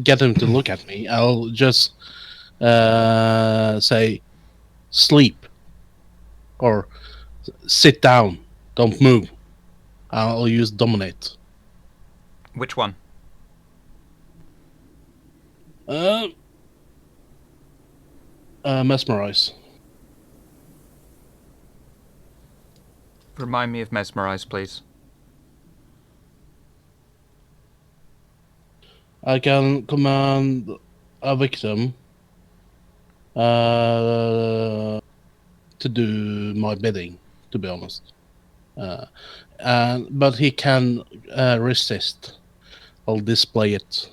D: get him to look at me. I'll just say, "Sleep," or "Sit down, don't move." I'll use dominate.
B: Which one?
D: Uh, mesmerize.
B: Remind me of mesmerize, please.
D: I can command a victim to do my bidding, to be honest. But he can resist. I'll display it.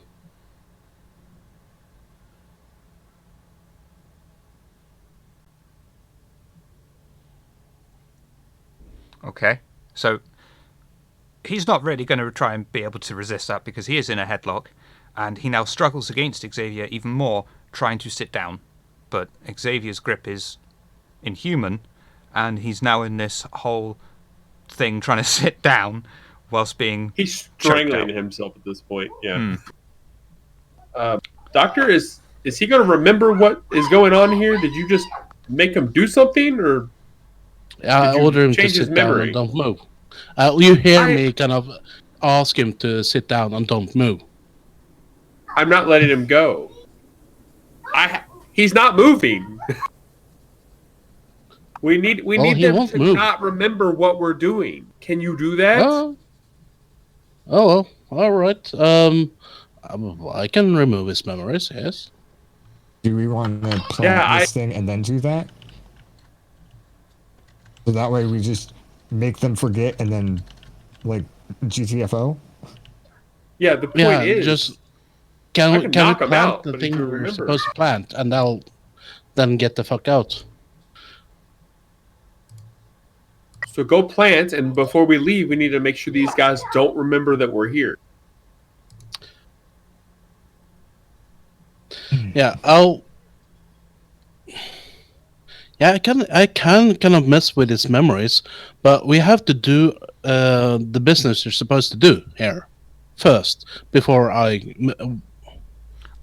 B: Okay. So he's not really going to try and be able to resist that because he is in a headlock, and he now struggles against Xavier even more, trying to sit down. But Xavier's grip is inhuman, and he's now in this whole thing trying to sit down whilst being
A: He's
B: choked
A: strangling
B: out.
A: himself at this point. Yeah. Doctor, is he going to remember what is going on here? Did you just make him do something, or
D: I
A: did you
D: order him to
A: change his
D: sit down and
A: memory?
D: don't move. You hear
A: I-
D: me kind of ask him to sit down and don't move.
A: I'm not letting him go. He's not moving. We need
D: he
A: them
D: won't
A: to
D: move.
A: not remember what we're doing. Can you do that?
D: Oh, well, all right. I can remove his memories. Yes.
E: Do we want to plan
A: Yeah,
E: this thing and then do that? So that way we just make them forget and then, like, GTFO?
A: Yeah, the point
D: Yeah.
A: is,
D: Just
A: I
D: can
A: can
D: we
A: knock him
D: plant
A: out,
D: the
A: but he
D: thing
A: can
D: we're
A: remember.
D: supposed to plant, and they'll then get the fuck out.
A: So go plant, and before we leave, we need to make sure these guys don't remember that we're here.
D: Yeah. Yeah, I can kind of mess with his memories, but we have to do the business you're supposed to do here first before
B: I've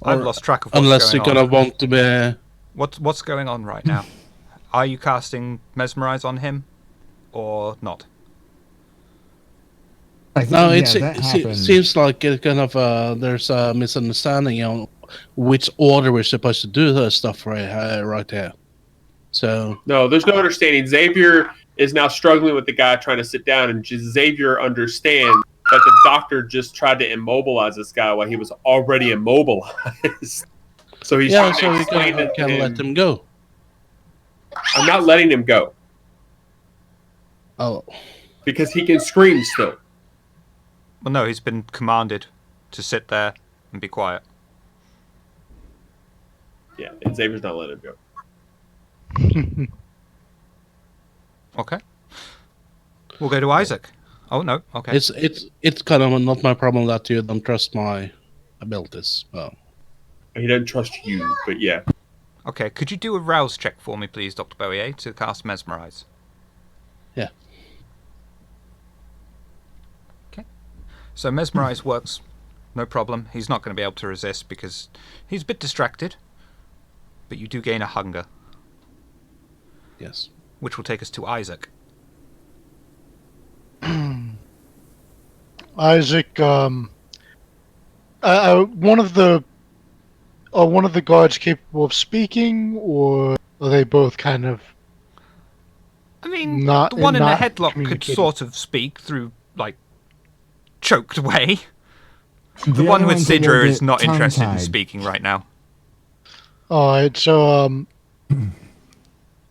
B: lost track of what's
D: unless
B: going
D: you kind
B: on.
D: of want to be.
B: What's going on right now? Are you casting mesmerize on him, or not?
E: I think,
D: No,
E: yeah,
D: it
E: that happened.
D: seems like it kind of there's a misunderstanding on which order we're supposed to do the stuff right here. So
A: No, there's no understanding. Xavier is now struggling with the guy trying to sit down, and Xavier understands that the doctor just tried to immobilize this guy while he was already immobilized. So he's
D: yeah,
A: trying
D: so
A: to
D: we
A: explain it to
D: can
A: him.
D: let him go.
A: I'm not letting him go
D: Oh,
A: because he can scream still.
B: Well, no, he's been commanded to sit there and be quiet.
A: Yeah, and Xavier's not letting him go.
B: Okay. We'll go to Isaac. Oh no. Okay.
D: it's kind of not my problem that you don't trust my abilities. Well,
A: He doesn't trust you, but yeah.
B: Okay. Could you do a rouse check for me, please, Dr. Bowier, to cast mesmerize?
D: yeah.
B: Okay. So mesmerize works, no problem. He's not going to be able to resist because he's a bit distracted. But you do gain a hunger,
D: Yes.
B: which will take us to Isaac.
F: Isaac, one of the are one of the guards capable of speaking, or are they both kind of?
B: I mean,
F: Not-
B: the one in the
F: not
B: headlock could
F: communicating.
B: sort of speak through, like, choked way. The
E: The
B: one
E: other
B: with
E: ones will
B: Sidra
E: get
B: is not interested in
E: tongue-tied.
B: speaking right now.
F: All right, so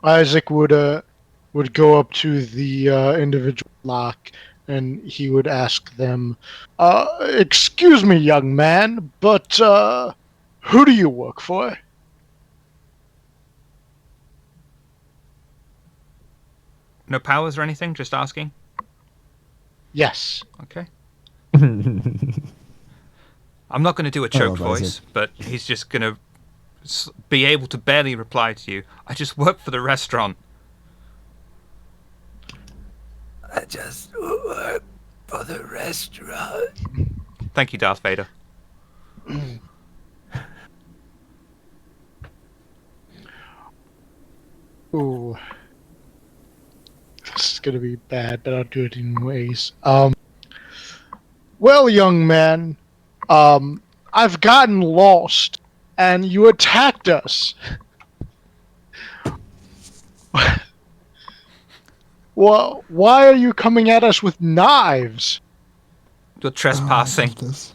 F: Isaac would go up to the individual lock, and he would ask them, "Excuse me, young man, but who do you work for?"
B: No powers or anything? Just asking?
F: Yes.
B: Okay. I'm not going to do a choked
E: love
B: voice,
E: Isaac.
B: but he's just going to be able to barely reply to you. I just work for the restaurant.
G: I just work for the restaurant.
B: Thank you, Darth Vader.
F: Ooh. This is gonna be bad, but I'll do it anyways. Well, young man, I've gotten lost, and you attacked us. Well, why are you coming at us with knives?
B: You're trespassing.
E: This.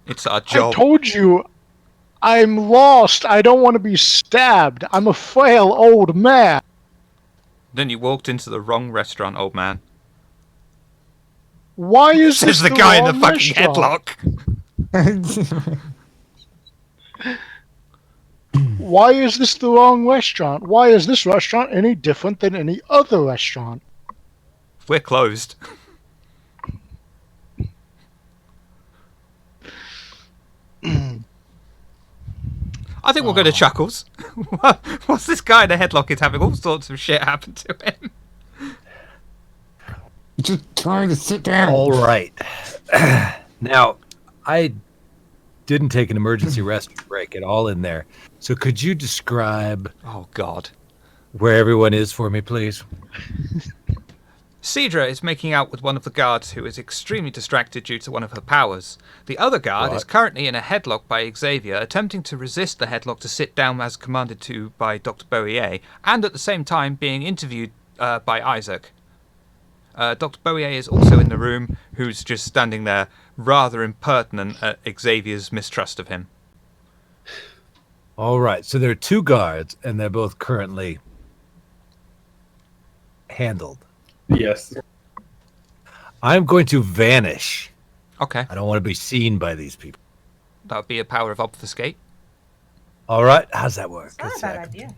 B: It's our
F: I
B: job.
F: told you, I'm lost. I don't want to be stabbed. I'm a frail old man.
B: Then you walked into the wrong restaurant, old man.
F: Why is
B: Says
F: this
B: the guy in the
F: wrong
B: fucking
F: restaurant?
B: headlock.
F: Why is this the wrong restaurant? Why is this restaurant any different than any other restaurant?
B: We're closed. I think we'll go to Chuckles. What's this guy in the headlock is having all sorts of shit happen to him.
E: Just trying to sit down.
G: All right. Now, I didn't take an emergency rest break at all in there. So could you describe
B: Oh, God.
G: where everyone is for me, please?
B: Cedra is making out with one of the guards who is extremely distracted due to one of her powers. The other guard is
G: What?
B: currently in a headlock by Xavier, attempting to resist the headlock to sit down as commanded to by Dr. Boyer, and at the same time being interviewed by Isaac. Dr. Boyer is also in the room, who's just standing there, rather impertinent at Xavier's mistrust of him.
G: All right. So there are two guards, and they're both currently handled.
A: Yes.
G: I'm going to vanish.
B: Okay,
G: I don't want to be seen by these people.
B: that would be a power of obfuscate.
G: All right. How's that work?
C: It's not a
G: Let's
C: bad
G: see.
C: idea.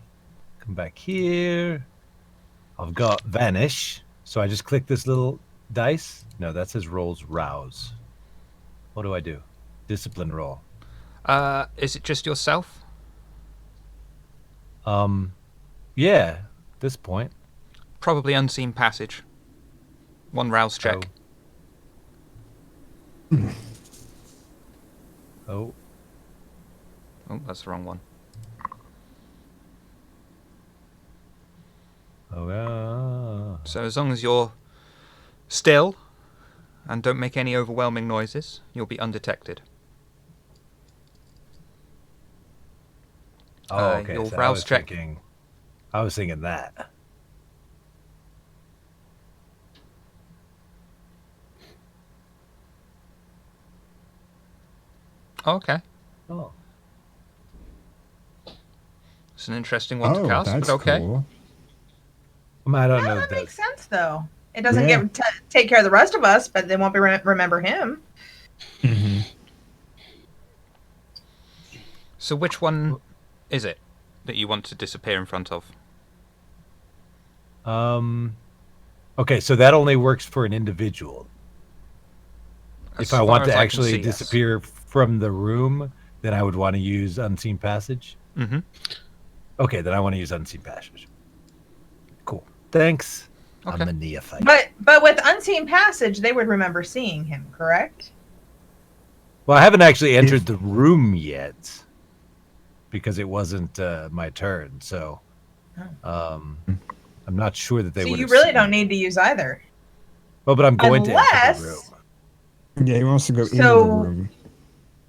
G: Come back here. I've got vanish. So I just click this little dice. No, that says rolls rouse. What do I do? Discipline roll.
B: Is it just yourself?
G: Yeah, at this point.
B: Probably unseen passage. One rouse check.
G: Oh.
B: Oh, that's the wrong one.
G: Oh, yeah.
B: So as long as you're still and don't make any overwhelming noises, you'll be undetected.
G: Oh, okay.
B: Your
G: So
B: rouse check.
G: I was thinking that.
B: Oh, okay.
G: Oh.
B: It's an interesting one to
E: Oh,
B: cast,
E: that's
B: but okay.
E: cool.
G: I don't
C: No,
G: know
C: that
G: that.
C: makes sense, though. It doesn't
E: Yeah.
C: take care of the rest of us, but they won't be remember him.
E: Mm-hmm.
B: So which one is it that you want to disappear in front of?
G: Okay, so that only works for an individual.
B: As
G: If I
B: far
G: want
B: as
G: to
B: I can
G: actually
B: see, yes.
G: disappear from the room, then I would want to use unseen passage.
B: Mm-hmm.
G: Okay, then I want to use unseen passage. Cool. Thanks.
B: Okay.
G: I'm a neophyte.
C: But with unseen passage, they would remember seeing him, correct?
G: Well, I haven't actually entered the room yet because it wasn't my turn. So I'm not sure that they
C: So
G: would.
C: you really don't need to use either.
G: Well, but I'm going to enter
C: Unless-
G: the room.
E: Yeah, he wants to go into the
C: So-
E: room.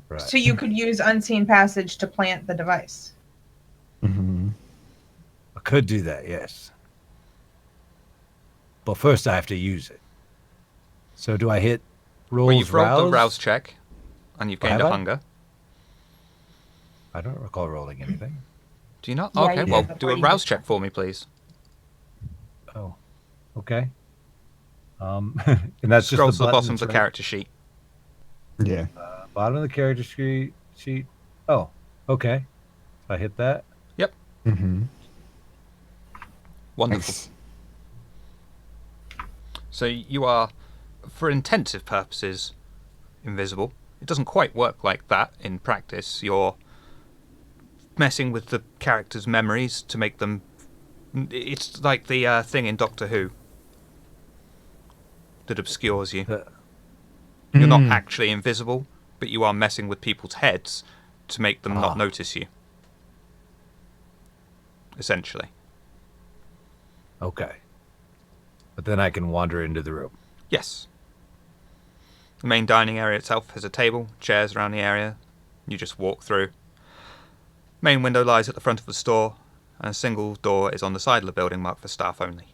G: Right.
C: So you could use unseen passage to plant the device.
E: Mm-hmm.
G: I could do that, yes. But first I have to use it. So do I hit rolls
B: Well, you've rolled
G: rouse?
B: the rouse check, and you've gained
G: Have
B: a
G: I?
B: hunger.
G: I don't recall rolling anything.
B: Do you not?
C: Yeah,
B: Okay,
C: you
B: well,
C: did
B: do
C: before
B: a
C: you
B: rouse
C: did
B: check for me, please.
G: Oh, okay. And that's
B: Scroll
G: just
B: to the bottom of
G: buttons,
B: the
G: right?
B: character sheet.
E: Yeah.
G: Bottom of the character sheet. Oh, okay. I hit that.
E: Mm-hmm.
B: Wonderful.
E: Nice.
B: So you are, for intensive purposes, invisible. It doesn't quite work like that in practice. You're messing with the character's memories to make them... It's like the thing in Doctor Who that obscures you. You're not actually invisible, but you are messing with people's heads to make them not notice you. Essentially.
G: Okay. But then I can wander into the room.
B: Yes. The main dining area itself has a table, chairs around the area. You just walk through. Main window lies at the front of the store, and a single door is on the side of the building marked for staff only.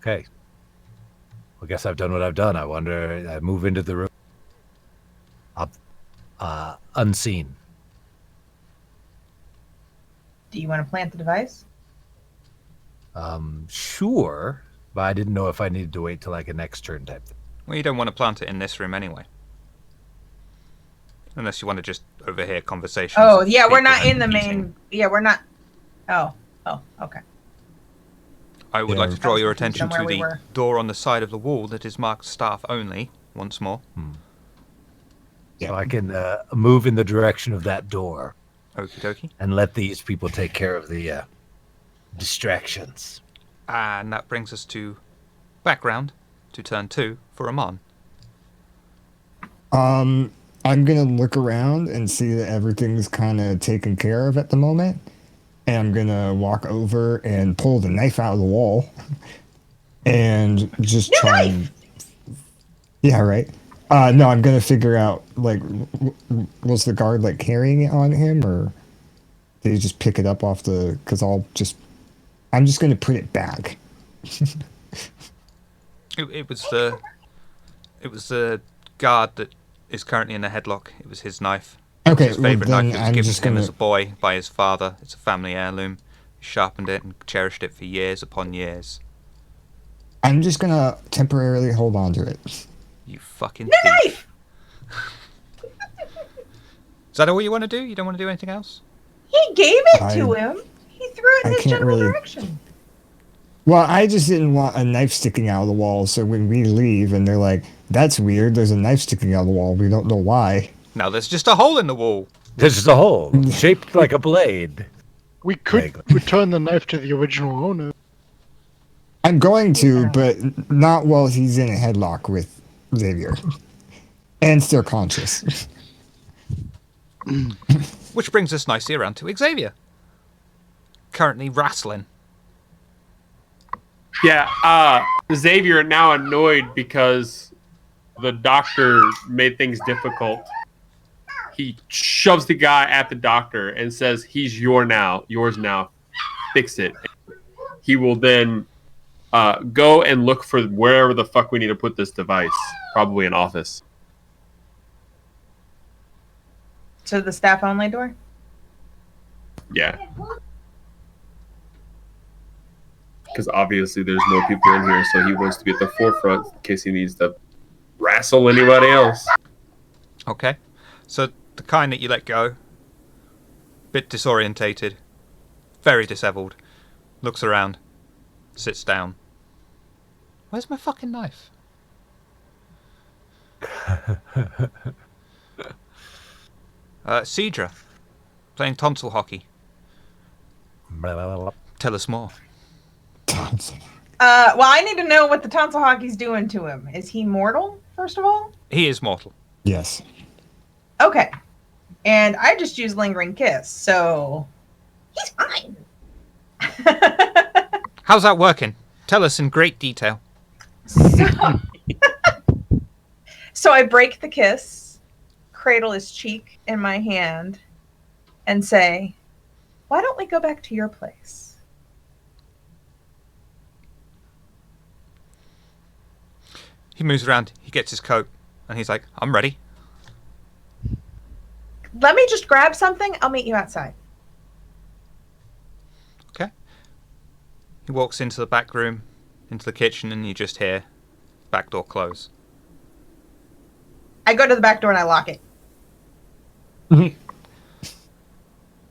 G: Okay. Well, I guess I've done what I've done. I move into the room. Unseen.
C: Do you want to plant the device?
G: Sure, but I didn't know if I needed to wait till like a next turn type thing.
B: Well, you don't want to plant it in this room anyway. Unless you want to just overhear conversations.
C: Oh,
B: of
C: yeah, we're
B: people
C: not in the
B: eating.
C: main. Yeah, we're not. Oh, okay.
B: I would
E: Yeah.
B: like to draw your
C: I was confused
B: attention
C: on
B: to
C: where we
B: the
C: were.
B: door on the side of the wall that is marked staff only, once more.
G: So I can move in the direction of that door
B: Okie dokie.
G: and let these people take care of the distractions.
B: And that brings us to background, to turn 2 for Amon.
E: I'm gonna look around and see that everything's kind of taken care of at the moment, and I'm gonna walk over and pull the knife out of the wall, and just try and. Yeah, right. No, I'm gonna figure out like, was the guard like carrying it on him, or did he just pick it up off the? Because I'm just gonna put it back.
B: It was the guard that is currently in a headlock. It was his knife.
E: Okay,
B: His favourite
E: well,
B: knife.
E: then
B: It was
E: I'm
B: given
E: just
B: to him
E: gonna.
B: as a boy by his father. It's a family heirloom. He sharpened it and cherished it for years upon years.
E: I'm just gonna temporarily hold on to it.
B: You fucking
C: The
B: thief.
C: knife!
B: Is that all you want to do? You don't want to do anything else?
C: He gave it to him. He threw it in
E: I
C: his
E: can't
C: general
E: really-
C: direction.
E: Well, I just didn't want a knife sticking out of the wall, so when we leave and they're like, that's weird, there's a knife sticking out of the wall, we don't know why.
B: Now there's just a hole in the wall.
G: There's just a hole shaped like a blade.
F: We could
G: Vaguely.
F: return the knife to the original owner.
E: I'm going to, but not while he's in a headlock with Xavier. And still conscious.
B: Which brings us nicely around to Xavier. Currently wrestling.
A: Yeah, Xavier now annoyed because the doctor made things difficult. He shoves the guy at the doctor and says, "He's yours now. Fix it." He will then go and look for wherever the fuck we need to put this device. Probably an office.
C: To the staff only door?
A: Yeah. Because obviously there's more people in here, so he wants to be at the forefront in case he needs to wrestle anybody else.
B: Okay. So the kind that you let go, bit disorientated, very disheveled, looks around, sits down. Where's my fucking knife? Cedra, playing tonsil hockey. Tell us more.
C: Well, I need to know what the tonsil hockey's doing to him. Is he mortal, first of all?
B: He is mortal.
E: Yes.
C: Okay. And I just used Lingering Kiss, so he's fine.
B: How's that working? Tell us in great detail.
C: So I break the kiss, cradle his cheek in my hand, and say, "Why don't we go back to your place?"
B: He moves around, he gets his coat, and he's like, I'm ready.
C: Let me just grab something. I'll meet you outside.
B: Okay. He walks into the back room, into the kitchen, and you just hear back door close.
C: I go to the back door and I lock it.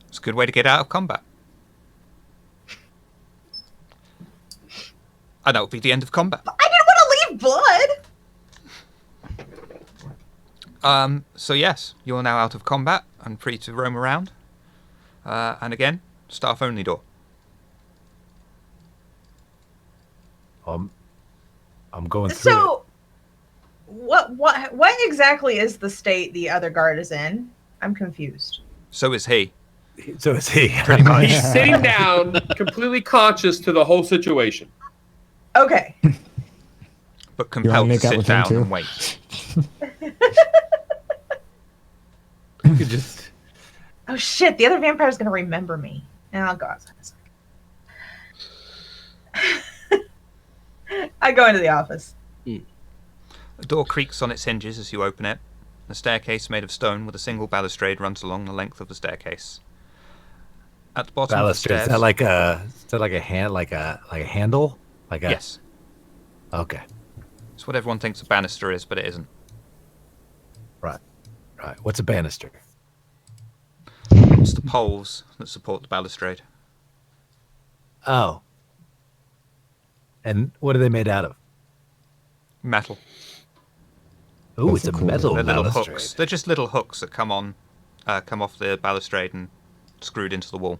B: It's a good way to get out of combat. And that would be the end of combat.
C: I didn't want to leave blood.
B: So yes, you're now out of combat and free to roam around. And again, staff only door.
G: I'm going through.
C: So, what exactly is the state the other guard is in? I'm confused.
B: So is he.
G: So is he.
B: Pretty much.
A: He's sitting down, completely conscious to the whole situation.
C: Okay.
B: But
E: You want
B: compelled to
E: to make out
B: sit
E: with him
B: down
E: too?
B: and wait.
G: You could just.
C: Oh shit! The other vampire's gonna remember me, and I'll go outside. I go into the office.
B: The door creaks on its hinges as you open it. A staircase made of stone with a single balustrade runs along the length of the staircase. At the bottom
G: Balustrade.
B: of
G: Is
B: the stairs...
G: that like a hand, like a handle? Like a.
B: Yes.
G: Okay.
B: It's what everyone thinks a banister is, but it isn't.
G: Right. What's a banister?
B: It's the poles that support the balustrade.
G: Oh. And what are they made out of?
B: Metal.
G: Oh,
E: That's
G: it's a
E: cool.
G: metal
B: They're little
G: balustrade.
B: hooks. They're just little hooks that come off the balustrade and screwed into the wall.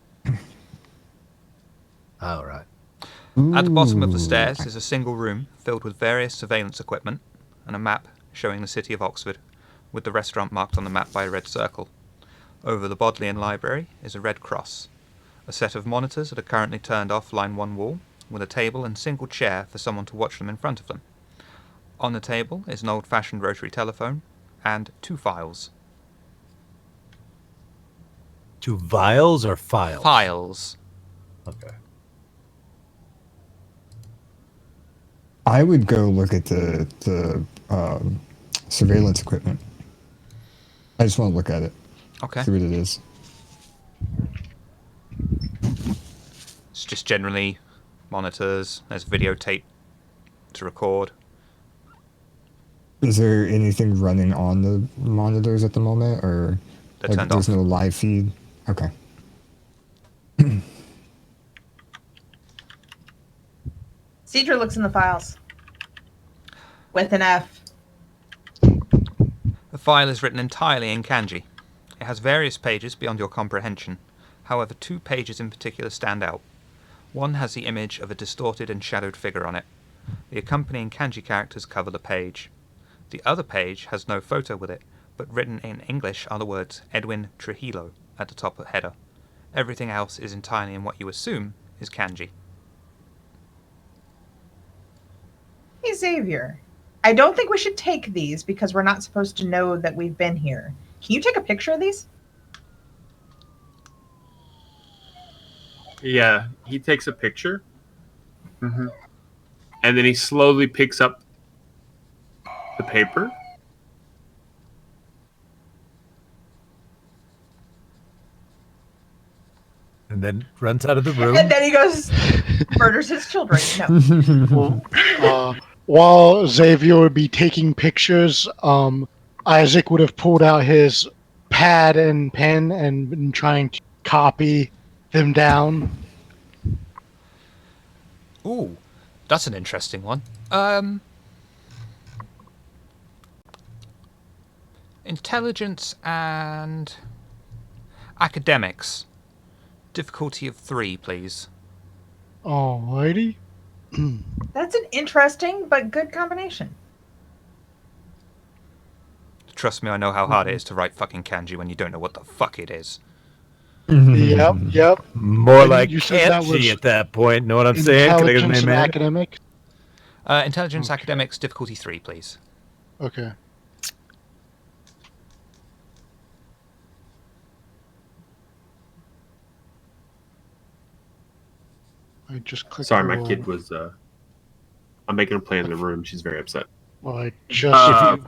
G: Oh, right.
B: At the bottom of the
E: Ooh.
B: stairs is a single room filled with various surveillance equipment and a map showing the city of Oxford, with the restaurant marked on the map by a red circle. Over the Bodleian Library is a red cross. A set of monitors that are currently turned off line one wall, with a table and single chair for someone to watch them in front of them. On the table is an old-fashioned rotary telephone and 2 files.
G: 2 vials or files?
B: Files.
G: Okay.
E: I would go look at the surveillance equipment. I just want to look at it.
B: Okay.
E: See what it is.
B: It's just generally monitors. There's videotape to record.
E: Is there anything running on the monitors at the moment, or
B: They're turned
E: there's
B: off.
E: no live feed? Okay.
C: Cedra looks in the files. With an F.
B: The file is written entirely in kanji. It has various pages beyond your comprehension. However, 2 pages in particular stand out. One has the image of a distorted and shadowed figure on it. The accompanying kanji characters cover the page. The other page has no photo with it, but written in English are the words Edwin Trujillo at the top of the header. Everything else is entirely in what you assume is kanji.
C: Hey, Xavier. I don't think we should take these because we're not supposed to know that we've been here. Can you take a picture of these?
A: Yeah, he takes a picture. Mm-hmm. And then he slowly picks up the paper.
G: And then runs out of the room.
C: And then he goes, murders his children. No.
F: While Xavier would be taking pictures, Isaac would have pulled out his pad and pen and been trying to copy them down.
B: Ooh, that's an interesting one. Intelligence and academics. Difficulty of 3, please.
F: Alrighty.
C: That's an interesting but good combination.
B: Trust me, I know how hard it is to write fucking kanji when you don't know what the fuck it is.
F: Yep.
G: More
F: And
G: like
F: you said that
G: kanji
F: was
G: at that point. Know what I'm saying? Can I get a
F: Intelligence
G: name,
F: and
G: man?
F: academic.
B: Intelligence academics, difficulty 3, please.
F: Okay. I just clicked.
A: Sorry,
F: the
A: my
F: wrong-
A: kid was. I'm making her play in the room. She's very upset.
F: Well, I just.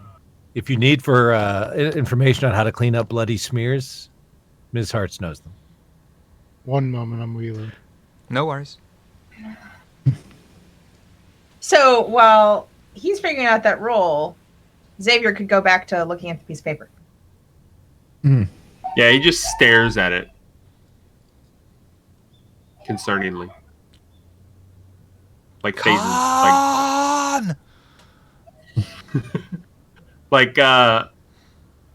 G: If you need for information on how to clean up bloody smears, Ms. Hartz knows them.
F: One moment, I'm reloading.
B: No worries.
C: So while he's figuring out that role, Xavier could go back to looking at the piece of paper.
A: Yeah, he just stares at it concerningly, like phases,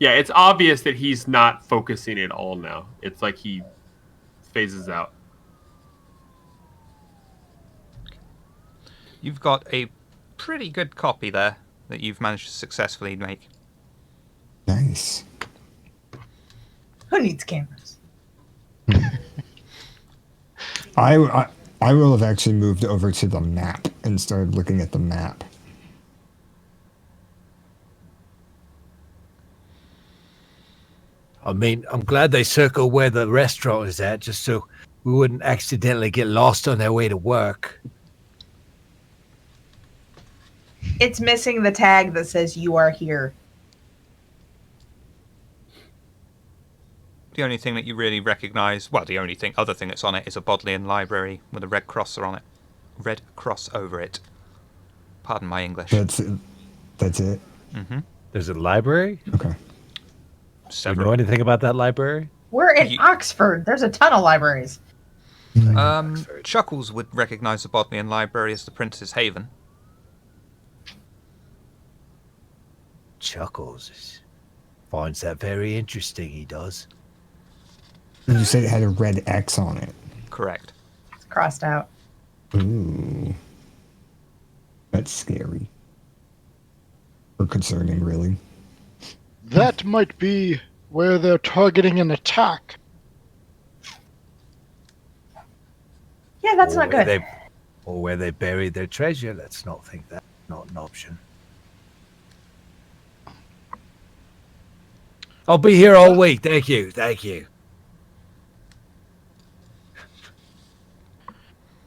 A: yeah. It's obvious that he's not focusing at all now. It's like he phases out.
B: You've got a pretty good copy there that you've managed to successfully make.
E: Nice.
C: Who needs cameras?
E: I will have actually moved over to the map and started looking at the map.
G: I mean, I'm glad they circled where the restaurant is at, just so we wouldn't accidentally get lost on their way to work.
C: It's missing the tag that says you are here.
B: The only thing that you really recognise, well, the only other thing that's on it is a Bodleian library with a red cross on it. Red cross over it. Pardon my English.
E: That's it. That's it.
B: Mm-hmm.
G: There's a library?
E: Okay.
G: Do you
B: Several.
G: know anything about that library?
C: We're in Oxford. There's a ton of libraries.
B: Chuckles would recognise the Bodleian library as the Prince's Haven.
G: Chuckles finds that very interesting, he does.
E: And you said it had a red X on it.
B: Correct.
C: It's crossed out.
E: Ooh. That's scary. Or concerning, really.
F: That might be where they're targeting an attack.
C: Yeah, that's not good.
G: Or where they buried their treasure. Let's not think that's not an option. I'll be here all week. Thank you. Thank you.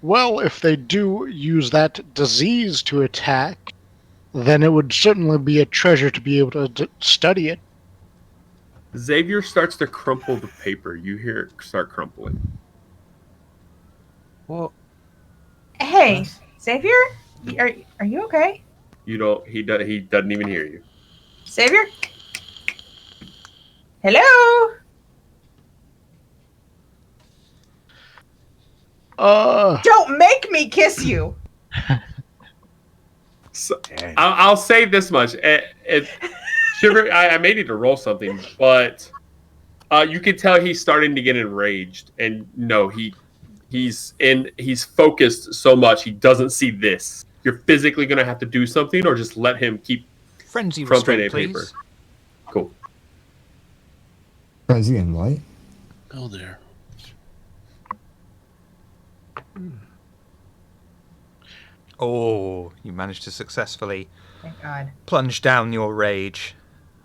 F: Well, if they do use that disease to attack, then it would certainly be a treasure to be able to study it.
A: Xavier starts to crumple the paper. You hear it start crumpling.
G: Well,
C: Hey, Xavier, are you okay?
A: You don't. He doesn't even hear you.
C: Xavier? Hello? Don't make me kiss you.
A: So, I'll say this much. Sugar, I may need to roll something, but you can tell he's starting to get enraged. And no, he's focused so much he doesn't see this. You're physically going to have to do something, or just let him keep
B: Frenzy
A: crumpling
B: restraint,
A: a paper.
B: please.
A: Cool.
E: Frenzy and light?
D: Oh, there.
B: Oh, you managed to successfully
C: Thank God.
B: plunge down your rage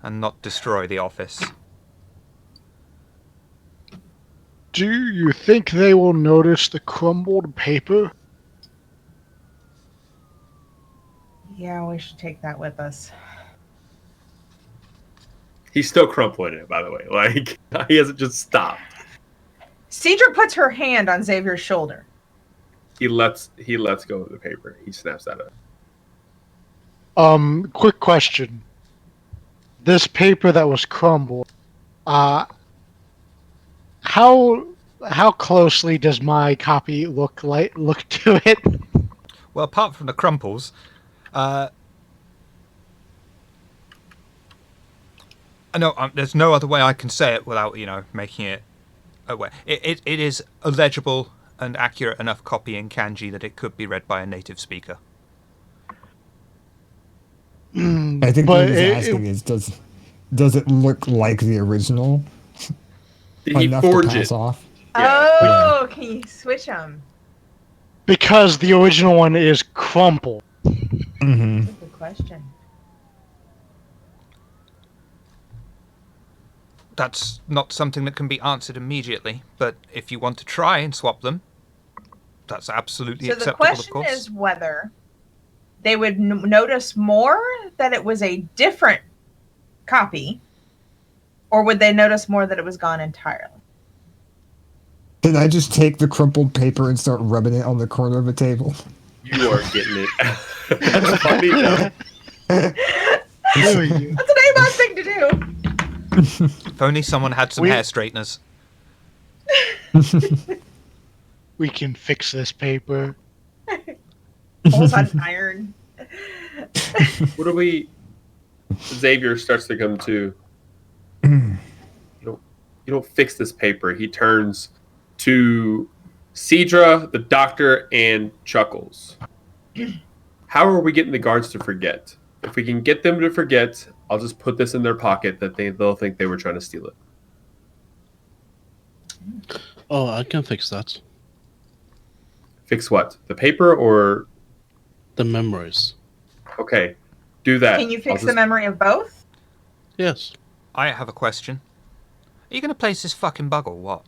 B: and not destroy the office.
F: Do you think they will notice the crumbled paper?
C: Yeah, we should take that with us.
A: He's still crumpling it, by the way. Like, he hasn't just stopped.
C: Cedra puts her hand on Xavier's shoulder.
A: He lets go of the paper. He snaps out of it.
F: Quick question. This paper that was crumbled, how closely does my copy look to it?
B: Well, apart from the crumples, there's no other way I can say it without, making it aware. It is a legible and accurate enough copy in kanji that it could be read by a native speaker.
E: I think what he's asking is, does it look like the original?
A: Did he
E: Enough
A: forge
E: to pass
A: it?
E: off?
C: Oh, can you switch them?
F: Because the original one is crumpled.
E: Mm-hmm.
C: That's a good question.
B: That's not something that can be answered immediately, but if you want to try and swap them, that's absolutely
C: So the
B: acceptable, of
C: question
B: course.
C: is whether they would notice more that it was a different copy, or would they notice more that it was gone entirely?
E: Can I just take the crumpled paper and start rubbing it on the corner of a table?
A: You are getting it. That's funny, though.
C: That's an A-Bot thing to do.
B: If only someone had some hair straighteners.
F: We can fix this paper.
C: Holes on iron.
A: What do we... Xavier starts to come to... You don't fix this paper. He turns to Cedra, the doctor, and Chuckles. How are we getting the guards to forget? If we can get them to forget, I'll just put this in their pocket that they'll think they were trying to steal it.
D: Oh, I can fix that.
A: Fix what? The paper or
D: The memories.
A: okay? Do that.
C: Can you
A: I'll
C: fix the
A: just-
C: memory of both?
D: Yes.
B: I have a question. Are you going to place this fucking bug or what?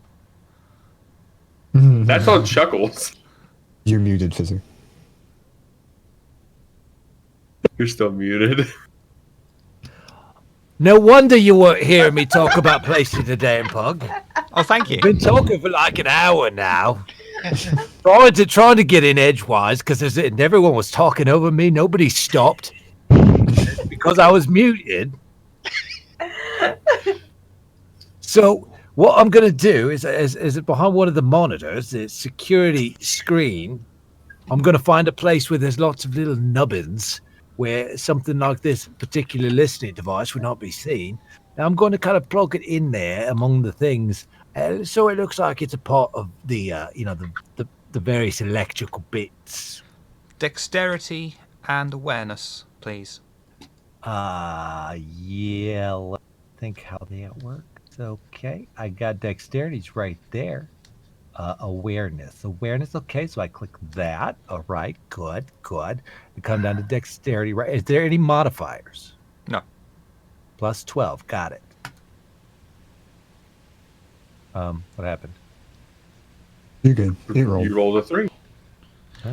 A: That's on Chuckles.
E: You're muted, Fizzer.
A: You're still muted.
G: No wonder you weren't hearing me talk about placing the damn pug.
B: Oh, thank you.
G: Been talking for like an hour now. trying to get in edgewise because everyone was talking over me. Nobody stopped because I was muted. So what I'm going to do is behind one of the monitors, the security screen, I'm going to find a place where there's lots of little nubbins where something like this particular listening device would not be seen. Now I'm going to kind of plug it in there among the things, so it looks like it's a part of the the various electrical bits.
B: Dexterity and awareness, please.
G: Yeah. Let's think how that works. Okay, I got dexterity's right there. Awareness. Okay, so I click that. All right, good. We come down to dexterity. Right? Is there any modifiers?
B: No.
G: Plus 12. Got it. What happened?
E: You're good. You rolled.
A: You rolled a 3.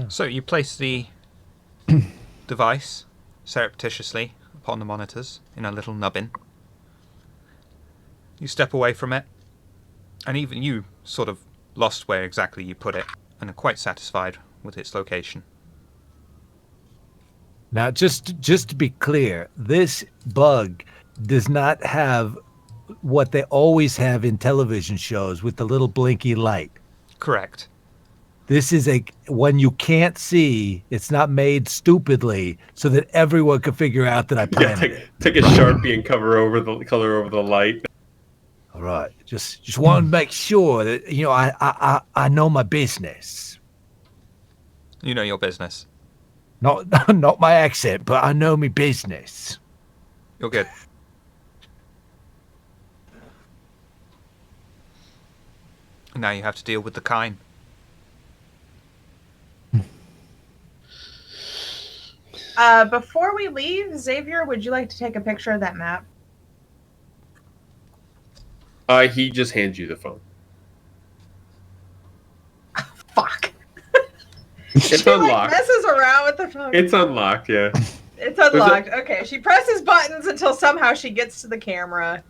B: So you place the device surreptitiously upon the monitors in a little nubbin. You step away from it, and even you sort of lost where exactly you put it and are quite satisfied with its location.
G: Now, just to be clear, this bug does not have what they always have in television shows with the little blinky light.
B: Correct.
G: This is one you can't see. It's not made stupidly so that everyone can figure out that I
A: Yeah,
G: planted it.
A: take a Sharpie and color over the light.
G: All right, just want to make sure that I know my business.
B: You know your business.
G: Not my accent, but I know my business.
B: You're good. Now you have to deal with the Kine.
C: Before we leave, Xavier, would you like to take a picture of that map?
A: He just hands you the phone.
C: Fuck.
A: It's
C: She
A: unlocked.
C: messes around with the phone.
A: It's unlocked. Yeah.
C: It's unlocked. Okay, she presses buttons until somehow she gets to the camera.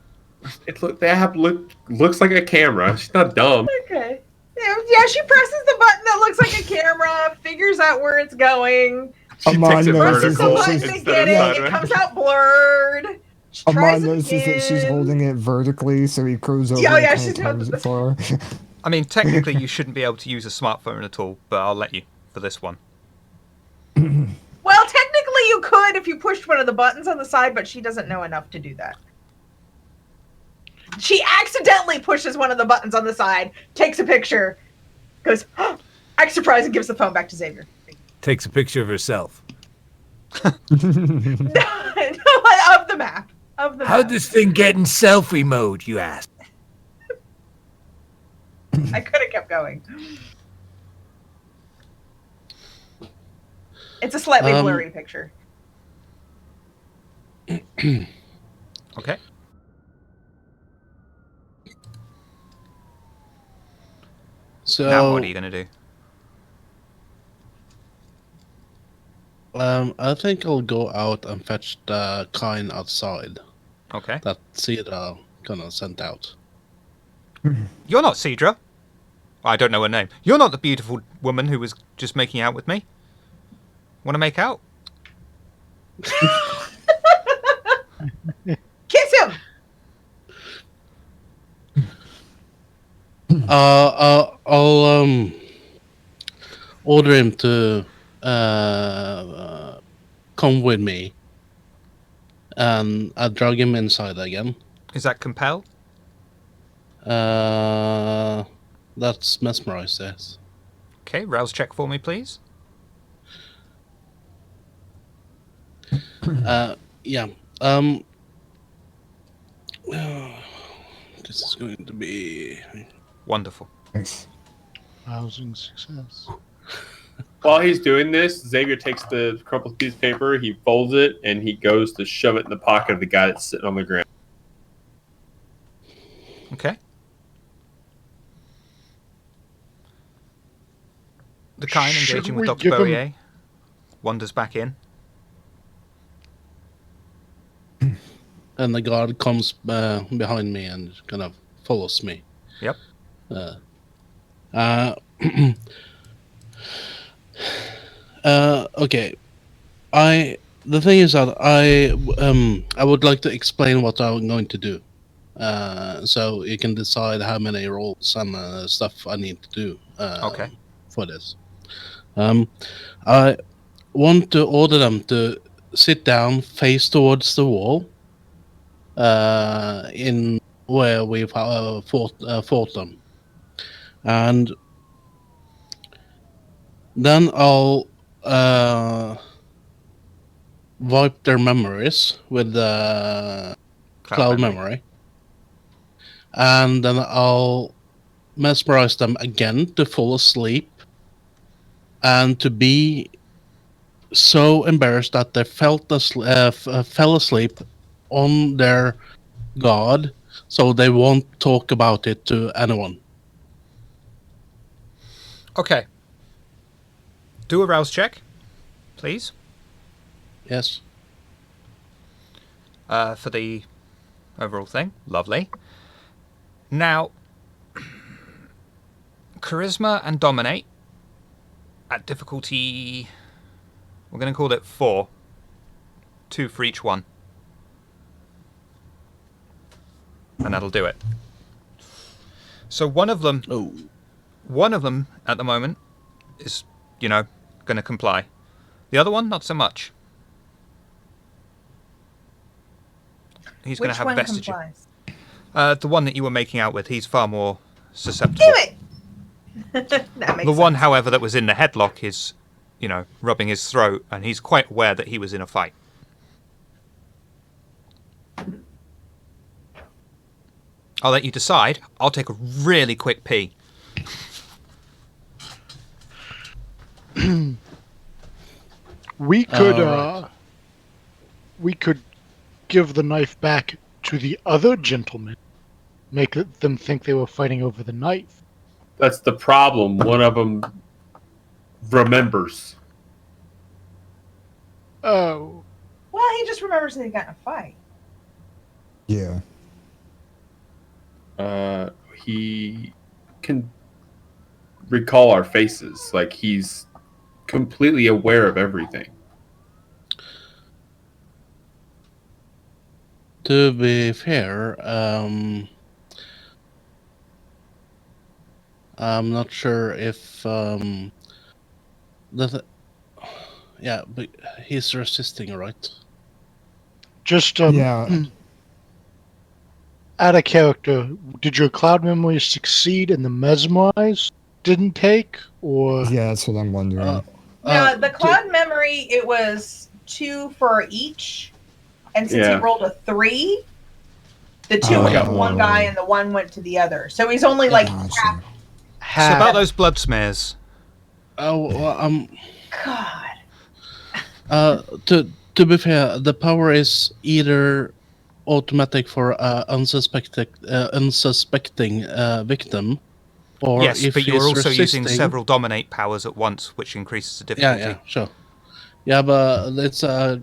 A: The app looks like a camera. She's not dumb.
C: Okay. Yeah, she presses the button that looks like a camera, figures out where it's going,
A: She
E: Amon
A: takes it
E: notices
C: presses the
A: vertical
E: that
C: button
E: she's-
C: to
A: instead
C: get
A: of
C: it,
A: sideways.
C: it comes out blurred. She tries
E: Amon
C: it
E: notices that she's
C: again.
E: holding it vertically, so he goes over
C: Yeah,
E: and
C: yeah,
E: kind
C: she's
E: of covers
C: holding
E: it for her.
B: I mean, technically you shouldn't be able to use a smartphone at all, but I'll let you for this one.
C: Well, technically you could if you pushed one of the buttons on the side, but she doesn't know enough to do that. She accidentally pushes one of the buttons on the side, takes a picture, goes, oh, act surprised, and gives the phone back to Xavier.
G: Takes a picture of herself.
C: No, of the map. Of the
G: How'd
C: map.
G: this thing get in selfie mode, you ask?
C: I could have kept going. It's a slightly blurry picture.
B: Okay.
D: So
B: Now what are you going to do?
D: I think I'll go out and fetch the kind outside
B: Okay.
D: that Cedra kind of sent out.
B: You're not Cedra. I don't know her name. You're not the beautiful woman who was just making out with me. Want to make out?
C: Kiss him!
D: I'll order him to come with me, and I drag him inside again.
B: Is that compel?
D: That's mesmerize, yes.
B: Okay, rouse check for me, please.
D: Yeah. This is going to be
B: Wonderful.
E: Nice.
F: Rousing success.
A: While he's doing this, Xavier takes the crumpled piece of paper, he folds it, and he goes to shove it in the pocket of the guy that's sitting on the ground.
B: Okay. The kind engaging
F: Shouldn't
B: with
F: we
B: Dr.
F: give him-
B: Boyer wanders back in.
D: And the guard comes behind me and kind of follows me.
B: Yep.
D: Okay. The thing is that I would like to explain what I'm going to do, so you can decide how many rolls and stuff I need to do.
B: Okay.
D: For this, I want to order them to sit down, face towards the wall, in where we've fought them, and then I'll wipe their memories with the cloud memory. And then I'll mesmerize them again to fall asleep and to be so embarrassed that they fell asleep on their god, so they won't talk about it to anyone.
B: Okay. Do a rouse check, please.
D: Yes.
B: For the overall thing. Lovely. Now, charisma and dominate at difficulty, we're going to call it 4. 2 for each one. And that'll do it. So one of them at the moment is, going to comply. The other one, not so much. He's going to have vestige.
C: Complies?
B: The one that you were making out with, he's far more susceptible.
C: Do it! That makes
B: The one,
C: sense.
B: however, that was in the headlock is, rubbing his throat, and he's quite aware that he was in a fight. I'll let you decide. I'll take a really quick pee.
F: We could
D: right.
F: we could give the knife back to the other gentleman, make them think they were fighting over the knife.
A: That's the problem. One of them remembers.
F: Oh,
C: Well, he just remembers that he got in a fight.
E: Yeah.
A: He can recall our faces. Like, he's completely aware of everything.
D: To be fair, I'm not sure if yeah, but he's resisting, right?
F: just
E: Yeah.
F: out of character. Did your cloud memory succeed and the mesmerize didn't take, or
E: Yeah, that's what I'm wondering.
C: No, the cloud memory, it was 2 for each. And since he
A: Yeah.
C: rolled a 3, the 2
E: Oh.
C: went to one guy and the 1 went to the other. So he's only like
E: Gotcha.
B: So about those blood smears.
C: God.
D: To be fair, the power is either automatic for unsuspecting victim, or
B: Yes,
D: if
B: but you're
D: he's
B: also using
D: resisting-
B: several dominate powers at once, which increases the difficulty.
D: Yeah, sure. Yeah, but it's a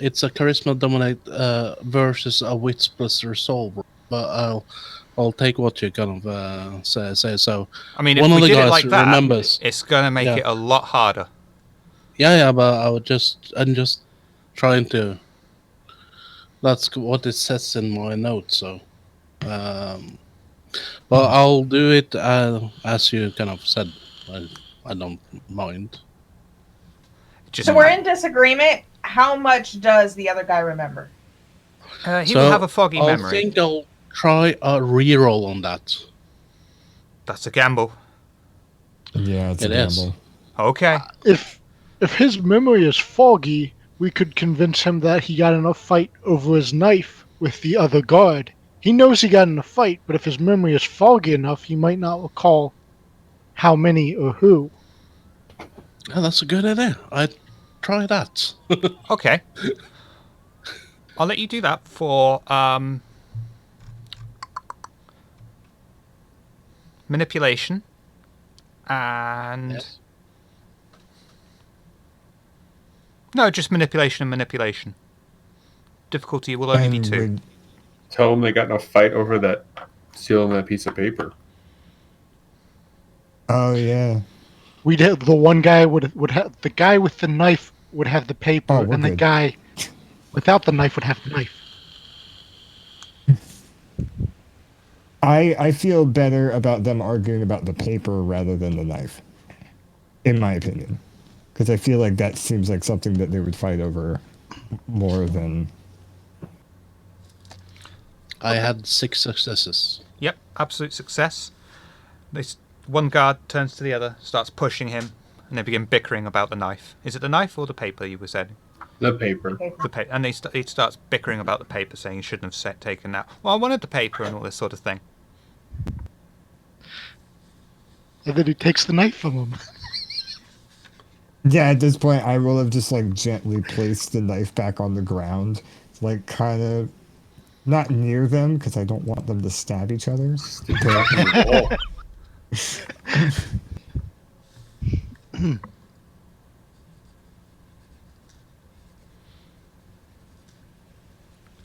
D: charisma dominate versus a wits plus resolve. But I'll take what you kind of say. So
B: I mean, if
D: one of
B: we
D: the
B: did it
D: guys
B: like that,
D: remembers.
B: it's going to make it a lot harder.
D: Yeah, but I'm just trying to. That's what it says in my notes. So, but I'll do it as you kind of said. I don't mind.
C: So we're in disagreement. How much does the other guy remember?
B: He will have a foggy
D: I
B: memory.
D: think I'll try a reroll on that.
B: That's a gamble.
E: Yeah, it's
D: It
E: a
D: is.
E: gamble.
B: Okay.
F: if his memory is foggy, we could convince him that he got in a fight over his knife with the other guard. He knows he got in a fight, but if his memory is foggy enough, he might not recall how many or who.
D: Yeah, that's a good idea. I'd try that.
B: Okay. I'll let you do that for manipulation and
D: Yes.
B: no, just manipulation and manipulation. Difficulty will only be
E: And
B: 2.
E: would
A: Tell them they got in a fight over that stealing that piece of paper.
E: oh yeah.
F: We'd have, the one guy would have the guy with the knife would have the paper,
E: Oh, we're
F: and the
E: good.
F: guy without the knife would have the knife.
E: I feel better about them arguing about the paper rather than the knife, in my opinion, because I feel like that seems like something that they would fight over more than.
D: I had 6 successes.
B: Yep, absolute success. One guard turns to the other, starts pushing him, and they begin bickering about the knife. Is it the knife or the paper you were saying?
A: The paper.
B: And he starts bickering about the paper, saying he shouldn't have taken that. Well, I wanted the paper and all this sort of thing.
F: And then he takes the knife from him.
E: Yeah, at this point, I will have just like gently placed the knife back on the ground, like kind of not near them because I don't want them to stab each other. But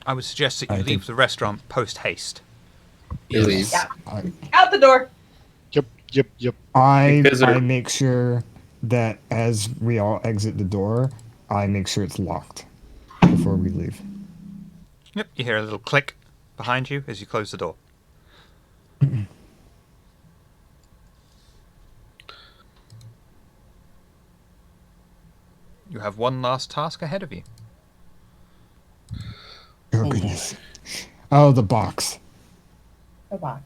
B: I would suggest that you
E: I
B: leave
E: think-
B: the restaurant post haste.
A: Yes.
C: Yeah.
E: I,
C: Out the door.
F: Yep.
A: Because
E: I
A: they're-
E: make sure that as we all exit the door, I make sure it's locked before we leave.
B: Yep, you hear a little click behind you as you close the door. You have one last task ahead of you.
E: Oh goodness! Oh, the box.
C: The box.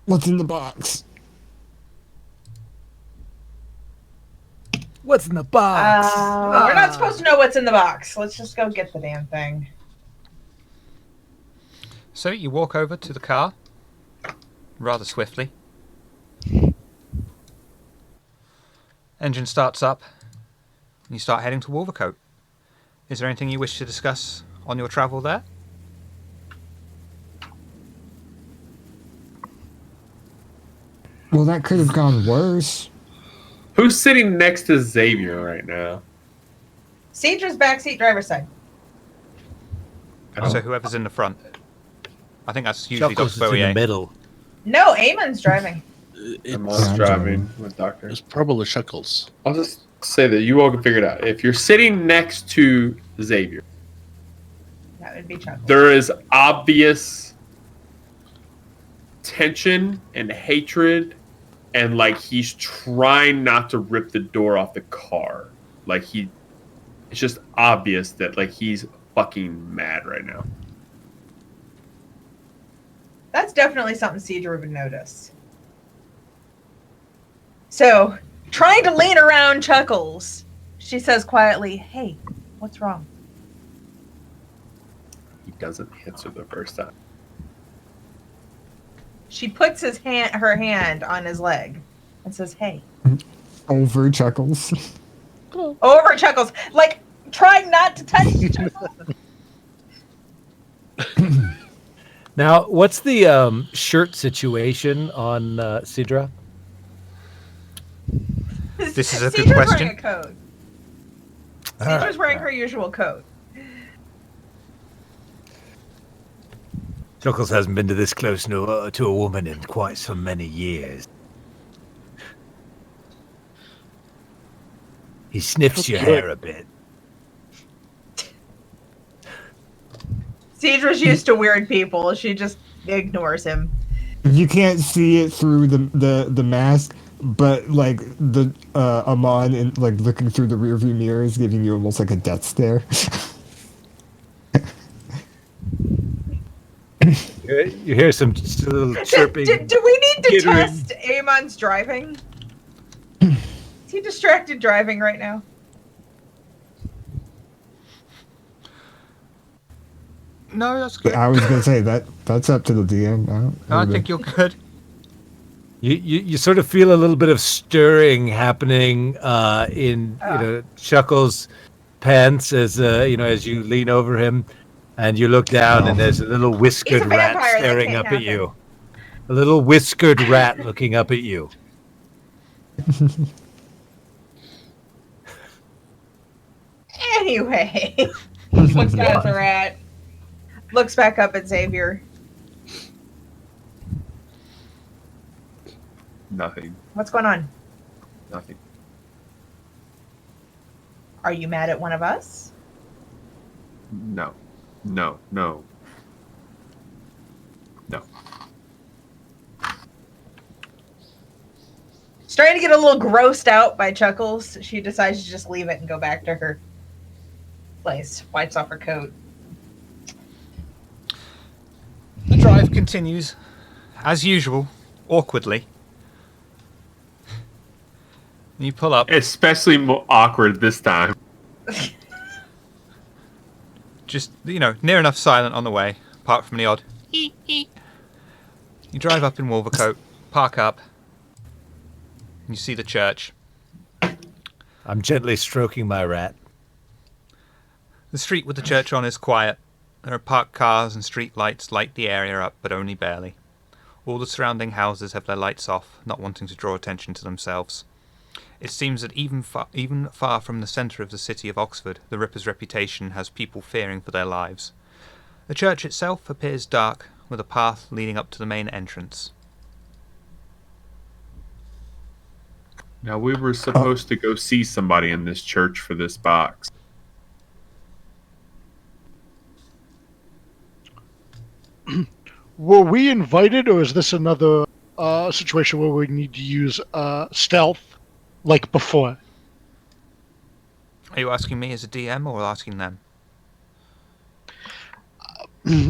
E: What's in the box?
G: What's in the box?
C: We're not supposed to know what's in the box. Let's just go get the damn thing.
B: So you walk over to the car rather swiftly. Engine starts up. And you start heading to Wolvercote. Is there anything you wish to discuss on your travel there?
E: Well, that could have gone worse.
A: Who's sitting next to Xavier right now?
C: Cedra's backseat driver's side.
B: So whoever's in the front. I think that's usually
G: Chuckles
B: Dr.
G: is in the
B: Bowie.
G: middle.
C: No, Eamon's driving.
A: I'm
D: It's,
E: Yeah,
A: driving with Doctor.
D: it's probably Shuckles.
A: I'll just say that you all can figure it out. If you're sitting next to Xavier,
C: That would be Chuckles.
A: there is obvious tension and hatred, and like he's trying not to rip the door off the car. Like it's just obvious that like he's fucking mad right now.
C: That's definitely something Cedra would notice. So, trying to lean around Chuckles, she says quietly, "Hey, what's wrong?"
A: He doesn't answer the first time.
C: She puts her hand on his leg and says, "Hey."
E: Over Chuckles.
C: Over Chuckles, like trying not to touch Chuckles.
G: Now, what's the shirt situation on Sidra?
B: This is a good
C: Cedra's
B: question.
C: wearing a coat.
G: All
C: Cedra's
G: right.
C: wearing her usual coat.
G: Chuckles hasn't been to this close to a woman in quite so many years. He sniffs your hair a bit.
C: Cedra's used to weird people. She just ignores him.
E: You can't see it through the mask, but like the Amon and like looking through the rearview mirror is giving you almost like a death stare.
G: You hear some little chirping.
C: Do we need to
G: Gittering.
C: test Amon's driving? Is he distracted driving right now?
B: No, that's good.
E: I was gonna say that's up to the DM.
B: I think you're good.
G: You sort of feel a little bit of stirring happening in Chuckles' pants as as you lean over him, and you look down, and there's a little whiskered rat
C: vampire, that
G: staring
C: can't
G: up at
C: happen.
G: you. A little whiskered rat looking up at you.
C: Anyway, looks down at the rat. Looks back up at Xavier.
A: Nothing.
C: What's going on?
A: Nothing.
C: Are you mad at one of us?
A: No. No. No. No.
C: Starting to get a little grossed out by Chuckles, she decides to just leave it and go back to her place. Wipes off her coat.
B: The drive continues, as usual, awkwardly. You pull up,
A: Especially awkward this time.
B: just, near enough silent on the way, apart from the odd You drive up in Wolvercote, park up, and you see the church.
G: I'm gently stroking my rat.
B: The street with the church on is quiet. There are parked cars and street lights light the area up, but only barely. All the surrounding houses have their lights off, not wanting to draw attention to themselves. It seems that even far from the centre of the city of Oxford, the Ripper's reputation has people fearing for their lives. The church itself appears dark, with a path leading up to the main entrance.
A: Now, we were supposed to go see somebody in this church for this box.
F: Were we invited, or is this another situation where we need to use stealth like before?
B: Are you asking me as a DM or asking them?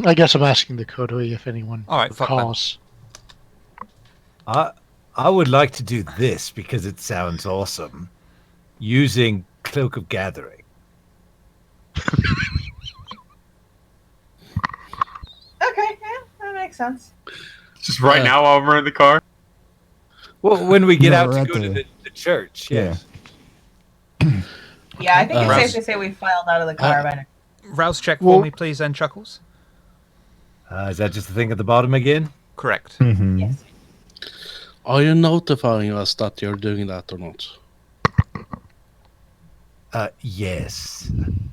F: I guess I'm asking the Coterie if anyone
B: All right, fuck them.
F: recalls.
G: I would like to do this because it sounds awesome. Using Cloak of Gathering.
C: Okay, yeah, that makes sense.
A: Just right now while we're in the car?
G: Well, when we get
E: No,
G: out
E: we're
G: to
E: at
G: go to
E: the-
G: the church, yes.
C: Yeah, I think it's
B: Rouse.
C: safe to say we filed out of the car by now.
B: Rouse check for
F: Well-
B: me, please, then, Chuckles.
G: Is that just the thing at the bottom again?
B: Correct.
E: Mhm.
C: Yes.
D: Are you notifying us that you're doing that or not?
G: Yes.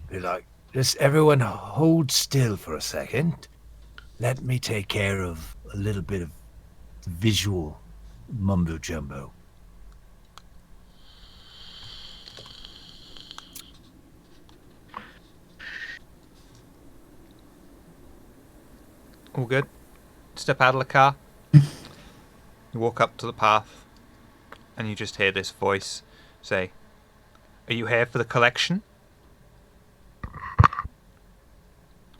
G: Be like, just everyone hold still for a second. Let me take care of a little bit of visual mumbo jumbo.
B: All good. Step out of the car. You walk up to the path, and you just hear this voice say, "Are you here for the collection?"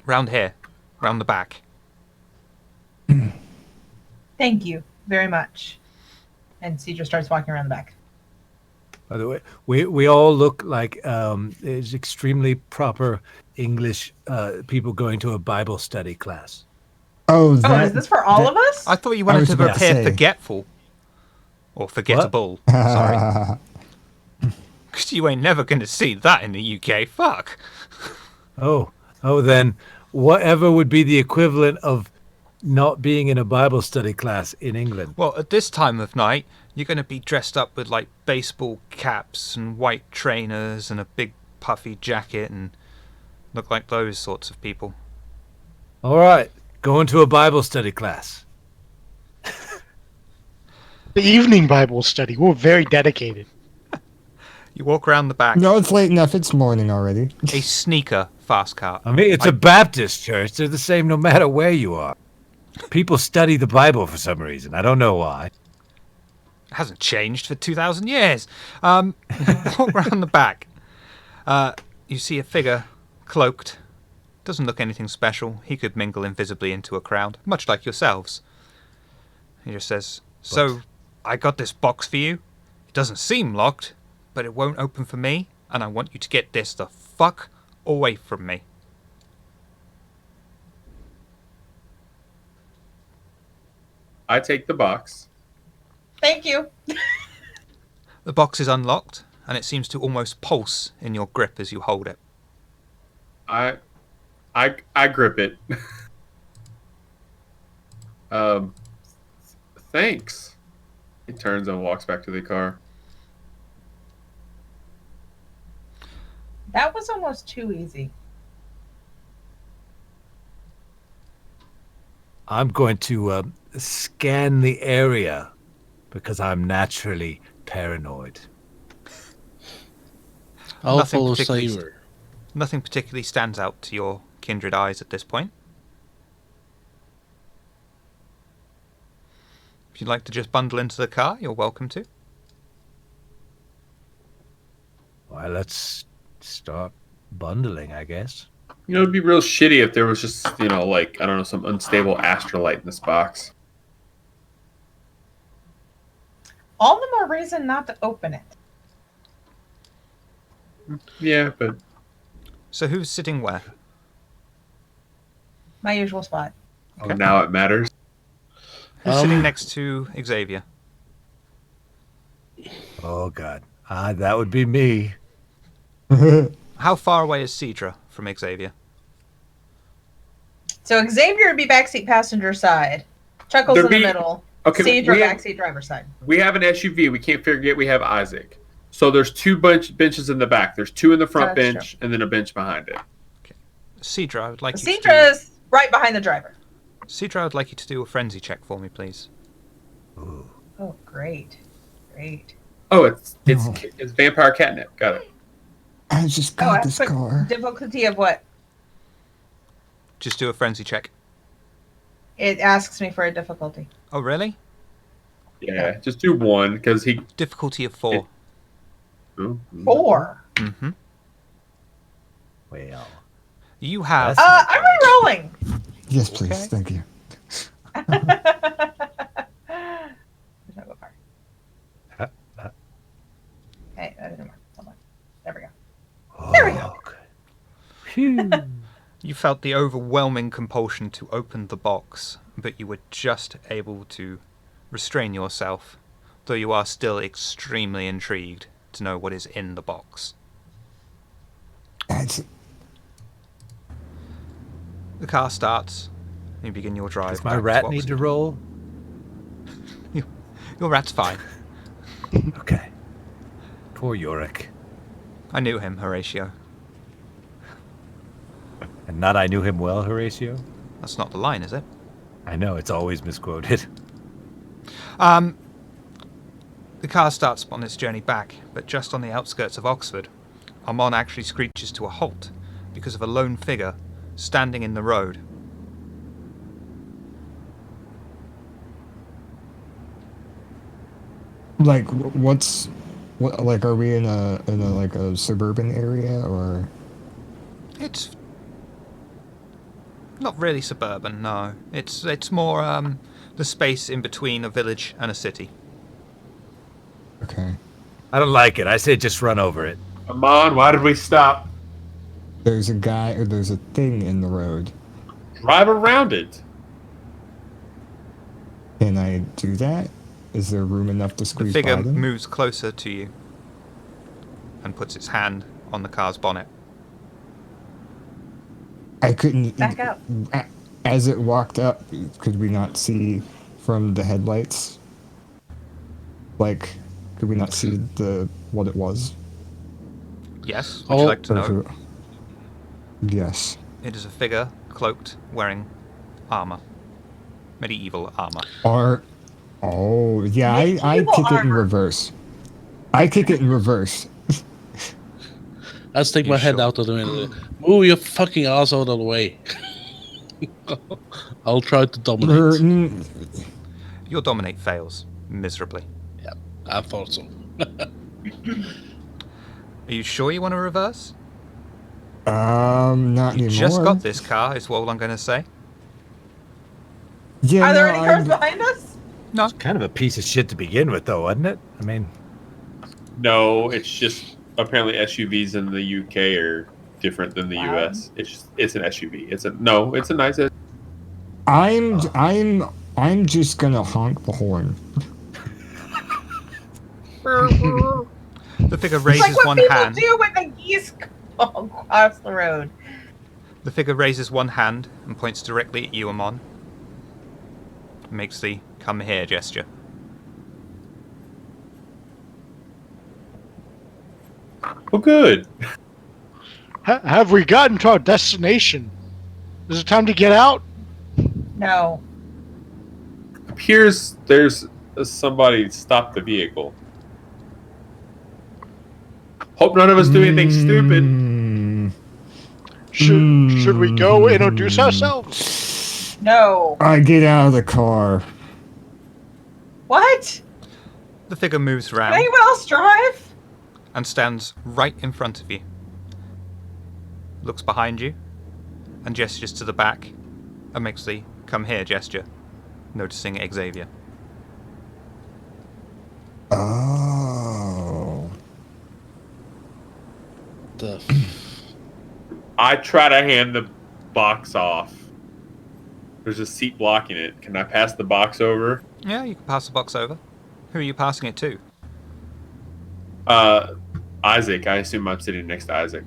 B: Round here. Round the back.
C: Thank you very much. And Cedra starts walking around the back.
G: By the way, we all look like it's extremely proper English people going to a Bible study class.
E: Oh,
C: Oh,
E: that,
C: is this for all of us?
B: I thought you
E: I
B: wanted
E: was
B: to
E: about to
B: prepare
E: say.
B: forgetful. Or forgettable. Sorry. Because you ain't never going to see that in the UK. Fuck.
G: Oh, then whatever would be the equivalent of not being in a Bible study class in England?
B: Well, at this time of night, you're going to be dressed up with, like, baseball caps and white trainers and a big puffy jacket and look like those sorts of people.
G: All right, going to a Bible study class.
F: The evening Bible study. We're very dedicated.
B: You walk around the back.
E: no, it's late enough. It's morning already.
B: A sneaker fast cart.
G: I mean, it's a Baptist church. They're the same no matter where you are. People study the Bible for some reason. I don't know why.
B: It hasn't changed for 2,000 years. You walk around the back. You see a figure, cloaked. Doesn't look anything special. He could mingle invisibly into a crowd, much like yourselves. He just says, "So, I got this box for you. It doesn't seem locked, but it won't open for me, and I want you to get this the fuck away from me."
A: I take the box.
C: Thank you.
B: The box is unlocked, and it seems to almost pulse in your grip as you hold it.
A: I grip it. um, thanks. He turns and walks back to the car.
C: That was almost too easy.
G: I'm going to scan the area because I'm naturally paranoid.
D: I'll
B: Nothing
D: follow
B: particularly
D: Saber.
B: Nothing particularly stands out to your kindred eyes at this point. If you'd like to just bundle into the car, you're welcome to.
G: Well, let's start bundling, I guess.
A: You know, it'd be real shitty if there was just, like, I don't know, some unstable astrolite in this box.
C: All the more reason not to open it.
A: Yeah, but
B: So who's sitting where?
C: My usual spot.
B: Okay.
A: now it matters.
B: Who's sitting next to Xavier?
G: Oh, God. That would be me.
B: How far away is Cedra from Xavier?
C: So Xavier would be backseat passenger side. Chuckles
A: There'd
C: in the
A: be-
C: middle.
A: Okay,
C: Cedra
A: we have-
C: backseat driver's side.
A: We have an SUV. We can't forget we have Isaac. So there's two benches in the back. There's two in the front
C: That's
A: bench and then a bench behind it.
B: Cedra, I would like you to
C: Cedra's right behind the driver.
B: Cedra, I would like you to do a frenzy check for me, please.
G: Ooh.
C: Oh, great. Great.
A: Oh, it's
E: No.
A: it's vampire catnip. Got it.
E: I just got this
C: quick
E: car.
C: difficulty of what?
B: Just do a frenzy check.
C: It asks me for a difficulty.
B: Oh, really?
A: Yeah, just do one because he.
B: Difficulty of 4.
A: Ooh.
C: 4.
B: Mm-hmm.
G: Well,
B: You have...
C: I'm re-rolling.
E: Yes, please.
B: Okay.
E: Thank you.
C: There's no go car. Hey, that didn't work. Hold on. There we go. There we go.
G: okay. Phew.
B: You felt the overwhelming compulsion to open the box, but you were just able to restrain yourself, though you are still extremely intrigued to know what is in the box.
E: That's,
B: The car starts. You begin your drive.
G: Does my
B: back
G: rat
B: to
G: need to
B: Oxford.
G: roll?
B: Your rat's fine.
G: Okay. Poor Yorick.
B: I knew him, Horatio.
G: And not I knew him well, Horatio?
B: That's not the line, is it?
G: I know, it's always misquoted.
B: The car starts on its journey back, but just on the outskirts of Oxford, Armand actually screeches to a halt because of a lone figure standing in the road.
E: like, what? Like, are we in a like a suburban area or?
B: It's not really suburban, no. It's more the space in between a village and a city.
E: Okay.
G: I don't like it. I say just run over it.
A: Come on, why did we stop?
E: There's a guy or there's a thing in the road.
A: Drive around it.
E: Can I do that? Is there room enough to
B: The
E: squeeze
B: figure
E: by them?
B: moves closer to you and puts its hand on the car's bonnet.
E: I couldn't.
C: Back out.
E: As it walked up, could we not see from the headlights? Like, could we not see what it was?
B: Yes, would you
D: Oh.
B: like to know?
E: Yes.
B: It is a figure cloaked, wearing armor. Medieval armor.
E: Oh, yeah, I
C: Medieval
E: kick it in
C: armor.
E: reverse. I kick it in reverse.
D: I stick
B: You
D: my head
B: sure?
D: out of the window. Move your fucking ass out of the way. I'll try to dominate.
B: Your dominate fails miserably.
D: I thought so.
B: Are you sure you want to reverse?
E: Not
B: You
E: anymore.
B: just got this car, is all I'm going to say.
E: Yeah,
C: Are there
E: no,
C: any cars
E: I'm-
C: behind us?
B: No.
G: Kind of a piece of shit to begin with, though, wasn't it? I mean,
A: No, it's just apparently SUVs in the UK are different than the
C: Wow.
A: US. It's an SUV. It's a nice SUV.
E: I'm just gonna honk the horn.
B: The figure
C: It's
B: raises
C: like what
B: one
C: people
B: hand.
C: do when the geese go across the road.
B: The figure raises one hand and points directly at you, Amon. Makes the come here gesture.
A: Oh, good.
F: Have we gotten to our destination? Is it time to get out?
C: No.
A: Appears there's somebody stopped the vehicle. Hope none of us do anything stupid.
F: Should we go introduce ourselves?
C: No.
E: I get out of the car.
C: What?
B: The figure moves
C: Can
B: round
C: anyone else drive?
B: and stands right in front of you. Looks behind you and gestures to the back and makes the come here gesture, noticing Xavier.
E: Oh.
A: I try to hand the box off. There's a seat blocking it. Can I pass the box over?
B: Yeah, you can pass the box over. Who are you passing it to?
A: Isaac. I assume I'm sitting next to Isaac.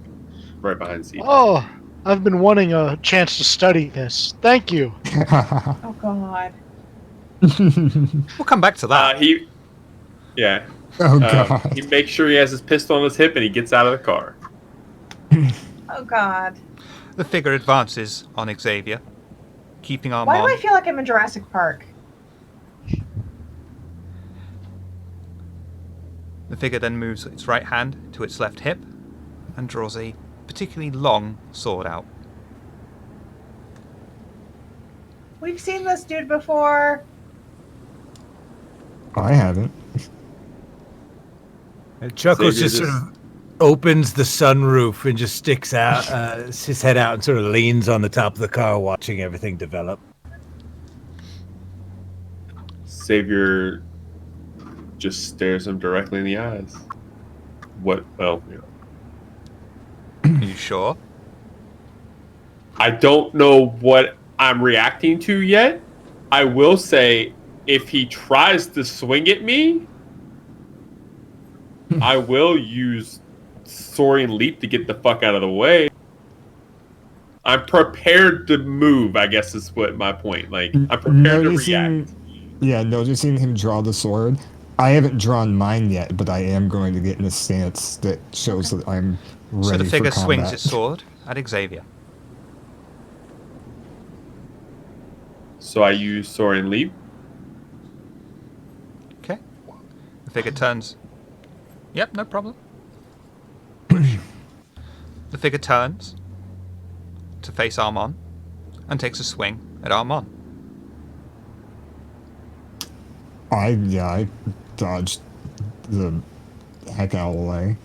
A: Right behind the seat.
F: Oh, I've been wanting a chance to study this. Thank you.
C: Oh God.
B: We'll come back to that.
A: Yeah.
E: Oh god.
A: He makes sure he has his pistol on his hip and he gets out of the car.
C: Oh God.
B: The figure advances on Xavier, keeping arm
C: Why do
B: on.
C: I feel like I'm in Jurassic Park?
B: The figure then moves its right hand to its left hip and draws a particularly long sword out.
C: We've seen this dude before.
E: I haven't.
G: And Chuckles
A: Xavier
G: just sort of opens the sunroof and just sticks out his head out and sort of leans on the top of the car, watching everything develop.
A: Savior just stares him directly in the eyes. What? Well, you know.
B: Are you sure?
A: I don't know what I'm reacting to yet. I will say, if he tries to swing at me, I will use Soaring Leap to get the fuck out of the way. I'm prepared to move, I guess is what my point. Like, I'm prepared to react.
E: Yeah, noticing him draw the sword. I haven't drawn mine yet, but I am going to get in a stance that shows that I'm ready
B: So the figure
E: for combat.
B: swings its sword at Xavier.
A: So I use Soaring Leap.
B: Okay. The figure turns. Yep, no problem. The figure turns to face Armon and takes a swing at Armon.
E: I dodged the heck out of the way.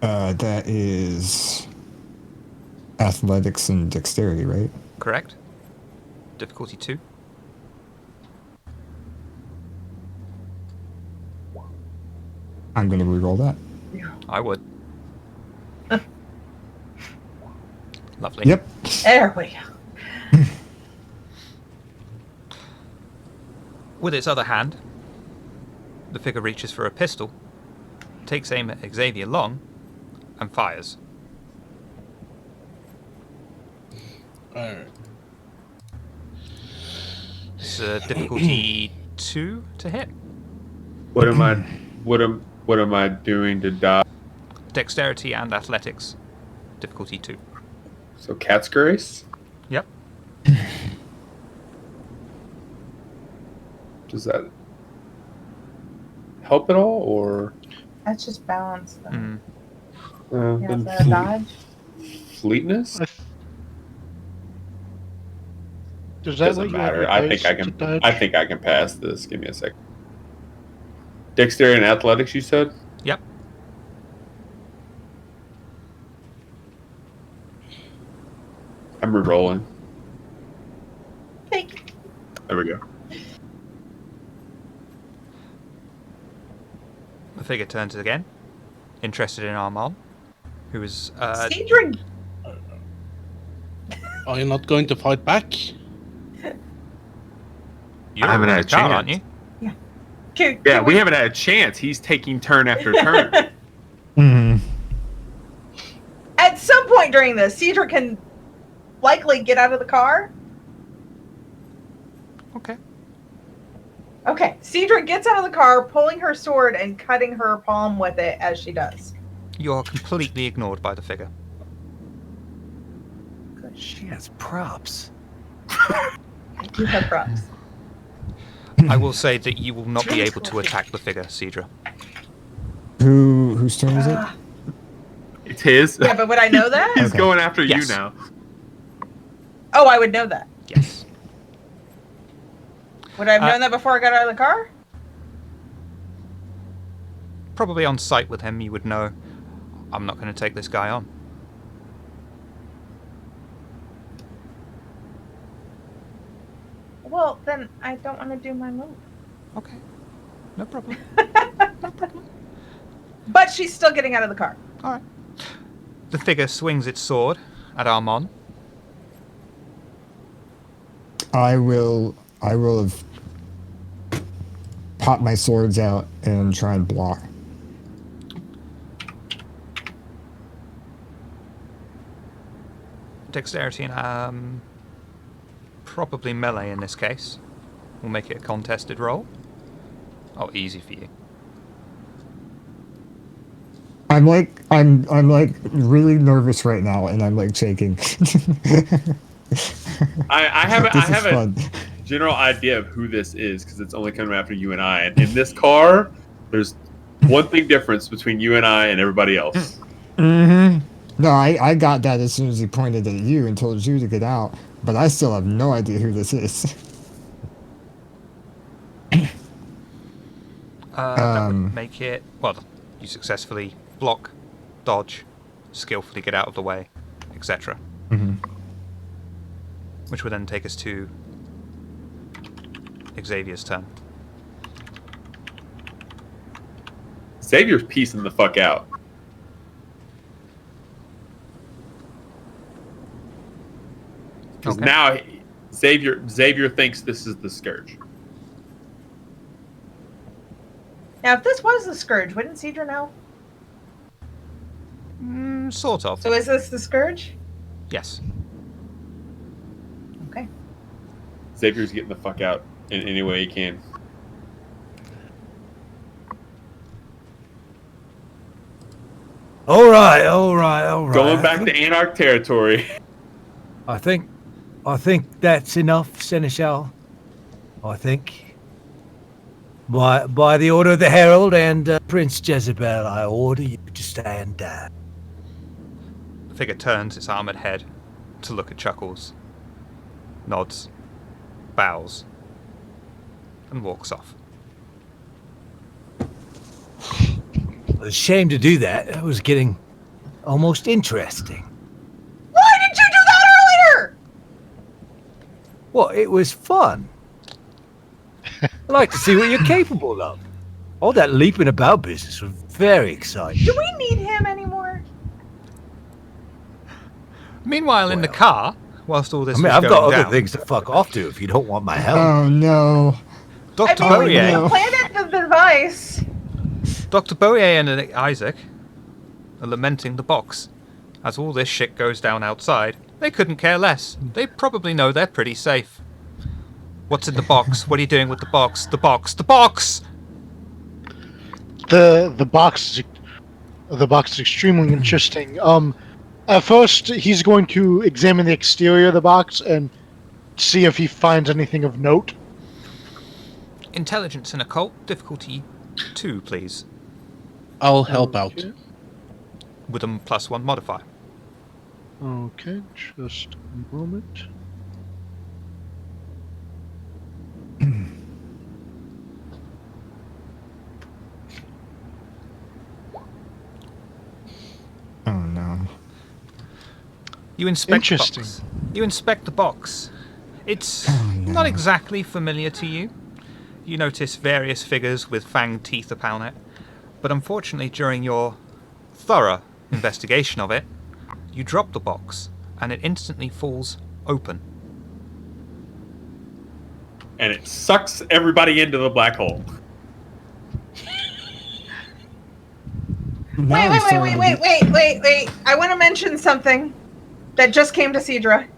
E: That is athletics and dexterity, right?
B: Correct? Difficulty 2.
E: I'm going to reroll that.
B: I would. Lovely.
E: Yep.
C: There we go.
B: With its other hand, the figure reaches for a pistol, takes aim at Xavier Long, and fires.
D: Alright.
B: It's difficulty 2 to hit.
A: What am I doing to dodge?
B: Dexterity and athletics. Difficulty 2.
A: So Cat's Grace?
B: Yep.
A: Does that help at all, or
C: That's just balance, though.
B: Mm.
C: Yeah,
A: then
C: is that a dodge?
A: fleetness?
F: Does that
A: Doesn't
F: let you
A: matter.
F: have
A: I
F: your
A: think I
F: dice to
A: can.
F: dodge?
A: I think I can pass this. Give me a second. Dexterity and athletics, you said?
B: Yep.
A: I'm re-rolling.
C: Think.
A: There we go.
B: The figure turns again, interested in Armand, who is
C: Cedric.
D: Are you not going to fight back?
B: You're
A: I haven't
B: in
A: had
B: the
A: a
B: car,
A: chance.
B: aren't you?
A: Yeah, we haven't had a chance. He's taking turn after turn.
E: Mm.
C: At some point during this, Cedra can likely get out of the car.
B: Okay.
C: Okay, Cedra gets out of the car, pulling her sword and cutting her palm with it as she does.
B: You're completely ignored by the figure.
G: She has props.
C: I do have props.
B: I will say that you will not be able to attack the figure, Cedra.
E: Whose turn is it?
A: It's his.
C: Yeah, but would I know that?
A: He's
E: Okay.
A: going after
B: Yes.
A: you now.
C: Oh, I would know that.
B: Yes.
C: Would I have known that before I got out of the car?
B: Probably on sight with him, you would know, I'm not going to take this guy on.
C: Well, then I don't want to do my move.
B: Okay. No problem.
C: But she's still getting out of the car.
B: Alright. The figure swings its sword at Armand.
E: I will have pop my swords out and try and block.
B: Dexterity and probably melee in this case. We'll make it a contested roll. Oh, easy for you.
E: I'm like really nervous right now, and I'm like shaking.
A: I have
E: This is
A: a
E: fun.
A: general idea of who this is because it's only coming after you and I. And in this car, there's one big difference between you and I and everybody else.
E: Mm-hmm. No, I got that as soon as he pointed at you and told you to get out, but I still have no idea who this is.
B: That would make it... Well, you successfully block, dodge, skillfully get out of the way, etc.
E: Mm-hmm.
B: Which would then take us to Xavier's turn.
A: Xavier's piecing the fuck out. Because
B: Okay.
A: now Xavier thinks this is the Scourge.
C: Now, if this was the Scourge, wouldn't Cedra know?
B: Sort of.
C: So is this the Scourge?
B: Yes.
C: Okay.
A: Xavier's getting the fuck out in any way he can.
G: All right.
A: Going back to Anarch territory.
G: I think that's enough, Seneschal. I think. By the order of the Herald and Prince Jezebel, I order you to stand down.
B: The figure turns its armoured head to look at Chuckles, nods, bows, and walks off.
G: I was ashamed to do that. It was getting almost interesting.
C: Why did you do that earlier?
G: Well, it was fun. I like to see what you're capable of. All that leaping about business was very exciting.
C: Do we need him anymore?
B: Meanwhile, in the
G: Well.
B: car, whilst all this
G: I mean,
B: was
G: I've
B: going
G: got other
B: down,
G: things to fuck off to if you don't want my help.
E: Oh no!
B: Dr.
C: I mean,
B: Boyer,
C: we planted the device.
B: Dr. Boyer and Isaac are lamenting the box. As all this shit goes down outside, they couldn't care less. They probably know they're pretty safe. What's in the box? What are you doing with the box? The box! The box!
F: The box is extremely interesting. At first he's going to examine the exterior of the box and see if he finds anything of note.
B: Intelligence and occult, difficulty 2, please.
D: I'll help out.
F: Okay.
B: With a +1 modifier.
F: Okay, just a moment.
E: Oh no!
B: You inspect the
F: Interesting.
B: box. You inspect the box. It's
E: Oh, no.
B: not exactly familiar to you. You notice various figures with fanged teeth upon it, but unfortunately during your thorough investigation of it, you drop the box and it instantly falls open.
A: and it sucks everybody into the black hole.
E: Now I'm starting to be-
C: Wait. I want to mention something that just came to Cedra.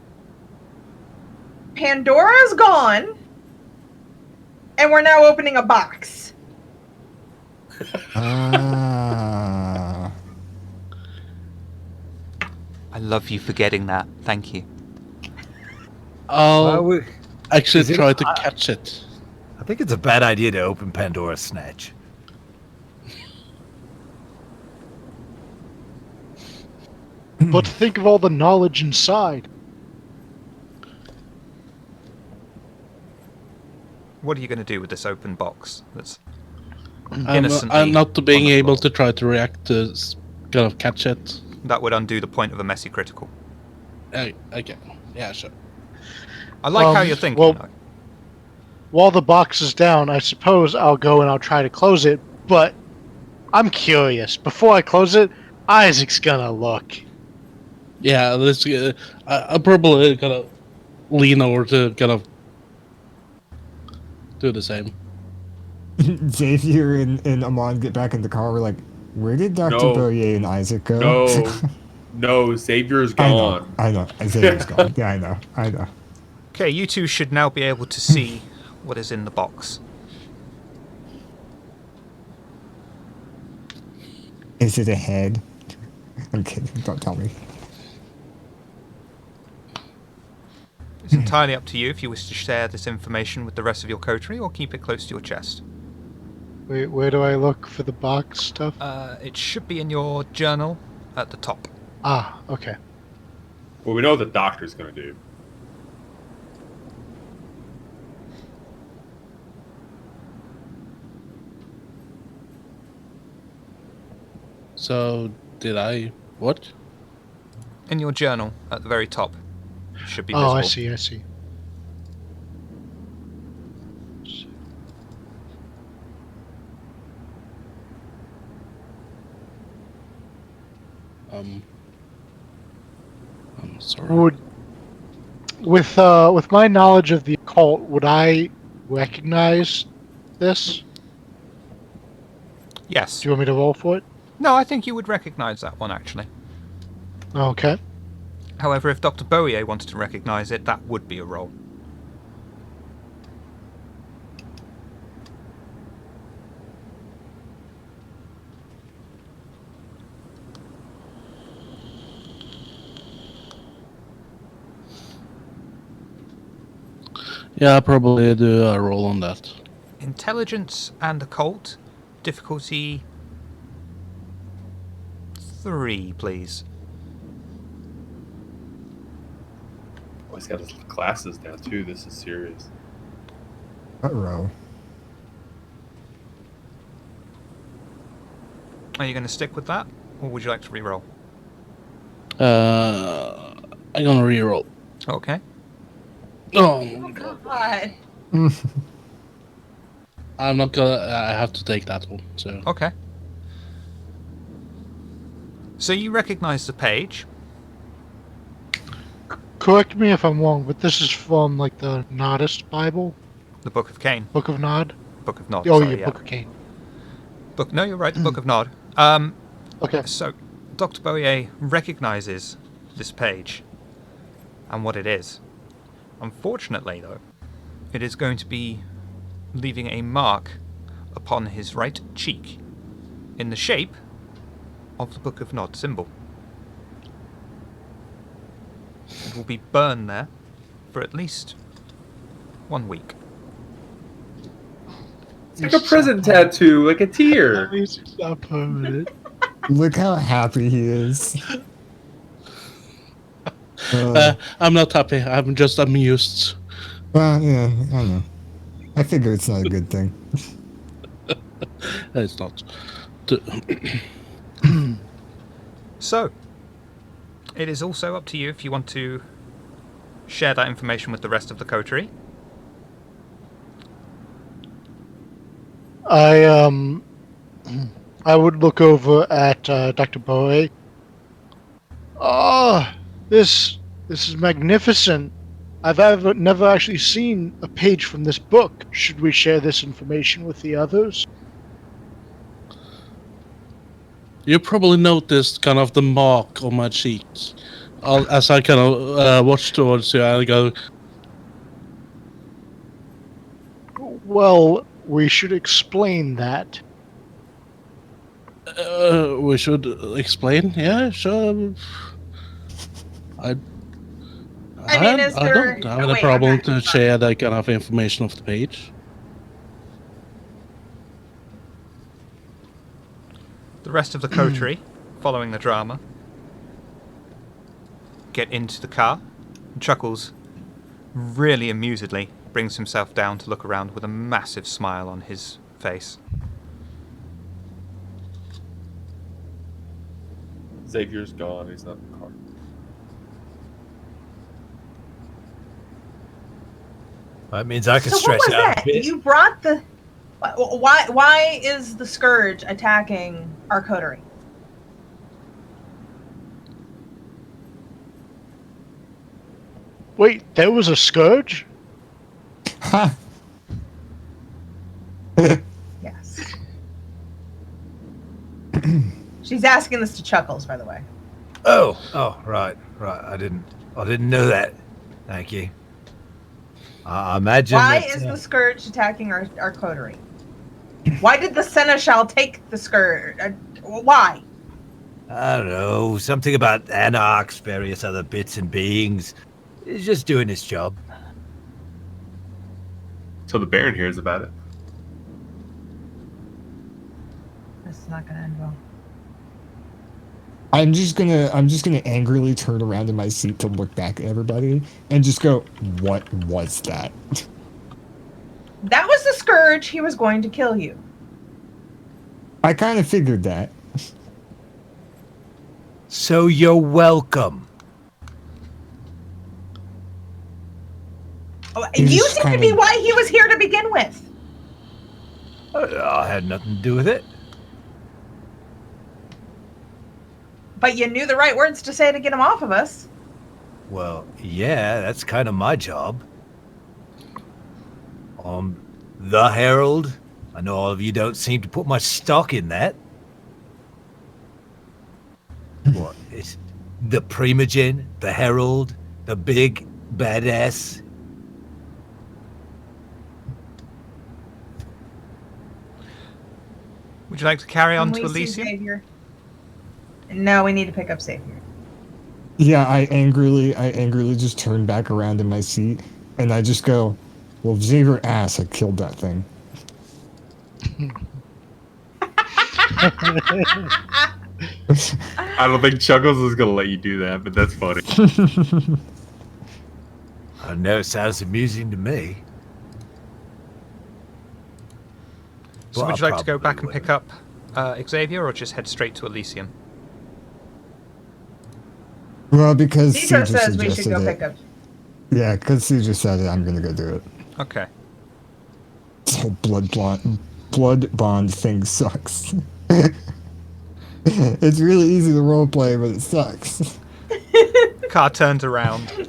C: Pandora's gone, and we're now opening a box.
E: Ah.
B: I love you for getting that. Thank you.
D: I'll actually
G: is it-
D: try to catch it.
G: I think it's a bad idea to open Pandora's Snatch.
F: But think of all the knowledge inside.
B: What are you going to do with this open box? That's
D: I'm
B: innocently
D: not being
B: on the
D: able
B: floor.
D: to try to react to kind of catch it.
B: That would undo the point of a messy critical.
D: Okay. Yeah, sure.
B: I like how you're thinking.
F: well-
B: though.
F: While the box is down, I suppose I'll go and I'll try to close it, but I'm curious. Before I close it, Isaac's gonna look.
D: Yeah, this. I'll probably kind of lean over to kind of do the same.
E: Xavier and Amon get back in the car. We're like, where did Dr.
A: No.
E: Boyer and Isaac go?
A: No, Xavier's
E: I
A: gone.
E: know. Xavier's gone. Yeah, I know.
B: Okay, you two should now be able to see what is in the box.
E: Is it a head? I'm kidding. Don't tell me.
B: It's entirely up to you if you wish to share this information with the rest of your coterie or keep it close to your chest.
F: Wait, where do I look for the box stuff?
B: It should be in your journal at the top.
F: Ah, okay.
A: Well, we know what the doctor's going to do.
D: So, did I. What?
B: In your journal at the very top. It should be visible.
F: Oh, I see.
D: I'm sorry.
F: With my knowledge of the occult, would I recognize this?
B: Yes.
F: Do you want me to roll for it?
B: No, I think you would recognize that one, actually.
F: Okay.
B: However, if Dr. Boyer wanted to recognize it, that would be a roll.
D: Yeah, I'll probably do a roll on that.
B: Intelligence and occult. Difficulty 3, please.
A: Oh, he's got his glasses down, too. This is serious.
E: Uh-oh.
B: Are you going to stick with that, or would you like to re-roll?
D: I'm gonna reroll.
B: Okay.
D: Oh,
C: God.
D: I'm not gonna. I have to take that one. So.
B: Okay. So you recognize the page.
F: Correct me if I'm wrong, but this is from like the Nodist Bible,
B: The Book of Cain.
F: Book of Nod.
B: Book of Nod.
F: Oh,
B: sorry,
F: yeah, Book of Cain.
B: No, you're right. The Book of Nod.
F: Okay.
B: So, Dr. Boyer recognizes this page and what it is. Unfortunately, though, it is going to be leaving a mark upon his right cheek in the shape of the Book of Nod symbol. It will be burned there for at least 1 week.
A: It's like a prison tattoo, like a tear.
F: At least it's not permanent.
E: Look how happy he is.
D: I'm not happy. I'm just amused.
E: Well, yeah, I don't know. I figure it's not a good thing.
D: It's not.
B: So, it is also up to you if you want to share that information with the rest of the coterie.
F: I would look over at Dr. Bowie. Oh, this is magnificent. I've never actually seen a page from this book. Should we share this information with the others?
D: You probably noticed kind of the mark on my cheek. As I kind of watch towards you, I go,
F: Well, we should explain that.
D: we should explain? Yeah, sure. I
C: is there...
D: don't have
C: oh,
D: any
C: wait,
D: problem
C: I'm not-
D: to share that kind of information off the page.
B: The rest of the coterie, following the drama, get into the car. And Chuckles, really amusedly, brings himself down to look around with a massive smile on his face.
A: Xavier's gone. He's not in the car.
G: That means I can
C: So what
G: stretch
C: was
G: out
C: that?
G: a bit.
C: You brought the... Why is the Scourge attacking our coterie?
F: Wait, there was a scourge?
E: Ha!
C: Yes. She's asking this to Chuckles, by the way.
G: Oh, right. I didn't know that. Thank you. I imagine.
C: Why
G: that,
C: is the Scourge attacking our coterie? Why did the Seneschal take the Scourge? Why?
G: I don't know, something about anarchs, various other bits and beings. He's just doing his job.
A: So the Baron hears about it.
C: This is not gonna end well.
E: I'm just gonna angrily turn around in my seat to look back at everybody and just go, "What was that?"
C: That was the Scourge. He was going to kill you.
E: I kind of figured that.
G: So you're welcome.
C: Oh,
E: He's
C: you
E: just
C: seem to
E: kinda-
C: be why he was here to begin with.
G: I had nothing to do with it.
C: But you knew the right words to say to get him off of us.
G: Well, yeah, that's kind of my job. The Herald. I know all of you don't seem to put much stock in that. What is the Primogen, the Herald, the big badass?
B: Would you like to carry on
C: Can
B: to
C: we see
B: Elysium?
C: Xavier? No, we need to pick up Xavier.
E: Yeah, I angrily just turn back around in my seat and I just go, "Well, if Xavier asked, I killed that thing."
A: I don't think Chuckles is gonna let you do that, but that's funny.
G: I know it sounds amusing to me.
B: So
G: Well,
B: would you
G: I
B: like to go back and
G: probably
B: pick up Xavier, or just head straight to Elysium?
E: Well, because
C: Cedar
E: Cedar
C: says we should
E: suggested
C: go
E: it.
C: pick up.
E: Yeah, because Cedar said it, I'm gonna go do it.
B: Okay.
E: This whole blood bond thing sucks. It's really easy to roleplay, but it sucks.
B: Car turns around.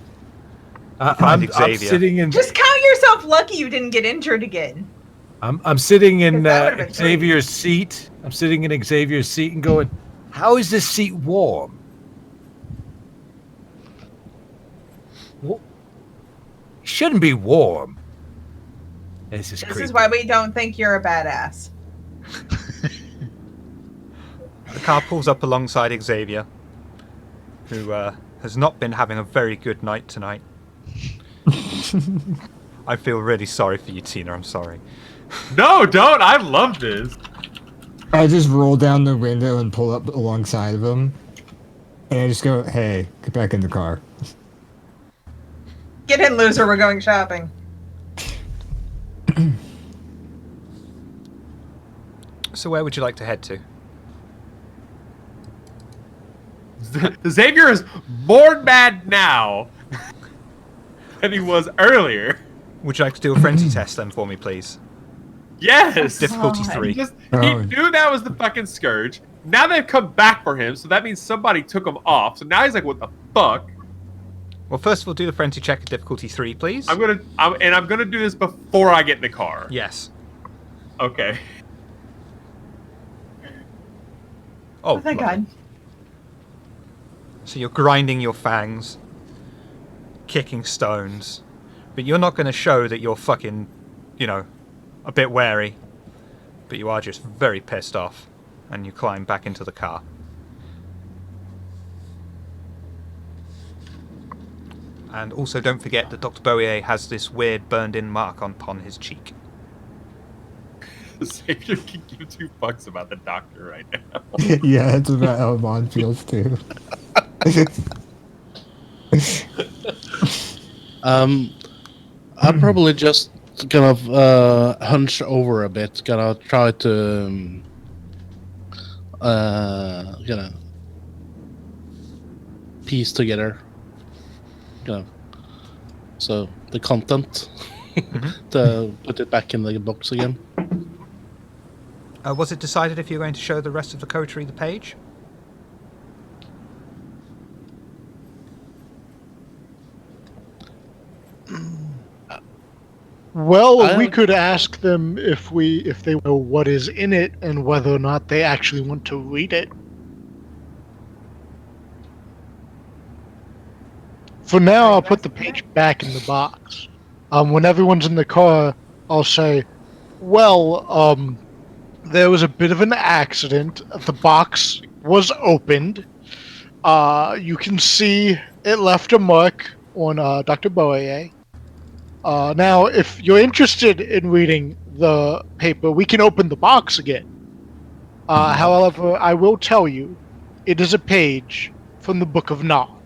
G: I'm
B: Xavier.
G: sitting in.
C: Just count yourself lucky you didn't get injured again.
G: I'm sitting in
C: 'Cause that would've been great.
G: Xavier's seat. I'm sitting in Xavier's seat and going, "How is this seat warm?" Well, it shouldn't be warm. This is
C: This
G: creepy.
C: is why we don't think you're a badass.
B: The car pulls up alongside Xavier, who has not been having a very good night tonight. I feel really sorry for you, Tina. I'm sorry.
A: No, don't. I love this.
E: I just roll down the window and pull up alongside of him. And I just go, "Hey, get back in the car."
C: Get in, loser. We're going shopping.
B: So where would you like to head to?
A: Xavier is more mad now than he was earlier.
B: Would you like to do a frenzy test then for me, please?
A: Yes.
B: Difficulty
C: God.
B: 3.
A: He
E: Oh.
A: knew that was the fucking Scourge. Now they've come back for him, so that means somebody took him off. So now he's like, "What the fuck?"
B: Well, first of all, do the frenzy check at difficulty 3, please.
A: I'm gonna do this before I get in the car.
B: Yes.
A: Okay.
B: Oh,
C: thank
B: lovely.
C: God.
B: So you're grinding your fangs, kicking stones, but you're not going to show that you're fucking, a bit wary. But you are just very pissed off, and you climb back into the car. And also don't forget that Dr. Bowier has this weird burned-in mark upon his cheek.
A: Xavier can give 2 fucks about the doctor right now.
E: Yeah, that's about how Mon feels too.
D: I'd probably just kind of hunch over a bit, kind of try to piece together, so the content to put it back in the box again.
B: Was it decided if you're going to show the rest of the coterie the page?
F: Well, we could ask them if they know what is in it and whether or not they actually want to read it. For now, I'll put the page back in the box. When everyone's in the car, I'll say, well, there was a bit of an accident. The box was opened. You can see it left a mark on Dr. Boyer. Now, if you're interested in reading the paper, we can open the box again. However, I will tell you, it is a page from the Book of Nod.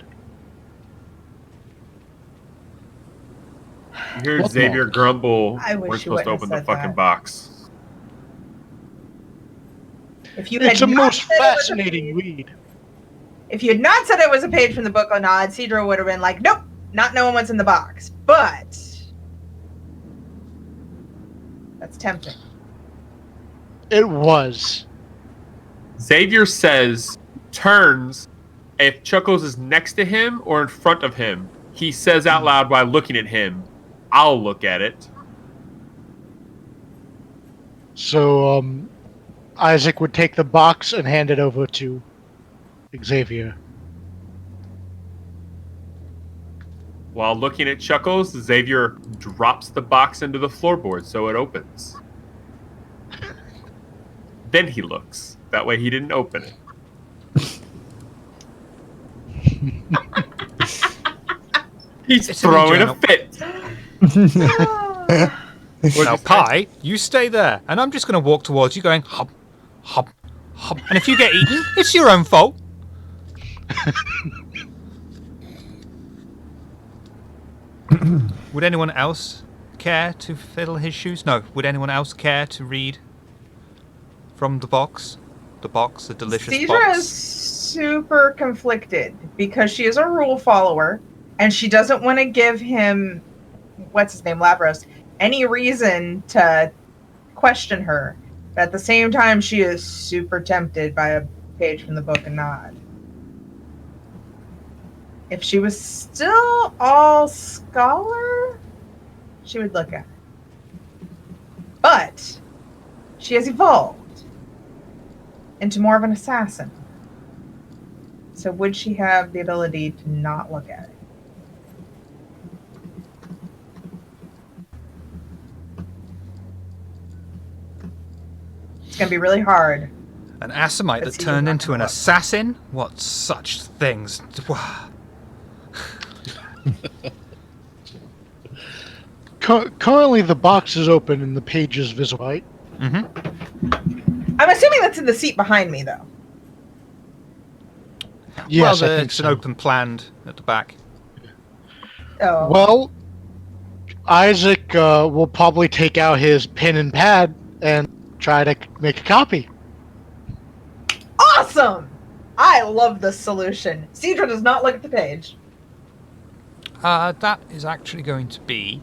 A: You heard Xavier grumble.
C: I wish
A: We're
C: you
A: supposed to
C: wouldn't
A: open
C: have
A: the
C: said
A: fucking
C: that.
A: box.
C: If you
F: It's
C: had
F: a
C: not
F: most
C: said it was a
F: fascinating
C: page-
F: read.
C: If you had not said it was a page from the Book of Nod, Cedro would have been like, nope, not knowing what's in the box. But that's tempting.
F: It was.
A: Xavier says, turns, if Chuckles is next to him or in front of him, he says out loud while looking at him, I'll look at it.
F: So, Isaac would take the box and hand it over to Xavier.
A: While looking at Chuckles, Xavier drops the box into the floorboard so it opens. Then he looks. That way he didn't open it. He's
B: It's in the
A: throwing a
B: journal.
A: fit.
B: Now, Pie, you stay there, and I'm just going to walk towards you going, hop, hop, hop. And if you get eaten, it's your own fault. Would anyone else care to fiddle his shoes? No. Would anyone else care to read from the box? The box, the delicious
C: Cedra
B: box.
C: is super conflicted because she is a rule follower and she doesn't want to give him, what's his name, Lavros, any reason to question her. But at the same time, she is super tempted by a page from the Book of Nod. If she was still all scholar, she would look at it. But she has evolved into more of an assassin. So would she have the ability to not look at it? It's going to be really hard.
B: An Assamite that
C: Let's see
B: turned
C: who's
B: into
C: not
B: an
C: gonna look.
B: assassin? What such things?
F: Currently, the box is open and the page is visible, right?
B: Mm-hmm.
C: I'm assuming that's in the seat behind me, though.
F: Yes,
B: well,
F: I think
B: it's
F: so.
B: an open planned at the back.
C: Oh,
F: Well, Isaac will probably take out his pen and pad and try to make a copy.
C: awesome! I love this solution. Cedra does not look at the page.
B: That is actually going to be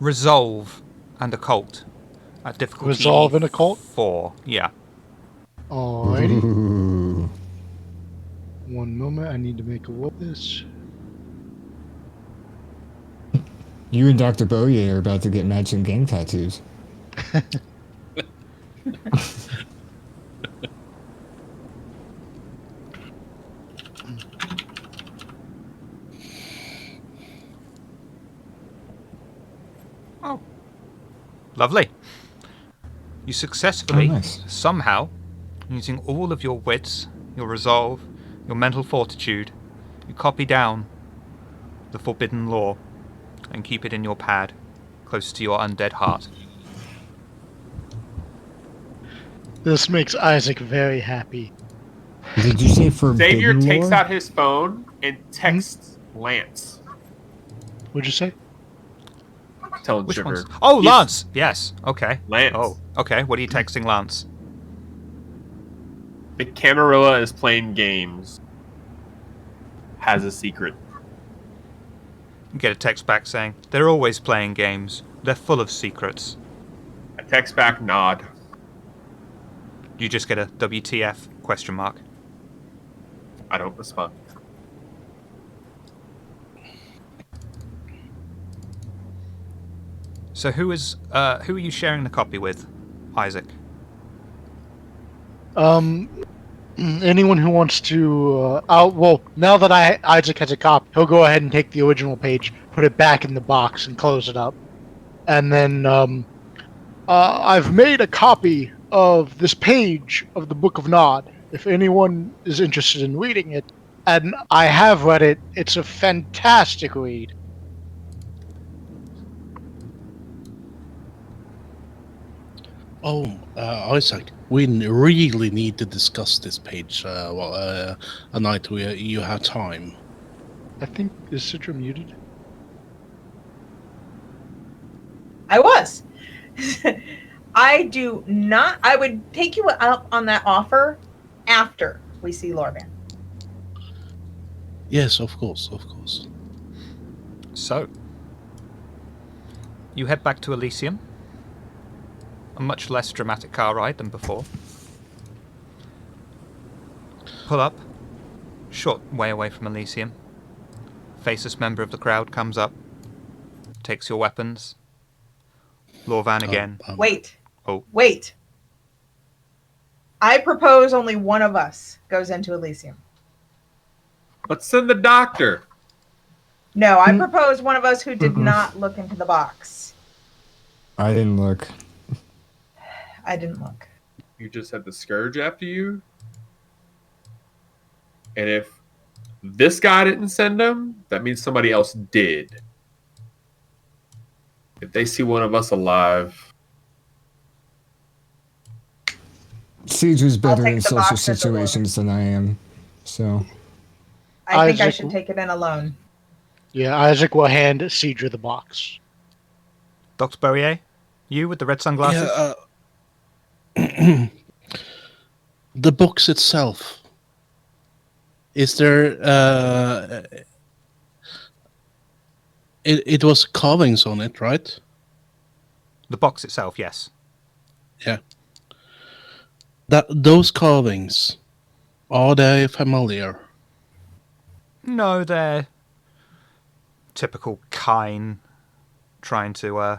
B: Resolve and Occult at difficulty
F: Resolve and Occult?
B: 4. Yeah.
F: Alrighty.
E: Ooh.
F: One moment, I need to make a roll this.
E: You and Dr. Boye are about to get matching gang tattoos.
B: Oh, lovely. You successfully,
E: nice.
B: somehow, using all of your wits, your resolve, your mental fortitude, you copy down the forbidden law and keep it in your pad, close to your undead heart.
F: This makes Isaac very happy.
E: Did you say
A: Xavier
E: forbidden
A: takes
E: lore?
A: out his phone and texts Lance.
F: What'd you say?
A: Telling
B: Which
A: Sugar.
B: ones? Oh,
A: He's-
B: Lance! Yes, okay.
A: Lance.
B: Oh, okay. What are you texting Lance?
A: The Camarilla is playing games. Has a secret.
B: You get a text back saying, they're always playing games. They're full of secrets.
A: I text back, nod.
B: You just get a WTF question mark.
A: I don't respond.
B: So who are you sharing the copy with, Isaac?
F: Anyone who wants to, well, now that Isaac has a copy, he'll go ahead and take the original page, put it back in the box, and close it up. And then, I've made a copy of this page of the Book of Nod, if anyone is interested in reading it. And I have read it. It's a fantastic read.
D: Oh, Isaac, we really need to discuss this page. A night where you have time.
F: I think, is Citra muted?
C: I was. I do not. I would take you up on that offer after we see Lorvan.
D: Yes, of course, of course.
B: So, you head back to Elysium. A much less dramatic car ride than before. Pull up. Short way away from Elysium. Faceless member of the crowd comes up. Takes your weapons. Lorvan again.
C: Wait.
B: Oh.
C: Wait. I propose only one of us goes into Elysium.
A: Let's send the doctor.
C: No, I propose one of us who did not look into the box.
E: I didn't look.
C: I didn't look.
A: You just had the Scourge after you. And if this guy didn't send him, that means somebody else did. If they see one of us alive,
E: Cedric's better
C: take
E: in
C: the
E: social
C: box as a
E: situations than I am. So,
C: I think I
F: Isaac-
C: should take it in alone.
F: Yeah, Isaac will hand Cedra the box.
B: Dr. Berrier? You with the red sunglasses?
D: Yeah, the box itself. Is there? It was carvings on it, right?
B: The box itself, yes.
D: Yeah. Those carvings, are they familiar?
B: No, they're typical Kine trying to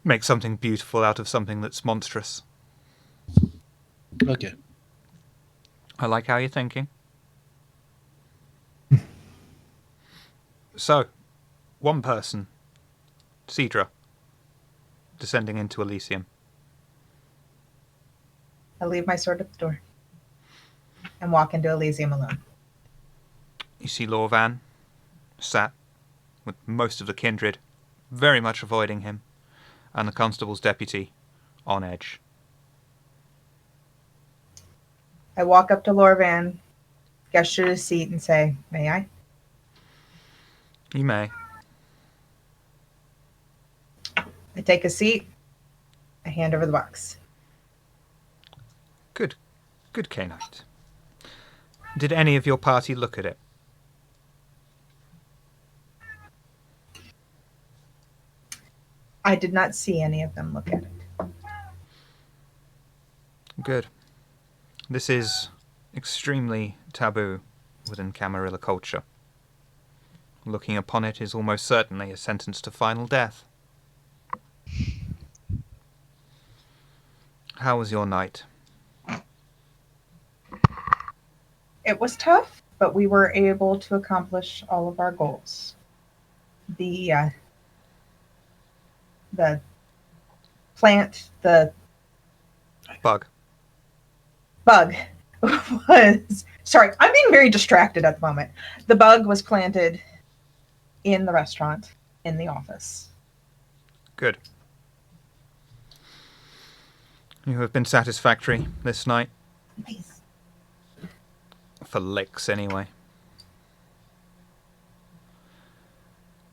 B: make something beautiful out of something that's monstrous.
D: Okay.
B: I like how you're thinking. So, one person, Cedra, descending into Elysium.
C: I leave my sword at the door and walk into Elysium alone.
B: You see Lorvan, sat with most of the kindred, very much avoiding him, and the constable's deputy on edge.
C: I walk up to Lorvan, gesture to his seat, and say, "May I?"
B: You may.
C: I take a seat. I hand over the box.
B: Good. Good, K-Knight. Did any of your party look at it?
C: I did not see any of them look at it.
B: Good. This is extremely taboo within Camarilla culture. Looking upon it is almost certainly a sentence to final death. How was your night?
C: It was tough, but we were able to accomplish all of our goals. The plant, the
B: Bug.
C: bug was. Sorry, I'm being very distracted at the moment. The bug was planted in the restaurant, in the office.
B: Good. You have been satisfactory this night.
C: Nice.
B: For licks, anyway.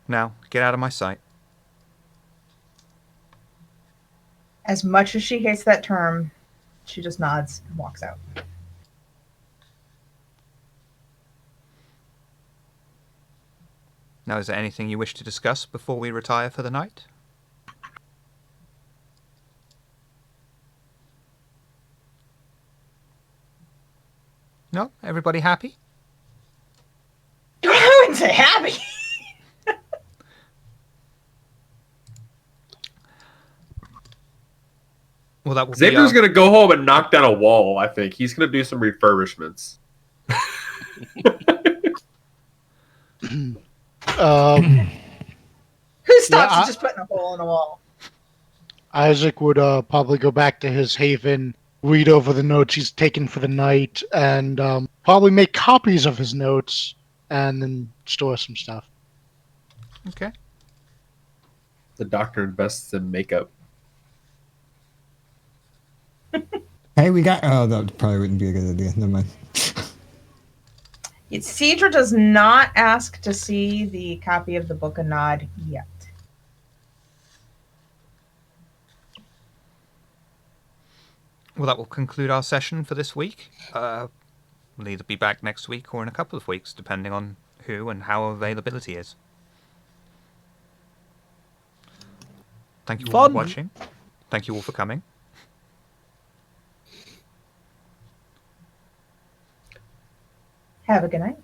B: Now, get out of my sight.
C: As much as she hates that term, she just nods and walks out.
B: Now, is there anything you wish to discuss before we retire for the night? No? Everybody happy?
C: I wouldn't say happy.
B: Well, that will be
A: Xavier's gonna go home and knock down a wall. I think he's gonna do some refurbishments.
C: Who stops
F: Yeah,
C: at just putting a hole in a wall?
F: Isaac would probably go back to his haven, read over the notes he's taken for the night, and probably make copies of his notes, and then store some stuff.
B: Okay.
A: The doctor invests in makeup.
E: Hey, we got. Oh, that probably wouldn't be a good idea. Never mind.
C: Cedra does not ask to see the copy of the Book of Nod yet.
B: Well, that will conclude our session for this week. We'll either be back next week or in a couple of weeks, depending on who and how availability is. Thank you all for watching. Thank you all for coming.
C: Have a good night.